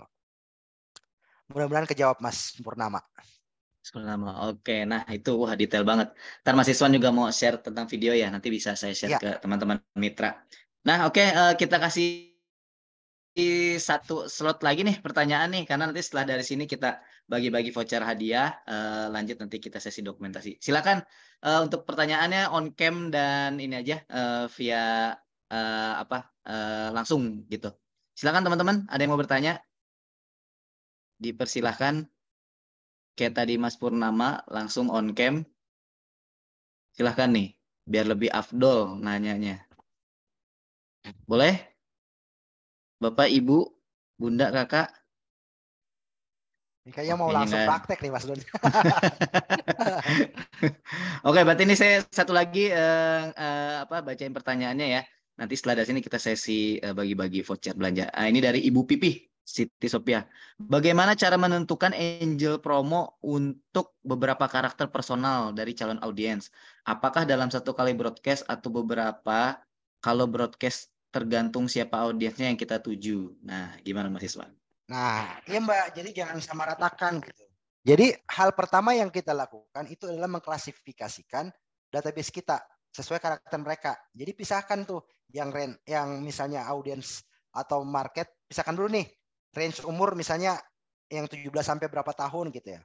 Mudah-mudahan kejawab Mas Purnama.
Purnama. Oke, nah itu wah detail banget. Ntar Mas Iswan juga mau share tentang video ya. Nanti bisa saya share
Ya.
ke teman-teman mitra. Nah oke, kita kasih satu slot lagi nih pertanyaan nih. Karena nanti setelah dari sini kita bagi-bagi voucher hadiah. Lanjut nanti kita sesi dokumentasi. Silakan untuk pertanyaannya on cam dan ini aja via langsung gitu. Silakan teman-teman, ada yang mau bertanya? Dipersilahkan. Kayak tadi Mas Purnama langsung on cam. Silahkan nih, biar lebih afdol nanyanya. Boleh? Bapak, Ibu, Bunda, Kakak?
Ini kayaknya mau langsung praktek nih Mas Don.
Oke, berarti ini saya satu lagi bacain pertanyaannya ya. Nanti setelah dari sini kita sesi bagi-bagi voucher belanja. Ini dari Ibu Pipih. Siti Sophia, bagaimana cara menentukan angel promo untuk beberapa karakter personal dari calon audiens? Apakah dalam satu kali broadcast atau beberapa? Kalau broadcast tergantung siapa audiensnya yang kita tuju. Nah, gimana Mas Iswan?
Nah, iya Mbak, jadi jangan samaratakan gitu. Jadi hal pertama yang kita lakukan itu adalah mengklasifikasikan database kita sesuai karakter mereka. Jadi pisahkan tuh yang misalnya audiens atau market, pisahkan dulu nih. Range umur misalnya yang 17 sampai berapa tahun gitu ya.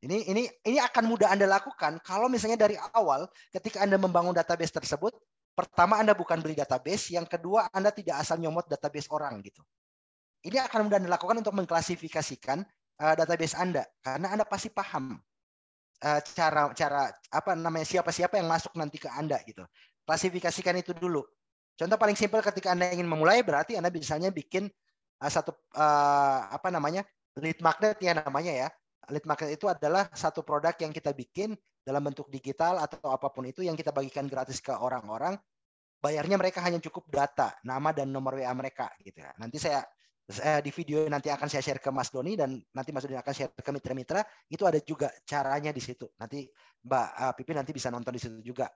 Ini akan mudah Anda lakukan kalau misalnya dari awal ketika Anda membangun database tersebut, pertama Anda bukan beli database, yang kedua Anda tidak asal nyomot database orang gitu. Ini akan mudah Anda lakukan untuk mengklasifikasikan database Anda karena Anda pasti paham cara siapa-siapa yang masuk nanti ke Anda gitu. Klasifikasikan itu dulu. Contoh paling simpel ketika Anda ingin memulai berarti Anda misalnya bikin lead magnet ya namanya ya. Lead magnet itu adalah satu produk yang kita bikin dalam bentuk digital atau apapun itu yang kita bagikan gratis ke orang-orang. Bayarnya mereka hanya cukup data, nama dan nomor WA mereka gitu ya. Nanti saya di video nanti akan saya share ke Mas Doni dan nanti Mas Doni akan share ke mitra-mitra. Itu ada juga caranya di situ. Nanti Mbak Pipi nanti bisa nonton di situ juga.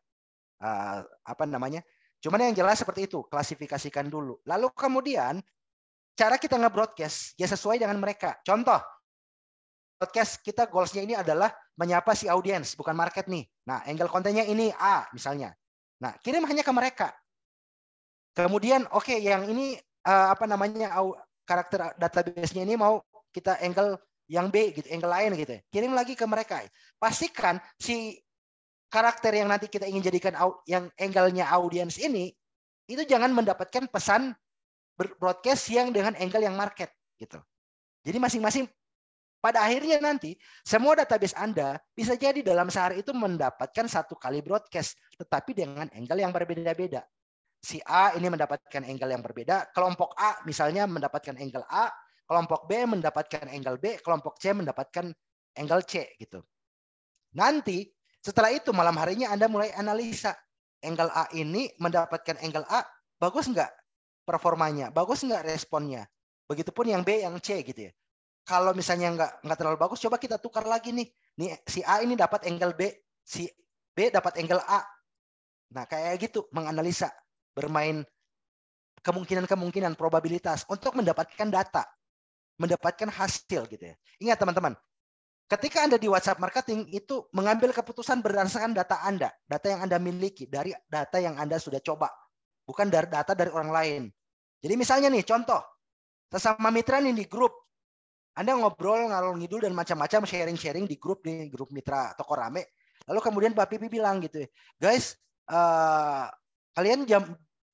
Cuman yang jelas seperti itu, klasifikasikan dulu. Lalu kemudian cara kita nge-broadcast ya sesuai dengan mereka. Contoh, broadcast kita goals-nya ini adalah menyapa si audiens, bukan market nih. Nah, angle kontennya ini A misalnya. Nah, kirim hanya ke mereka. Kemudian yang ini karakter database-nya ini mau kita angle yang B gitu, angle lain gitu. Kirim lagi ke mereka. Pastikan si karakter yang nanti kita ingin jadikan yang angle-nya audiens ini itu jangan mendapatkan pesan broadcast yang dengan angle yang market gitu. Jadi masing-masing pada akhirnya nanti semua database Anda bisa jadi dalam sehari itu mendapatkan 1 kali broadcast, tetapi dengan angle yang berbeda-beda. Si A ini mendapatkan angle yang berbeda, kelompok A misalnya mendapatkan angle A, kelompok B mendapatkan angle B, kelompok C mendapatkan angle C gitu. Nanti setelah itu malam harinya Anda mulai analisa angle A ini mendapatkan angle A, bagus nggak performanya, bagus nggak responnya. Begitupun yang B, yang C gitu ya. Kalau misalnya nggak terlalu bagus, coba kita tukar lagi nih. Nih si A ini dapat angle B, si B dapat angle A. Nah kayak gitu menganalisa, bermain kemungkinan-kemungkinan probabilitas untuk mendapatkan data, mendapatkan hasil gitu ya. Ingat teman-teman, ketika Anda di WhatsApp marketing itu mengambil keputusan berdasarkan data Anda, data yang Anda miliki, dari data yang Anda sudah coba, bukan dari data dari orang lain. Jadi misalnya nih contoh, sesama mitra nih di grup, Anda ngobrol ngalor ngidul dan macam-macam sharing-sharing di grup nih, grup mitra Toko Rame. Lalu kemudian Mbak Pipi bilang gitu, guys, kalian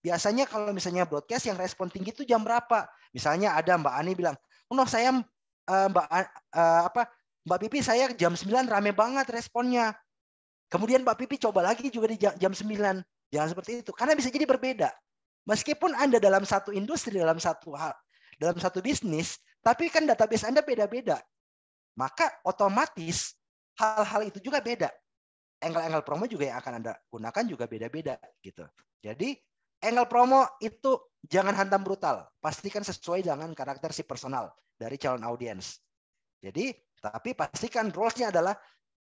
biasanya kalau misalnya broadcast yang respon tinggi itu jam berapa? Misalnya ada Mbak Ani bilang, "Oh, saya Mbak Pipi saya jam 9 rame banget responnya." Kemudian Mbak Pipi coba lagi juga di jam 9. Jangan seperti itu. Karena bisa jadi berbeda. Meskipun Anda dalam satu industri, dalam satu hal, dalam satu bisnis, tapi kan database Anda beda-beda. Maka otomatis hal-hal itu juga beda. Angle-angle promo juga yang akan Anda gunakan juga beda-beda gitu. Jadi angle promo itu jangan hantam brutal. Pastikan sesuai dengan karakter si personal dari calon audiens. Jadi tapi pastikan rules-nya adalah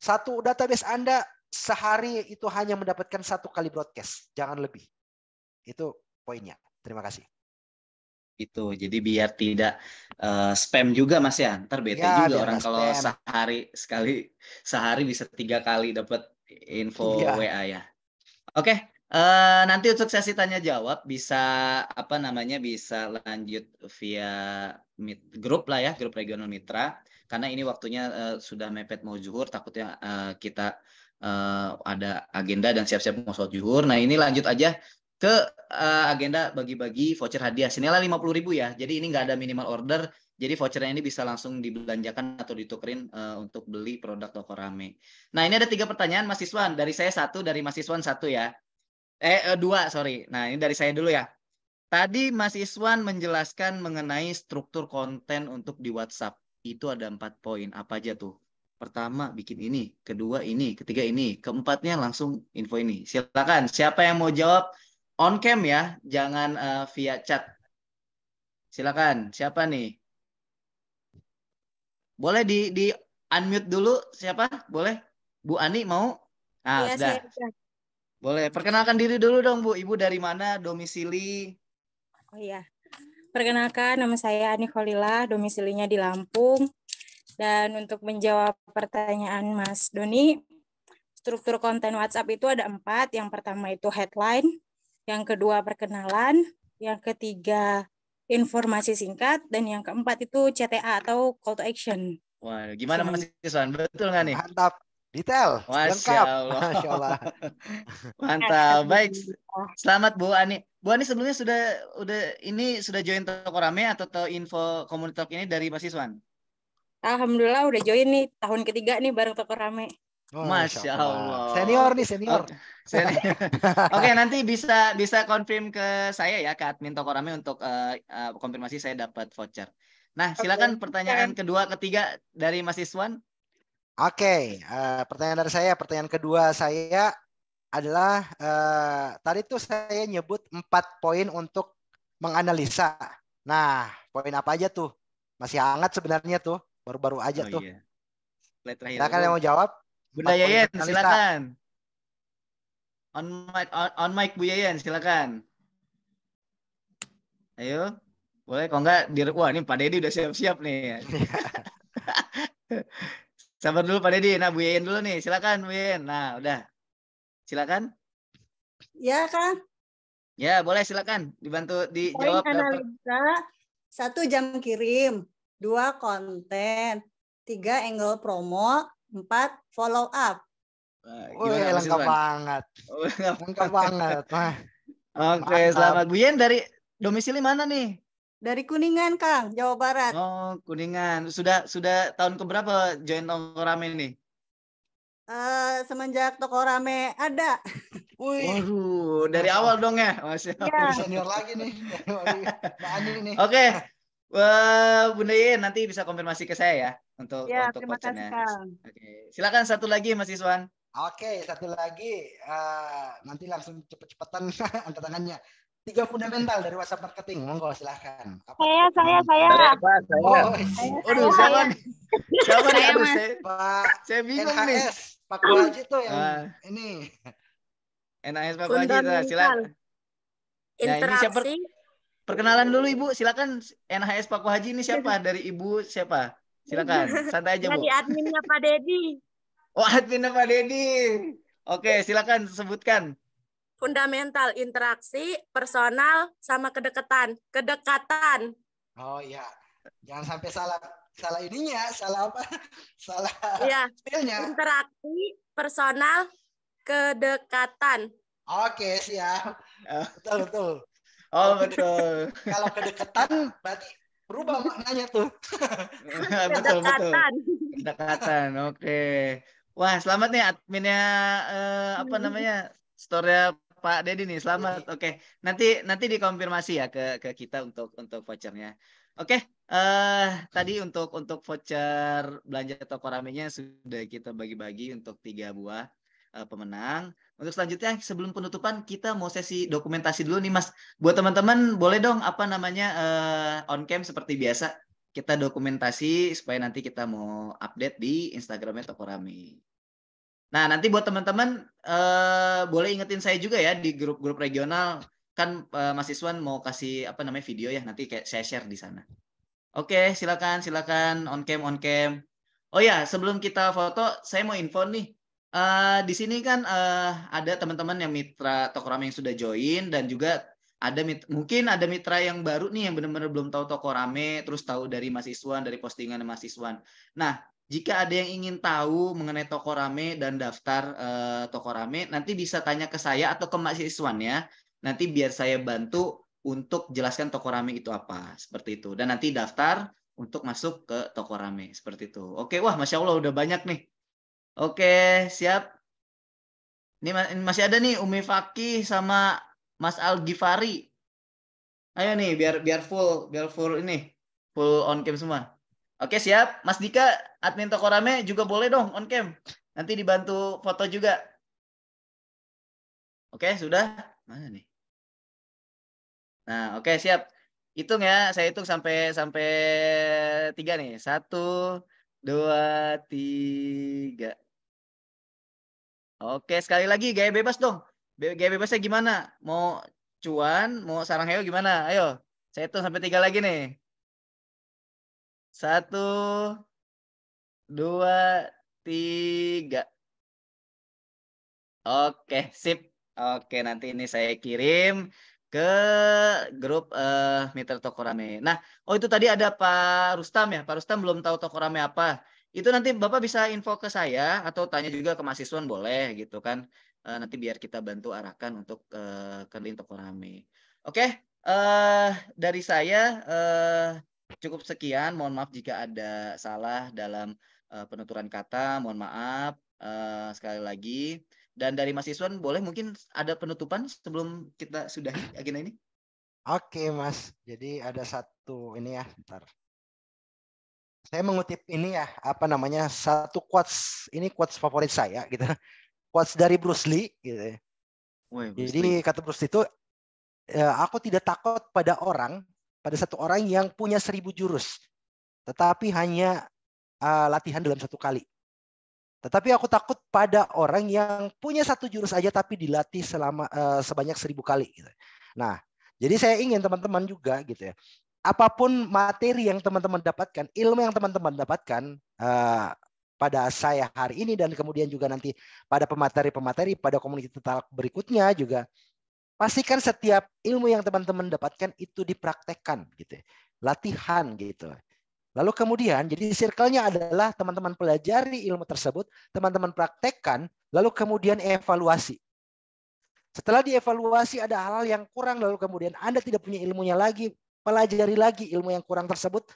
satu database Anda sehari itu hanya mendapatkan 1 kali broadcast, jangan lebih. Itu poinnya. Terima kasih.
Itu jadi biar tidak spam juga Mas ya. Ntar bete
Ya,
juga
biar
orang
nggak
kalau
spam.
sehari bisa 3 kali dapat info
Iya.
WA ya. Oke, nanti untuk sesi tanya jawab bisa bisa lanjut via grup lah ya, grup regional mitra. Karena ini waktunya sudah mepet mau zuhur, takutnya kita ada agenda dan siap-siap mau sholat zuhur. Nah ini lanjut aja ke agenda bagi-bagi voucher hadiah. Senilai 50.000 ya. Jadi ini nggak ada minimal order. Jadi vouchernya ini bisa langsung dibelanjakan atau ditukerin untuk beli produk Toko Rame. Nah ini ada 3 pertanyaan Mas Iswan. Dari saya 1, dari Mas Iswan 1 ya. 2, sorry. Nah ini dari saya dulu ya. Tadi Mas Iswan menjelaskan mengenai struktur konten untuk di WhatsApp. Itu ada 4 poin. Apa aja tuh? Pertama bikin ini, kedua ini, ketiga ini, keempatnya langsung info ini. Silakan, siapa yang mau jawab on cam ya, jangan via chat. Silakan, siapa nih? Boleh di unmute dulu, siapa? Boleh? Bu Ani mau? Nah,
Iya,
sudah. Boleh, perkenalkan diri dulu dong Bu. Ibu dari mana, domisili?
Oh iya, perkenalkan nama saya Ani Kholila, domisilinya di Lampung. Dan untuk menjawab pertanyaan Mas Doni, struktur konten WhatsApp itu ada 4. Yang pertama itu headline, yang kedua perkenalan, yang ketiga informasi singkat, dan yang keempat itu CTA atau call to action.
Wah, gimana Mas Iswan? Betul nggak nih?
Mantap. Detail, lengkap. Masya Allah.
Mantap. Baik. Selamat Bu Ani. Bu Ani sebelumnya sudah join Toko Rame atau tahu info komunitas ini dari Mas Iswan?
Alhamdulillah udah join nih, tahun ketiga nih bareng Toko Rame.
Oh,
Masya Allah.
Senior nih, senior.
Oke, nanti bisa konfirm ke saya ya, ke admin Toko Rame untuk konfirmasi saya dapat voucher. Nah, silakan pertanyaan kedua, ketiga dari Mas Iswan.
Oke, pertanyaan dari saya. Pertanyaan kedua saya adalah tadi tuh saya nyebut 4 poin untuk menganalisa. Nah, poin apa aja tuh? Masih hangat sebenarnya tuh, baru-baru aja tuh.
Iya. Terakhir.
Silakan yang mau jawab.
Bunda Yeyen, silakan. On mic Bu Yeyen, silakan. Ayo. Boleh, kalau enggak wah ini Pak Dedi udah siap-siap nih. Sabar dulu Pak Dedi. Nah, Bu Yeyen dulu nih. Silakan Bu Yeyen. Nah, udah. Silakan.
Ya, Kang.
Ya, boleh silakan dibantu dijawab.
Poin analisa 1 jam kirim. 2 konten, 3 angle promo, 4 follow up.
Wih,
Gimana Mas
lengkap
Iswan?
banget.
Oh, lengkap.
Lengkap banget. Wah,
Oke,
mantap.
selamat. Bu Yen dari domisili mana nih?
Dari Kuningan, Kang, Jawa Barat.
Oh, Kuningan. Sudah tahun keberapa join Toko Rame nih?
Semenjak toko rame ada.
Wih,
Waduh, dari
Masya
awal
Allah.
dong ya, Masya
Iya.
Allah.
Senior lagi nih. Mbak Ani nih.
Oke, wah, Bunda Yen nanti bisa konfirmasi ke saya ya untuk
Ya, terima kasih,
vouchernya.
Kang.
Oke, silakan satu lagi Mas Iswan.
Oke, satu lagi. Nanti langsung cepet-cepetan angkat tangannya. 3 fundamental dari WhatsApp marketing. Monggo silahkan. Apa tuh?
Saya.
Pak,
Oh,
Aduh, siapa nih? Siapa nih?
Saya,
Aduh,
Mas.
saya bingung nih.
NHS, Pak Haji tuh yang
Ah,
ini.
NAS Pak Haji,
Fundamental.
silakan. Nah, ini siapa?
Interaksi.
Perkenalan dulu Ibu, silakan. NHS Pak Haji ini siapa? Dari Ibu siapa? Silakan, santai aja Bu.
Jadi adminnya Pak Dedi.
Oh, admin Pak Dedi. Oke, silakan sebutkan.
Fundamental, interaksi, personal, sama kedekatan. Kedekatan.
Oh iya. Jangan sampai salah ininya, salah apa? Salah
Iya.
spellnya.
Interaksi, personal, kedekatan.
Oke, siap. Betul.
Oh, betul.
Kalau kedekatan berarti berubah maknanya tuh.
Betul.
Kedekatan.
Kedekatan. Oke. Wah, selamat nih adminnya apa namanya? Store Pak Dedi nih. Selamat. Oke. Nanti dikonfirmasi ya ke kita untuk vouchernya. Oke. Tadi untuk voucher belanja toko ramenya sudah kita bagi-bagi untuk 3 buah pemenang. Untuk selanjutnya sebelum penutupan kita mau sesi dokumentasi dulu nih Mas. Buat teman-teman boleh dong apa namanya on cam seperti biasa kita dokumentasi supaya nanti kita mau update di Instagramnya Toko Rame. Nah nanti buat teman-teman boleh ingetin saya juga ya di grup-grup regional kan Mas Iswan mau kasih apa namanya video ya nanti kayak saya share di sana. Oke silakan on cam. Oh ya sebelum kita foto saya mau info nih. Di sini kan ada teman-teman yang mitra Toko Rame yang sudah join dan juga mungkin ada mitra yang baru nih yang benar-benar belum tahu Toko Rame terus tahu dari Mas Iswan dari postingan Mas Iswan. Nah, jika ada yang ingin tahu mengenai Toko Rame dan daftar Toko Rame nanti bisa tanya ke saya atau ke Mas Iswan ya. Nanti biar saya bantu untuk jelaskan Toko Rame itu apa seperti itu dan nanti daftar untuk masuk ke Toko Rame seperti itu. Oke, wah Masya Allah udah banyak nih. Oke, siap. Ini masih ada nih Umi Fakih sama Mas Al Ghifari. Ayo nih biar full ini. Full on cam semua. Oke, siap. Mas Dika, admin Toko Rame juga boleh dong on cam. Nanti dibantu foto juga. Oke, sudah? Mana nih? Nah, oke, siap. Hitung ya, saya hitung sampai 3 nih. 1, 2, 3. Oke, sekali lagi gaya bebas dong. Gaya bebasnya gimana? Mau cuan, mau sarang heo gimana? Ayo, saya hitung sampai 3 lagi nih. 1, 2, 3. Oke, sip. Oke, nanti ini saya kirim ke grup mitra Toko Rame. Nah, itu tadi ada Pak Rustam ya. Pak Rustam belum tahu Toko Rame apa. Itu nanti Bapak bisa info ke saya atau tanya juga ke Mas Iswan boleh gitu kan. Nanti biar kita bantu arahkan untuk ke link Toko Rame. Oke, dari saya cukup sekian. Mohon maaf jika ada salah dalam penuturan kata. Mohon maaf sekali lagi. Dan dari Mas Iswan boleh mungkin ada penutupan sebelum kita sudahi agenda ini?
Oke, Mas. Jadi ada satu ini ya, bentar. Saya mengutip ini ya, apa namanya? Satu quotes, ini quotes favorit saya gitu. Quotes dari Bruce Lee gitu. Jadi kata Bruce Lee itu aku tidak takut pada satu orang yang punya 1000 jurus. Tetapi hanya latihan dalam 1 kali. Tetapi aku takut pada orang yang punya 1 jurus aja tapi dilatih selama sebanyak 1000 kali. Gitu. Nah, jadi saya ingin teman-teman juga gitu ya. Apapun materi yang teman-teman dapatkan, ilmu yang teman-teman dapatkan pada saya hari ini dan kemudian juga nanti pada pemateri-pemateri pada komunitas berikutnya juga pastikan setiap ilmu yang teman-teman dapatkan itu dipraktekkan gitu. Latihan gitu. Lalu kemudian jadi circle-nya adalah teman-teman pelajari ilmu tersebut, teman-teman praktekkan, lalu kemudian evaluasi. Setelah dievaluasi ada hal-hal yang kurang, lalu kemudian Anda tidak punya ilmunya lagi, pelajari lagi ilmu yang kurang tersebut,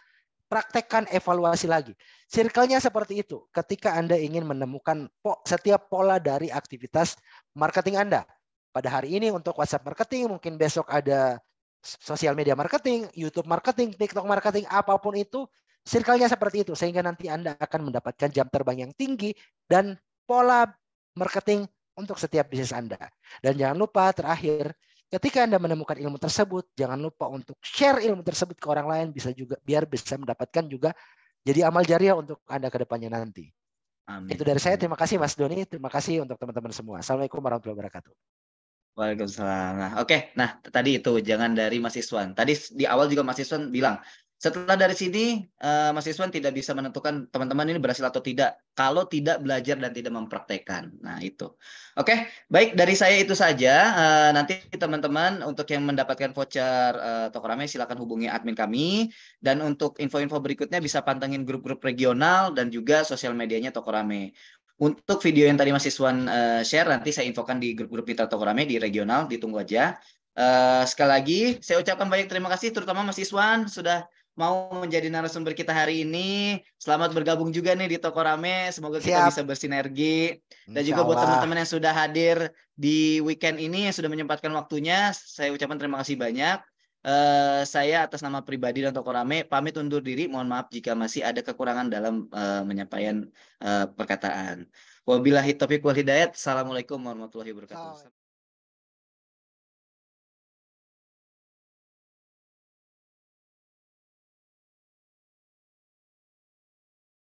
praktekkan, evaluasi lagi. Circle-nya seperti itu. Ketika Anda ingin menemukan setiap pola dari aktivitas marketing Anda. Pada hari ini untuk WhatsApp marketing, mungkin besok ada sosial media marketing, YouTube marketing, TikTok marketing, apapun itu, circle-nya seperti itu. Sehingga nanti Anda akan mendapatkan jam terbang yang tinggi dan pola marketing untuk setiap bisnis Anda. Dan jangan lupa terakhir, ketika Anda menemukan ilmu tersebut, jangan lupa untuk share ilmu tersebut ke orang lain, bisa juga biar bisa mendapatkan juga jadi amal jariah untuk Anda ke depannya nanti.
Amin.
Itu dari saya. Terima kasih Mas Doni. Terima kasih untuk teman-teman semua. Assalamualaikum warahmatullahi wabarakatuh.
Waalaikumsalam. Nah, oke. Nah, tadi itu jangan dari Mas Iswan. Tadi di awal juga Mas Iswan bilang, setelah dari sini Mas Iswan tidak bisa menentukan teman-teman ini berhasil atau tidak kalau tidak belajar dan tidak mempraktekkan. Nah, itu. Oke, baik dari saya itu saja. Nanti teman-teman untuk yang mendapatkan voucher Tokoramai silakan hubungi admin kami, dan untuk info-info berikutnya bisa pantengin grup-grup regional dan juga sosial medianya Tokoramai. Untuk video yang tadi Mas Iswan share, nanti saya infokan di grup-grup Mitra Tokoramai di regional, ditunggu aja. Sekali lagi, saya ucapkan banyak terima kasih, terutama Mas Iswan sudah mau menjadi narasumber kita hari ini. Selamat bergabung juga nih di Tokoramai, semoga kita bisa bersinergi. Dan juga buat teman-teman yang sudah hadir di weekend ini, yang sudah menyempatkan waktunya, saya ucapkan terima kasih banyak. Saya atas nama pribadi dan Tokoramai pamit undur diri. Mohon maaf jika masih ada kekurangan dalam penyampaian perkataan. Wabillahi taufiq wal hidayat. Assalamualaikum warahmatullahi wabarakatuh.